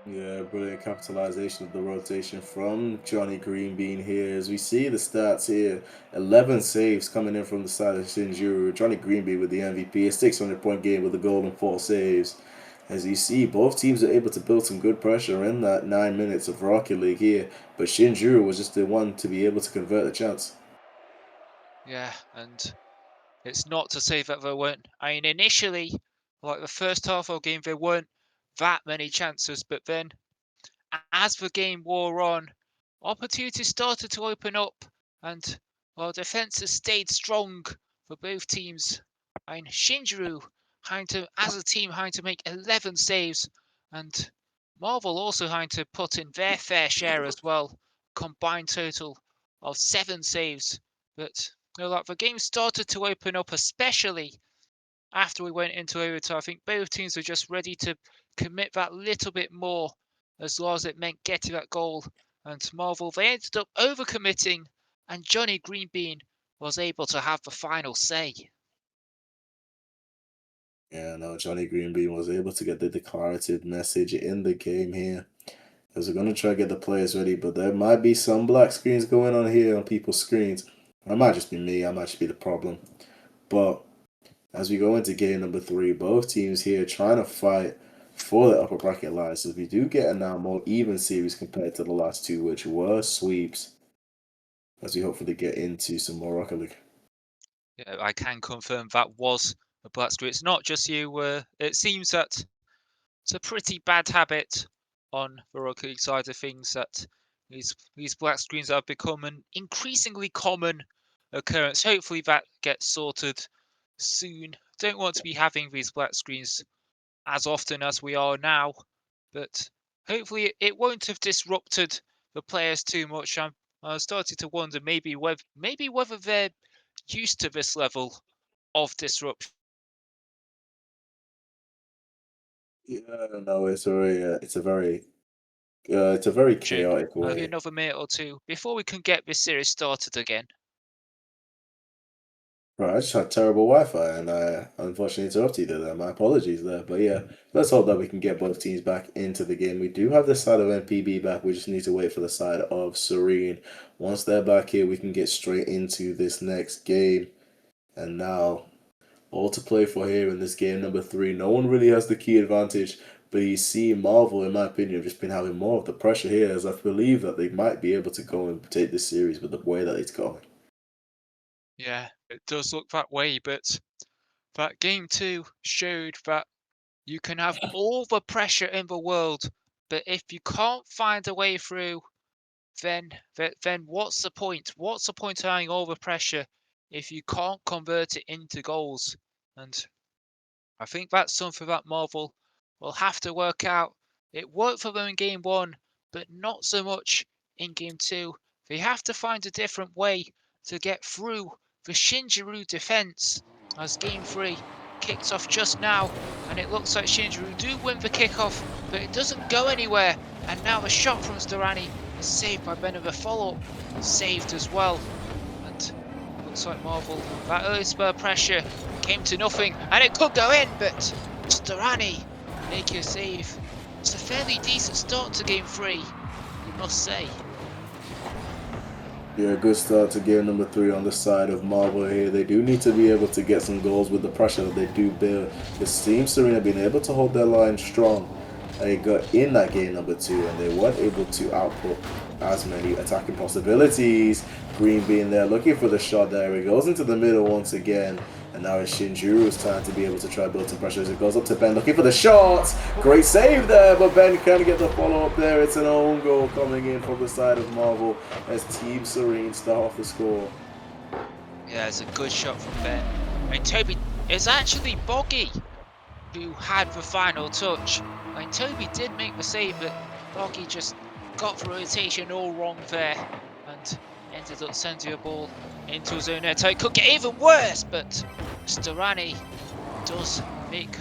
Yeah, brilliant capitalization of the rotation from Johnny Greenbean here. As we see the stats here, 11 saves coming in from the side of Shinjuru. Johnny Greenbean with the MVP, a 600-point game with a goal and 4 saves. As you see, both teams are able to build some good pressure in that 9 minutes of Rocket League here. But Shinjuru was just the one to be able to convert the chance. Yeah, and it's not to say that there weren't. I mean, initially, like the first half of the game, there weren't that many chances, but then as the game wore on, opportunities started to open up, and while defenses stayed strong for both teams, and Shinjuru as a team having to make 11 saves, and Marvel also having to put in their fair share as well, combined total of 7 saves. But like the game started to open up, especially after we went into overtime. I think both teams were just ready to commit that little bit more, as long as it meant getting that goal. And Marvel, they ended up overcommitting, and Johnny Greenbean was able to have the final say. Yeah, no, Johnny Greenbean was able to get the declarative message in the game here. As we're going to try to get the players ready, but there might be some black screens going on here on people's screens. It might just be me, I might just be the problem. But as we go into game number 3, both teams here trying to fight for the upper bracket lives. So we do get a now more even series compared to the last 2, which were sweeps, as we hopefully get into some more Rocket League. Yeah, I can confirm that was a black screen. It's not just you. It seems that it's a pretty bad habit on the Rocket League side of things, that these black screens have become an increasingly common occurrence. Hopefully that gets sorted soon. Don't want to be having these black screens as often as we are now, but hopefully it won't have disrupted the players too much. I'm starting to wonder maybe whether they're used to this level of disruption. Yeah, no, it's a very chaotic Maybe way. another minute or two before we can get this series started again. Right, I just had terrible Wi-Fi and I unfortunately interrupted you there. My apologies there. But yeah, let's hope that we can get both teams back into the game. We do have the side of NPB back. We just need to wait for the side of Serene. Once they're back here, we can get straight into this next game. And now, all to play for here in this game number 3. No one really has the key advantage, but you see Marvel, in my opinion, have just been having more of the pressure here, as I believe that they might be able to go and take this series with the way that it's going. Yeah, it does look that way, but that game 2 showed that you can have all the pressure in the world, but if you can't find a way through, then what's the point? What's the point of having all the pressure if you can't convert it into goals? And I think that's something that Marvel will have to work out. It worked for them in game 1, but not so much in game 2. They have to find a different way to get through the Shinjuru defense, as game 3 kicks off just now, and it looks like Shinjuru do win the kickoff, but it doesn't go anywhere. And now the shot from Stirani is saved by Ben, of a follow-up saved as well. And looks like Marvel. That early spur pressure came to nothing, and it could go in, but Storani make a save. It's a fairly decent start to game 3, you must say. Yeah, good start to game number 3 on the side of Marvel here. They do need to be able to get some goals with the pressure that they do build. This team Serena been able to hold their line strong. They got in that game number 2 and they weren't able to output as many attacking possibilities. Green being there looking for the shot there. He goes into the middle once again. And now it's Shinjuru's time to be able to try to build some pressure as it goes up to Ben looking for the shots. Great save there, but Ben can't get the follow up there. It's an own goal coming in from the side of Marvel as Team Serene start off the score. Yeah, it's a good shot from Ben. And Toby, it's actually Boggy who had the final touch. And Toby did make the save, but Boggy just got the rotation all wrong there and ended up sending a ball into his own net. So it could get even worse, but Storani does make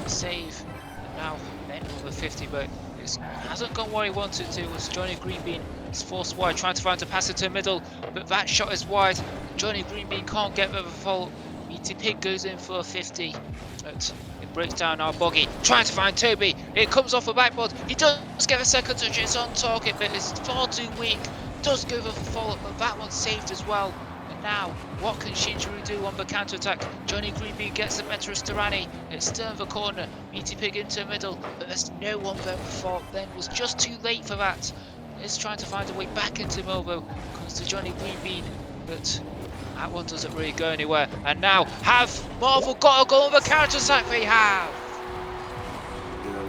a save. And now Ben over 50, but it hasn't gone what he wanted to, as Johnny Greenbean is forced wide, trying to find a pass into the middle, but that shot is wide. Johnny Greenbean can't get the fault. Meaty Pig goes in for a 50, but it breaks down our Boggy, trying to find Toby. It comes off the backboard. He does get a second touch. It's on target, but it's far too weak. Does go for the follow-up, but that one's saved as well. And now, what can Shinjuru do on the counter-attack? Johnny Greenbean gets the better of Storani. It's still in the corner. Meaty Pig into the middle, but there's no one there before. Ben was just too late for that. Is trying to find a way back into Movo. Comes to Johnny Greenbean, but that one doesn't really go anywhere. And now, have Marvel got a goal on the counter-attack? They have!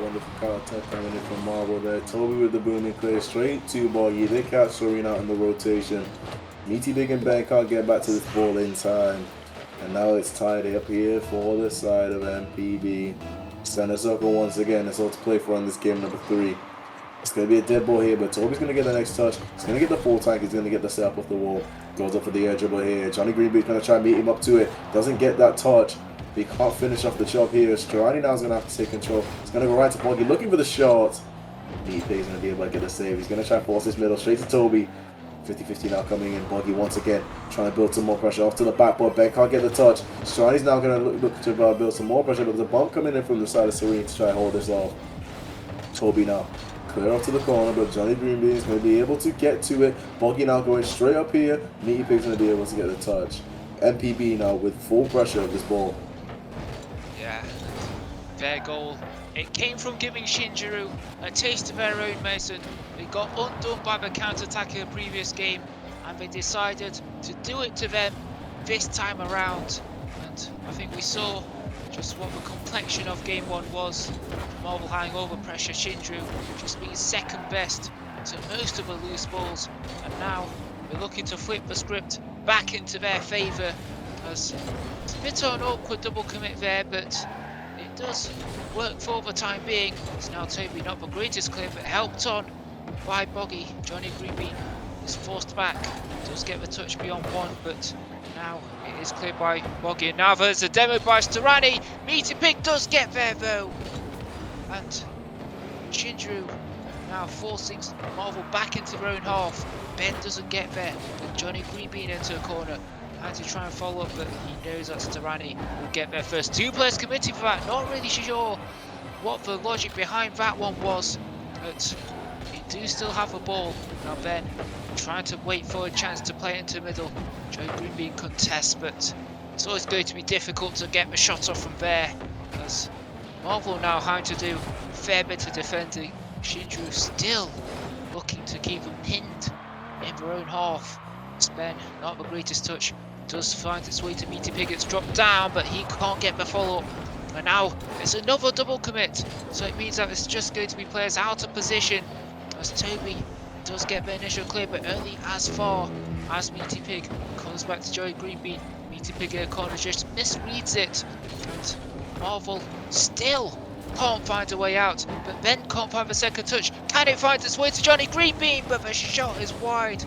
Wonderful counter-attack coming in from Marvel there. Toby with the booming clear straight to Boggy. They catch Serena out in the rotation. Meaty Big and Ben can't get back to this ball in time. And now it's tied up here for the side of MPB. Center circle once again. That's all to play for on this game number 3. It's going to be a dead ball here, but Toby's going to get the next touch. He's going to get the full tank. He's going to get the set up off the wall. Goes up for the air dribble here. Johnny Greenbean's going to try and beat him up to it. Doesn't get that touch. He can't finish off the job here. Strani now is going to have to take control. He's going to go right to Boggy, looking for the shot. Meaty Pig's going to be able to get the save. He's going to try and force this middle straight to Toby. 50-50 now coming in. Boggy once again trying to build some more pressure off to the backboard. Ben can't get the touch. Strani's now going to look to build some more pressure, but there's a bump coming in from the side of Serene to try and hold this off. Toby now clear off to the corner, but Johnny Greenbean is going to be able to get to it. Boggy now going straight up here. Meaty Pig's going to be able to get the touch. MPB now with full pressure of this ball. Yeah, their goal. It came from giving Shinjuru a taste of their own medicine. They got undone by the counter-attack in the previous game, and they decided to do it to them this time around. And I think we saw just what the complexion of game 1 was. Marvel having over pressure, Shinjuru just being second best to most of the loose balls. And now we're looking to flip the script back into their favour, as it's a bit of an awkward double commit there, but it does work for the time being. It's now Toby, not the greatest clear, but helped on by Boggy. Johnny Greenbean is forced back, does get the touch beyond 1, but now it is cleared by Boggy. And now there's a demo by Storani. Meaty Pig does get there though, and Shinjuru now forcing Marvel back into their own half. Ben doesn't get there, and Johnny Greenbean into a corner. Had to try and follow up, but he knows that Storani will get there first. 2 players committing for that. Not really sure what the logic behind that one was, but they do still have the ball. Now Ben trying to wait for a chance to play into the middle. Joe Greenbean contests, but it's always going to be difficult to get the shot off from there, as Marvel now having to do a fair bit of defending. Shinjuru still looking to keep them pinned in their own half. Ben, not the greatest touch, does find its way to Meaty Pig. It's dropped down, but he can't get the follow-up. And now it's another double commit, so it means that it's just going to be players out of position, as Toby does get the initial clear, but only as far as Meaty Pig comes back to Joey Greenbean. Meaty Pig in a corner just misreads it, and Marvel still can't find a way out, but Ben can't find the second touch. Can it find its way to Johnny Greenbean? But the shot is wide,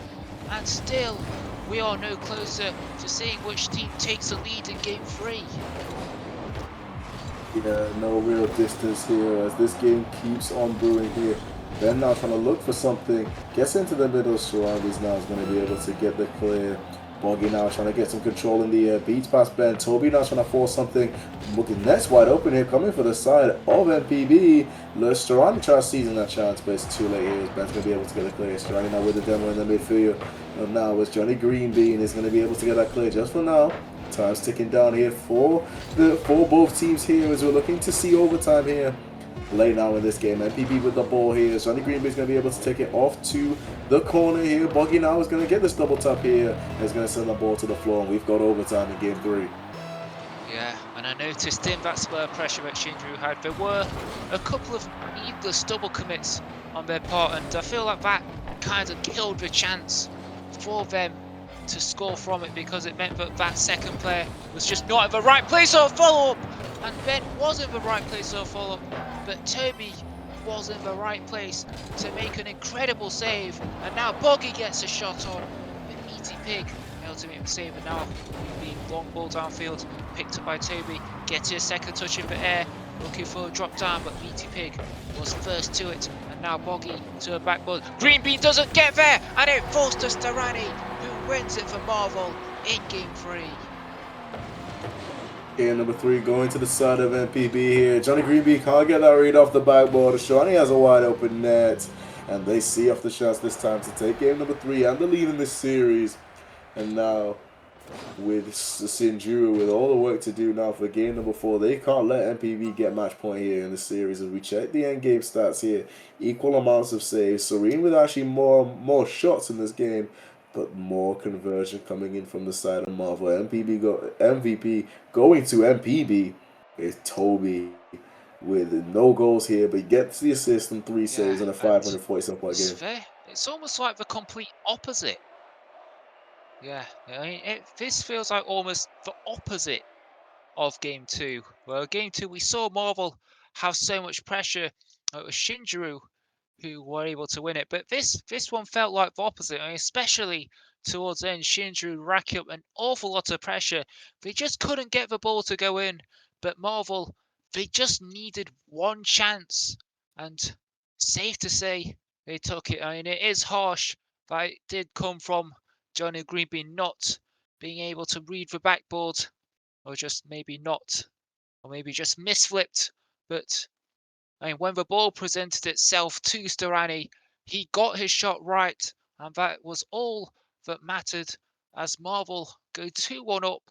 and still we are no closer to seeing which team takes the lead in game 3. Yeah, no real distance here as this game keeps on brewing here. Ben now trying to look for something, gets into the middle. Surroundings now is going to be able to get the clear. Boggy now trying to get some control in the beats past Ben. Toby now trying to force something. Looking next wide open here, coming for the side of MPB. Sterani tries seizing that chance, but it's too late here. Ben's going to be able to get a clear. Sterani now with the demo in the midfield. And now as Johnny Greenbean is going to be able to get that clear just for now. Time's ticking down here for both teams here as we're looking to see overtime here. Late now in this game, MPB with the ball here. Johnny Greenbean is going to be able to take it off to the corner here. Boggy now is going to get this double tap here. And is going to send the ball to the floor, and we've got overtime in game 3. Yeah, and I noticed in that spur pressure that Shinju had, there were a couple of needless double commits on their part, and I feel like that kind of killed the chance for them to score from it, because it meant that that second player was just not in the right place or follow-up, and Ben was in the right place or follow-up, but Toby was in the right place to make an incredible save, and now Boggy gets a shot on, but Meaty Pig able to make the save, and now being long ball downfield, picked up by Toby, gets his second touch in the air, looking for a drop down, but Meaty Pig was first to it, and now Boggy to a backboard. Greenbean doesn't get there, and it falls to Sterani, who wins it for Marvel in game 3. Game number 3 going to the side of MPB here. Johnny Greenbean can't get that read off the backboard. Sterani has a wide open net, and they see off the shots this time to take game number 3 and the lead in this series. And now with Shinju, with all the work to do now for game number 4, they can't let MPB get match point here in the series. As we check the end game stats here, equal amounts of saves. Serene with actually more shots in this game, but more conversion coming in from the side of Marvel. MVP going to MPB is Toby with no goals here, but he gets the assist and 3 saves in a 547 point game. It's almost like the complete opposite. Yeah, I mean, this feels like almost the opposite of game 2. Well, game 2 we saw Marvel have so much pressure. It was Shinjiro who were able to win it, but this one felt like the opposite. I mean, especially towards the end, Shinjiro racked up an awful lot of pressure. They just couldn't get the ball to go in, but Marvel, they just needed one chance, and safe to say they took it. I mean, it is harsh, but it did come from Johnny Greenbean not being able to read the backboard, or just maybe not, or maybe just misflipped. But I mean, when the ball presented itself to Sterani, he got his shot right, and that was all that mattered as Marvel go 2-1 up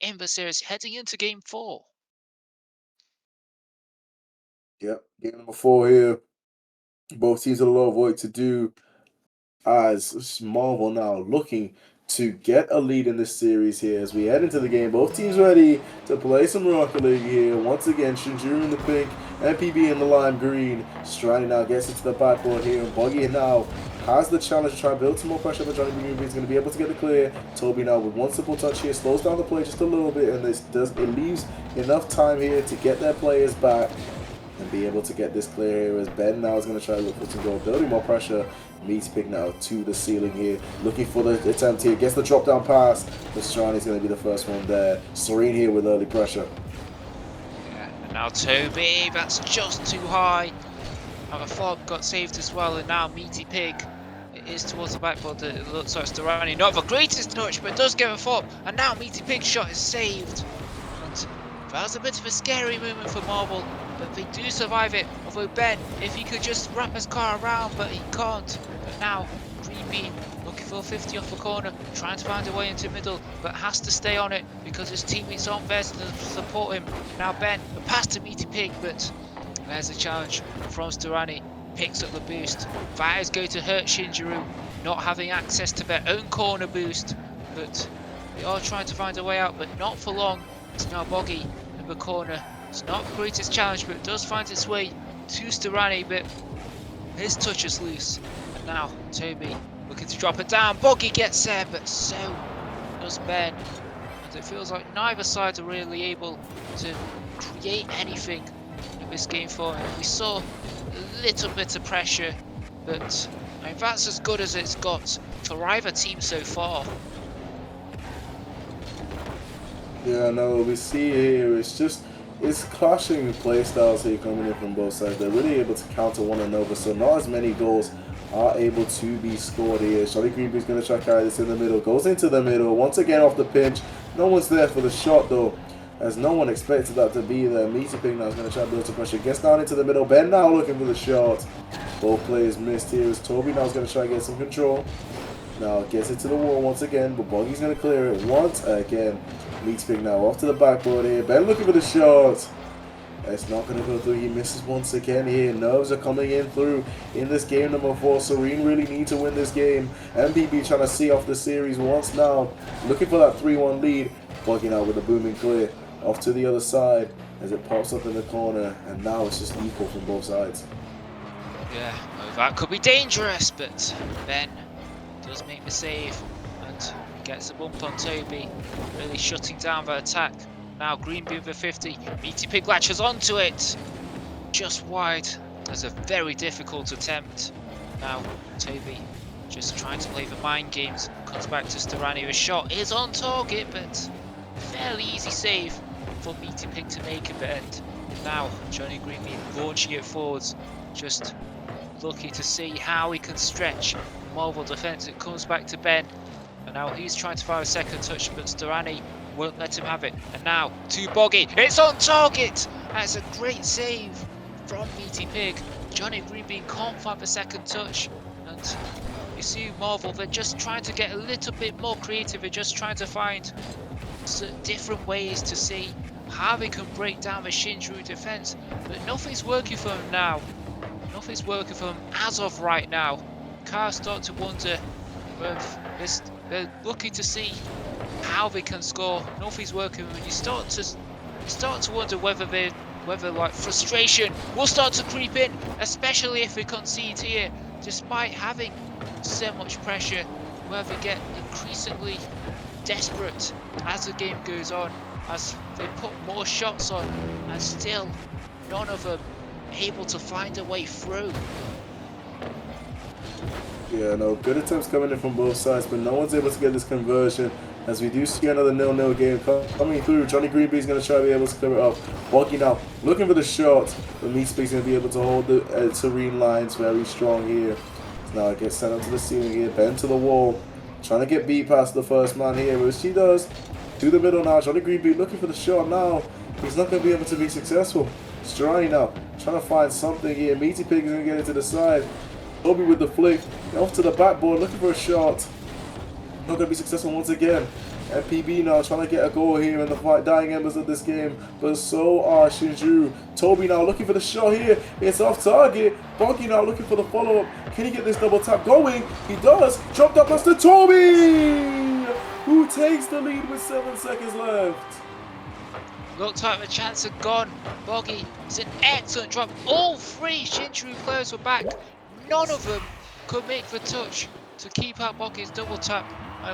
in the series heading into game 4. Yep, game number 4 here. Both teams have a lot of work to do, as Marvel now looking to get a lead in this series here as we head into the game. Both teams ready to play some Rocket League here. Once again, Shinjiro in the pink, MPB in the lime green. Sterani now gets into the backboard here, and Boggy now has the challenge to try and build some more pressure, but Johnny Greenbean is going to be able to get the clear. Toby now with one simple touch here slows down the play just a little bit, and it leaves enough time here to get their players back and be able to get this clear here, as Ben now is going to try to look for some goal, building more pressure. Meaty Pig now to the ceiling here, looking for the attempt here, gets the drop down pass, but Sterani's going to be the first one there. Serene here with early pressure. Yeah, and now Toby, that's just too high. And the fog got saved as well, and now Meaty Pig, it is towards the backboard. It looks like Sterani, not the greatest touch, but does get a foot, and now Meaty Pig's shot is saved. And that was a bit of a scary moment for Marvel, but they do survive it. Although Ben, if he could just wrap his car around, but he can't. But now, Greenbean looking for a 50 off the corner, trying to find a way into middle, but has to stay on it because his teammates aren't there to support him. Now Ben, the pass to Meaty Pig, but there's a challenge from Sterani, picks up the boost. That is going to hurt Shinjiro, not having access to their own corner boost, but they are trying to find a way out, but not for long. It's now Boggy in the corner. It's not the greatest challenge, but it does find its way to Sterani, but his touch is loose. And now Toby looking to drop it down. Boggy gets there, but so does Ben. And it feels like neither side are really able to create anything in this game for him. We saw a little bit of pressure, but I mean, that's as good as it's got for either team so far. Yeah, no, we see here, it's clashing play styles here coming in from both sides. They're really able to counter one another, so not as many goals are able to be scored here. Johnny Greenbee's going to try to carry this in the middle. Goes into the middle. Once again off the pinch. No one's there for the shot though, as no one expected that to be there. Meaty Pig now is going to try to build some pressure. Gets down into the middle. Ben now looking for the shot. Both players missed here as Toby now is going to try to get some control. Now gets it to the wall once again, but Boggy's going to clear it once again. Meaty Pig now off to the backboard here. Ben looking for the shot. It's not going to go through. He misses once again here. Nerves are coming in through in this game number 4. Serene really need to win this game. MPB trying to see off the series once now. Looking for that 3-1 lead. Bugging out with a booming clear. Off to the other side as it pops up in the corner. And now it's just equal from both sides. Yeah, well, that could be dangerous, but Ben does make the save and gets a bump on Toby, really shutting down the attack. Now Greenby with a 50, Meaty Pig latches onto it, just wide. That's a very difficult attempt. Now Toby just trying to play the mind games, comes back to Storani. The shot is on target, but fairly easy save for Meaty Pig to make at the end. Now Johnny Greenby launching it forwards, just lucky to see how he can stretch Marvel defence. It comes back to Ben, and now he's trying to fire a second touch, but Storani won't let him have it. And now to Boggy, it's on target. That's a great save from Meaty Pig. Johnny Greenby can't find the second touch, and you see Marvel, they're just trying to get a little bit more creative. They're just trying to find different ways to see how they can break down the Shinjuku defense, but nothing's working for them now. Nothing's working for them as of right now. Cars start to wonder if they're looking to see how they can score. Nothing's working, and you start to wonder whether like frustration will start to creep in, especially if we concede here, despite having so much pressure, where they get increasingly desperate as the game goes on, as they put more shots on, and still none of them able to find a way through. Yeah, no, good attempts coming in from both sides, but no one's able to get this conversion. As we do see another 0-0 game coming through, Johnny Greenby's going to try to be able to clear it up. Boggy now looking for the shot, but Meaty Pig's going to be able to hold the Serene lines very strong here. Now it gets sent up to the ceiling here, bent to the wall, trying to get beat past the first man here, which he does. To the middle now, Johnny Greenby looking for the shot now. He's not going to be able to be successful. Strani now trying to find something here. Meaty Pig is going to get it to the side. Toby with the flick, off to the backboard, looking for a shot. Not going to be successful once again. MPB now trying to get a goal here in the dying embers of this game, but so are Shinju. Toby now looking for the shot here. It's off target. Boggy now looking for the follow-up. Can he get this double tap going? He does. Dropped up past to Toby, who takes the lead with 7 seconds left. Looked like the chance had gone. Boggy, it's an excellent drop. All three Shinju players were back. None of them could make the touch to keep out Boggy's double tap,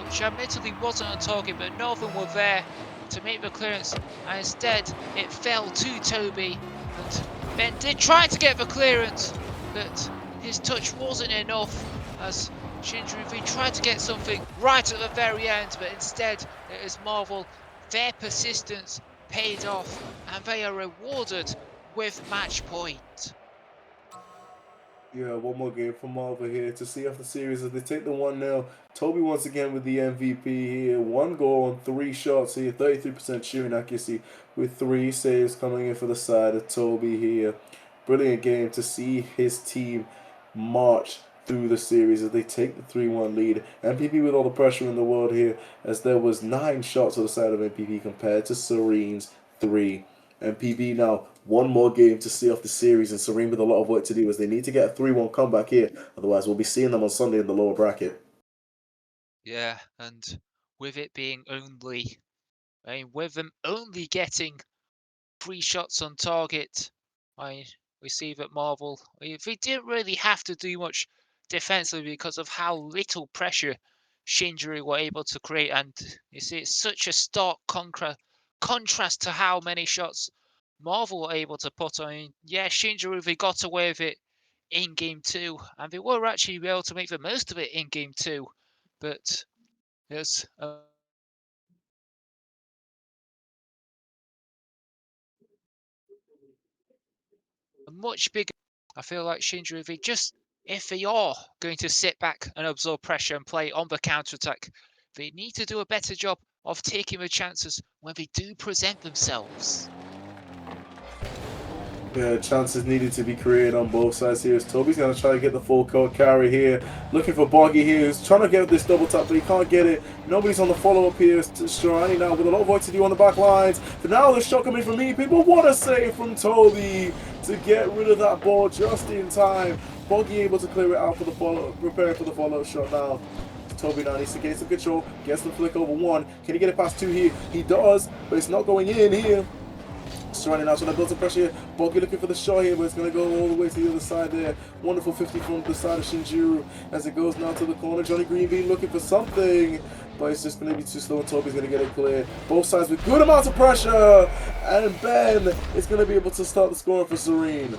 which admittedly wasn't on target, but none of them were there to make the clearance, and instead it fell to Toby. And Ben did try to get the clearance, but his touch wasn't enough, as Shinjuku tried to get something right at the very end, but instead it is Marvel. Their persistence paid off, and they are rewarded with match point. Yeah, one more game from Marvel here to see off the series as they take the 1-0. Toby once again with the MVP here. 1 goal on 3 shots here. 33% shooting accuracy with 3 saves coming in for the side of Toby here. Brilliant game to see his team march through the series as they take the 3-1 lead. MPP with all the pressure in the world here, as there was 9 shots on the side of MPP compared to Serene's 3. MPB now 1 more game to see off the series, and Serene with a lot of work to do as they need to get a 3-1 comeback here. Otherwise, we'll be seeing them on Sunday in the lower bracket. Yeah, and with it being only, with them only getting 3 shots on target, we see that Marvel, they didn't really have to do much defensively because of how little pressure Shinjuku were able to create, and you see it's such a stark contrast to how many shots Marvel were able to put on. I mean, yeah, Shinjuku, they got away with it in game 2, and they were actually able to make the most of it in game 2, but there's a much bigger. I feel like Shinjuku, they just if they are going to sit back and absorb pressure and play on the counter-attack, they need to do a better job of taking the chances when they do present themselves. Yeah, chances needed to be created on both sides here. As Toby's going to try to get the full court carry here. Looking for Boggy here, who's trying to get this double tap, but he can't get it. Nobody's on the follow-up here. Strani now with a lot of work to do on the back lines. But now the shot coming from me. People want to save from Toby to get rid of that ball just in time. Boggy able to clear it out for the follow, prepare for the follow-up shot now. Toby now needs to get some control. Gets the flick over one. Can he get it past two here? He does, but it's not going in here. Strani now trying to build some pressure here. Boggy looking for the shot here, but it's going to go all the way to the other side there. Wonderful 50 from the side of Shinjiro as it goes now to the corner. Johnny Greenbean looking for something, but it's just going to be too slow and Toby's going to get it clear. Both sides with good amounts of pressure, and Ben is going to be able to start the scoring for Serene.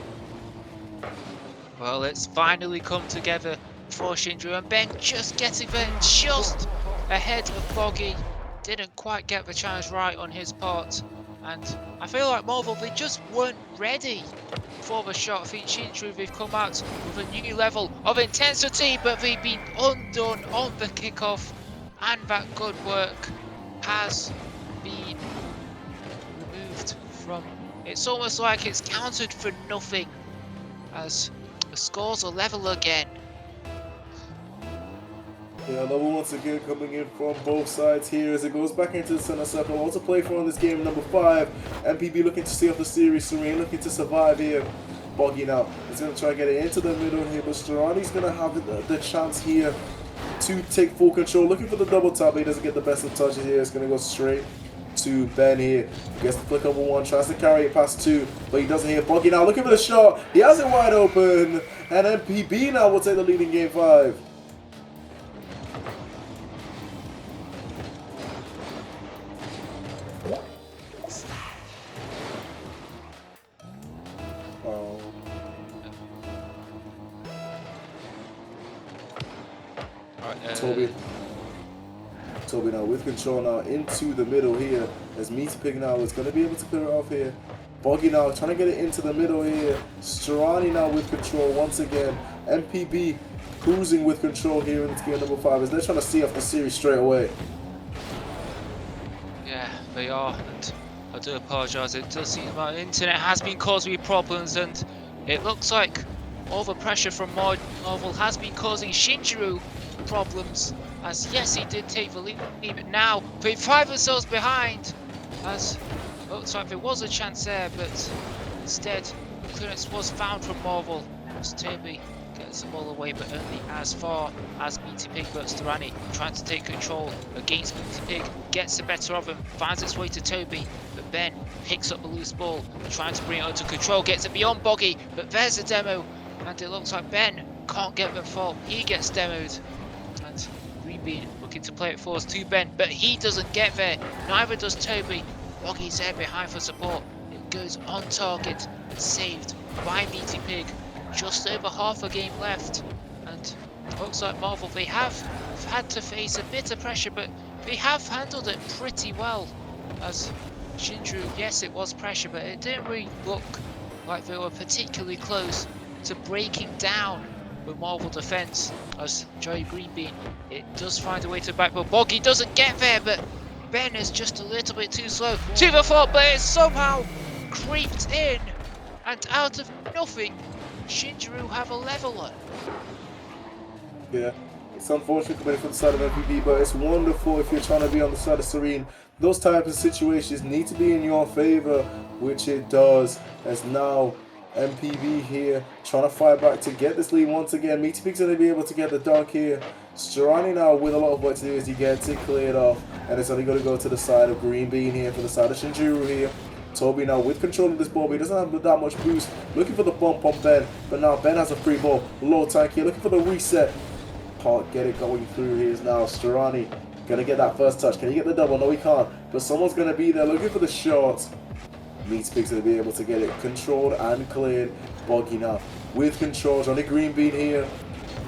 Well, it's finally come together for Shinjiro, and Ben just getting there just ahead of Boggy. Didn't quite get the challenge right on his part. And I feel like Marvel, they just weren't ready for the shot. I think Shinjiro, they've come out with a new level of intensity, but they've been undone on the kickoff. And that good work has been removed from... It's almost like it's counted for nothing as the scores are level again. Yeah, level once again coming in from both sides here as it goes back into the center circle. All to play for in this game, number 5. MPB looking to see off the series. Serene looking to survive here. Boggy now is going to try to get it into the middle here, but Strani's going to have the chance here to take full control. Looking for the double tap, but he doesn't get the best of touches here. It's going to go straight to Ben here. Gets the flick over one, tries to carry it past two, but he doesn't hit. Boggy now looking for the shot. He has it wide open, and MPB now will take the lead in game 5. Toby now with control now into the middle here as Meatpig now is going to be able to clear it off here. Boggy now trying to get it into the middle here. Strani now with control once again. MPB cruising with control here in this game number 5 as they're trying to see off the series straight away. Yeah, they are, and I do apologise. It does seem like the internet has been causing me problems, and it looks like all the pressure from Marvel has been causing Shinjiro problems. As yes, he did take the lead, but now they find themselves behind. As looks like there was a chance there, but instead the clearance was found from Marvel. As Toby gets the ball away, but only as far as Meaty Pig. But Strani trying to take control against Meaty Pig, gets the better of him, finds its way to Toby, but Ben picks up the loose ball, trying to bring it under control, gets it beyond Boggy, but there's a demo, and it looks like Ben can't get the fault. He gets demoed, and Greenbean looking to play it forwards to Ben, but he doesn't get there. Neither does Toby. Boggy's there behind for support. It goes on target, saved by Meaty Pig. Just over half a game left, and looks like Marvel, they have had to face a bit of pressure, but they have handled it pretty well. As Shinjiro, yes, it was pressure, but it didn't really look like they were particularly close to breaking down with Marvel defense. As Joey Greenbean, it does find a way to the back, but Boggy doesn't get there, but Ben is just a little bit too slow to the front, but it somehow creeped in, and out of nothing, Shinjiro have a leveler. Yeah, it's unfortunate coming from the side of MVP, but it's wonderful if you're trying to be on the side of Serene. Those types of situations need to be in your favor, which it does, as now MPV here trying to fight back to get this lead once again. Meaty Pig's going to be able to get the dunk here. Strani now with a lot of work to do as he gets it cleared off, and it's only going to go to the side of Greenbean here for the side of Shinjiro here. Toby now with control of this ball, but he doesn't have that much boost. Looking for the bump on Ben, but now Ben has a free ball. Low tank here, looking for the reset. Can't get it going through here now. Strani gonna get that first touch. Can he get the double? No, he can't. But someone's gonna be there looking for the shot. Meatpig's gonna be able to get it controlled and cleared. Boggy now with control. Johnny Greenbean here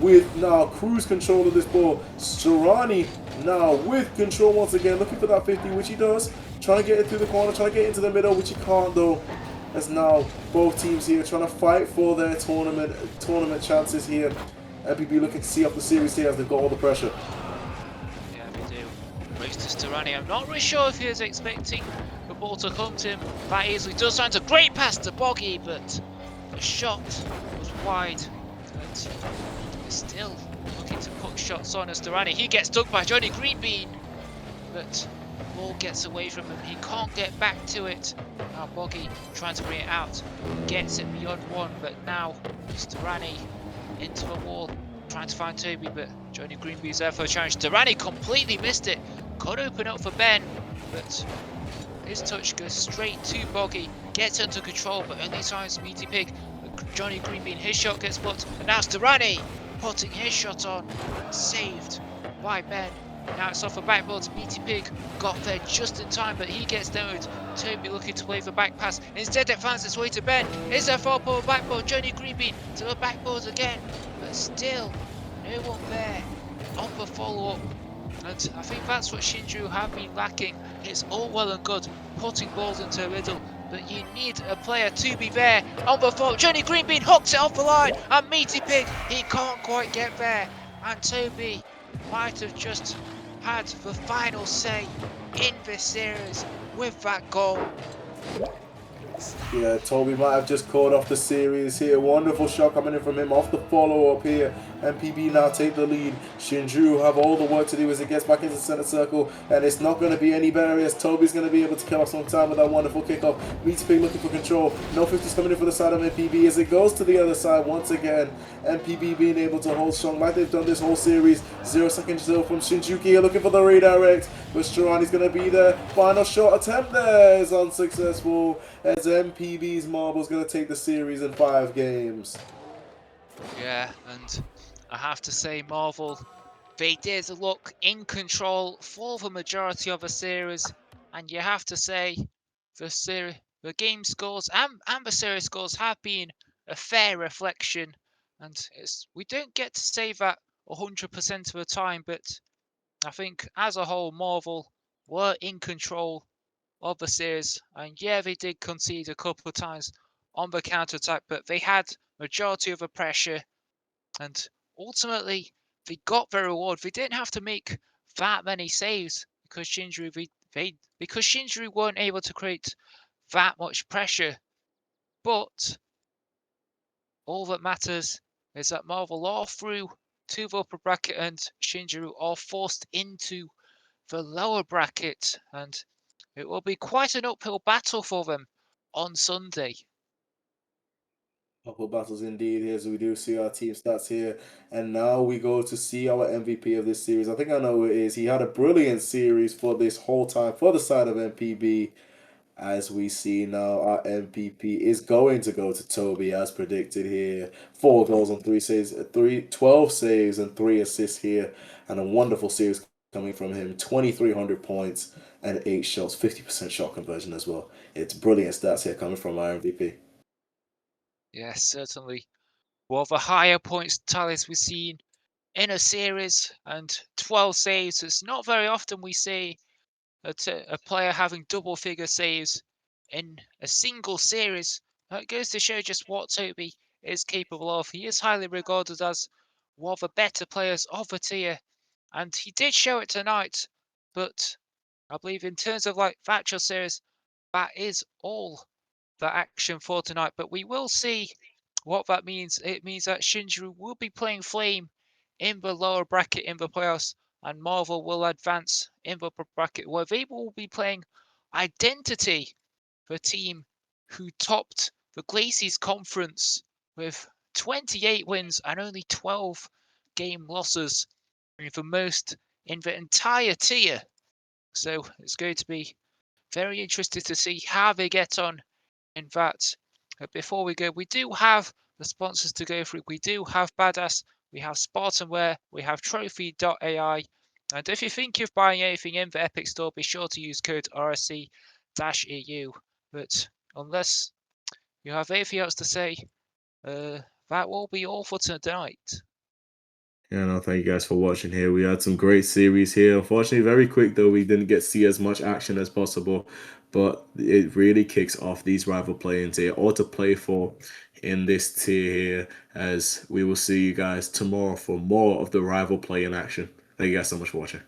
with now cruise control of this ball. Strani now with control once again, looking for that 50, which he does. Trying to get it through the corner, trying to get into the middle, which he can't though. as now both teams here trying to fight for their tournament chances here. MPB looking to see off the series here as they've got all the pressure. Yeah, they do. Race to Sturani. I'm not really sure if he was expecting the ball to come to him that easily. Does find a great pass to Boggy, but the shot was wide. But he's still looking to put shots on as Sturani. He gets dug by Johnny Greenbean, but the ball gets away from him. He can't get back to it. Now Boggy trying to bring it out. Gets it beyond one, but now Sturani into the wall, trying to find Toby, but Johnny Greenbean's there for a challenge. Durrani completely missed it. Could open up for Ben, but his touch goes straight to Boggy. Gets under control, but only finds Meaty Pig. Johnny Greenbean, his shot gets blocked, and now it's Durrani putting his shot on. Saved by Ben. Now it's off a backboard to Meaty Pig. Got there just in time, but he gets demoed. Toby looking to play for back pass. Instead it finds its way to Ben. Is there far forward backboard? Johnny Greenbean to the backboard again. But still, no one there on the follow-up. And I think that's what Shinju have been lacking. It's all well and good putting balls into a riddle, but you need a player to be there on the follow. Johnny Greenbean hooks it off the line, and Meaty Pig, he can't quite get there. And Toby might have just had the final say in this series with that goal. Yeah, Toby might have just called off the series here. Wonderful shot coming in from him off the follow-up here. MPB now take the lead. Shinju have all the work to do as it gets back into the center circle, and it's not going to be any better as Toby's going to be able to kill off some time with that wonderful kickoff. Meaty Pig looking for control. No 50s coming in for the side of MPB as it goes to the other side once again. MPB being able to hold strong like they've done this whole series. 0 seconds still from Shinjuki here looking for the redirect, but Sturani's going to be there. Final shot attempt there is unsuccessful as MPB's Marble's going to take the series in 5 games. Yeah, and I have to say, Marvel, they did look in control for the majority of the series, and you have to say the game scores and the series scores have been a fair reflection, and we don't get to say that 100% of the time, but I think as a whole, Marvel were in control of the series, and yeah, they did concede a couple of times on the counter-attack, but they had majority of the pressure, and ultimately they got their reward. They didn't have to make that many saves because Shinju weren't able to create that much pressure, but all that matters is that Marvel are through to the upper bracket and Shinju are forced into the lower bracket, and it will be quite an uphill battle for them on Sunday. Couple battles indeed here, so we do see our team stats here, and now we go to see our MVP of this series. I think I know who it is. He had a brilliant series for this whole time for the side of MPB. As we see now, our MVP is going to go to Toby as predicted here. 4 goals and 3 saves, 12 saves and 3 assists here, and a wonderful series coming from him. 2,300 points and 8 shots, 50% shot conversion as well. It's brilliant stats here coming from our MVP. Yes, certainly. One of the higher points tallies we've seen in a series, and 12 saves. It's not very often we see a player having double figure saves in a single series. That goes to show just what Toby is capable of. He is highly regarded as one of the better players of the tier, and he did show it tonight. But I believe in terms of like the actual series, that is all the action for tonight. But we will see what that means. It means that Shinju will be playing Flame in the lower bracket in the playoffs, and Marvel will advance in the upper bracket, where they will be playing Identity, the team who topped the Glaciers Conference with 28 wins and only 12 game losses, the most in the entire tier. So it's going to be very interesting to see how they get on in that. Before we go, we do have the sponsors to go through. We do have Badass, we have SpartanWare, we have trophi.ai. And if you think of buying anything in the Epic Store, be sure to use code rsc-eu. But unless you have anything else to say, that will be all for tonight. Yeah, no, thank you guys for watching here. We had some great series here. Unfortunately, very quick though, we didn't get to see as much action as possible. But it really kicks off these rival play-ins here, or to play for in this tier here, as we will see you guys tomorrow for more of the rival play-in action. Thank you guys so much for watching.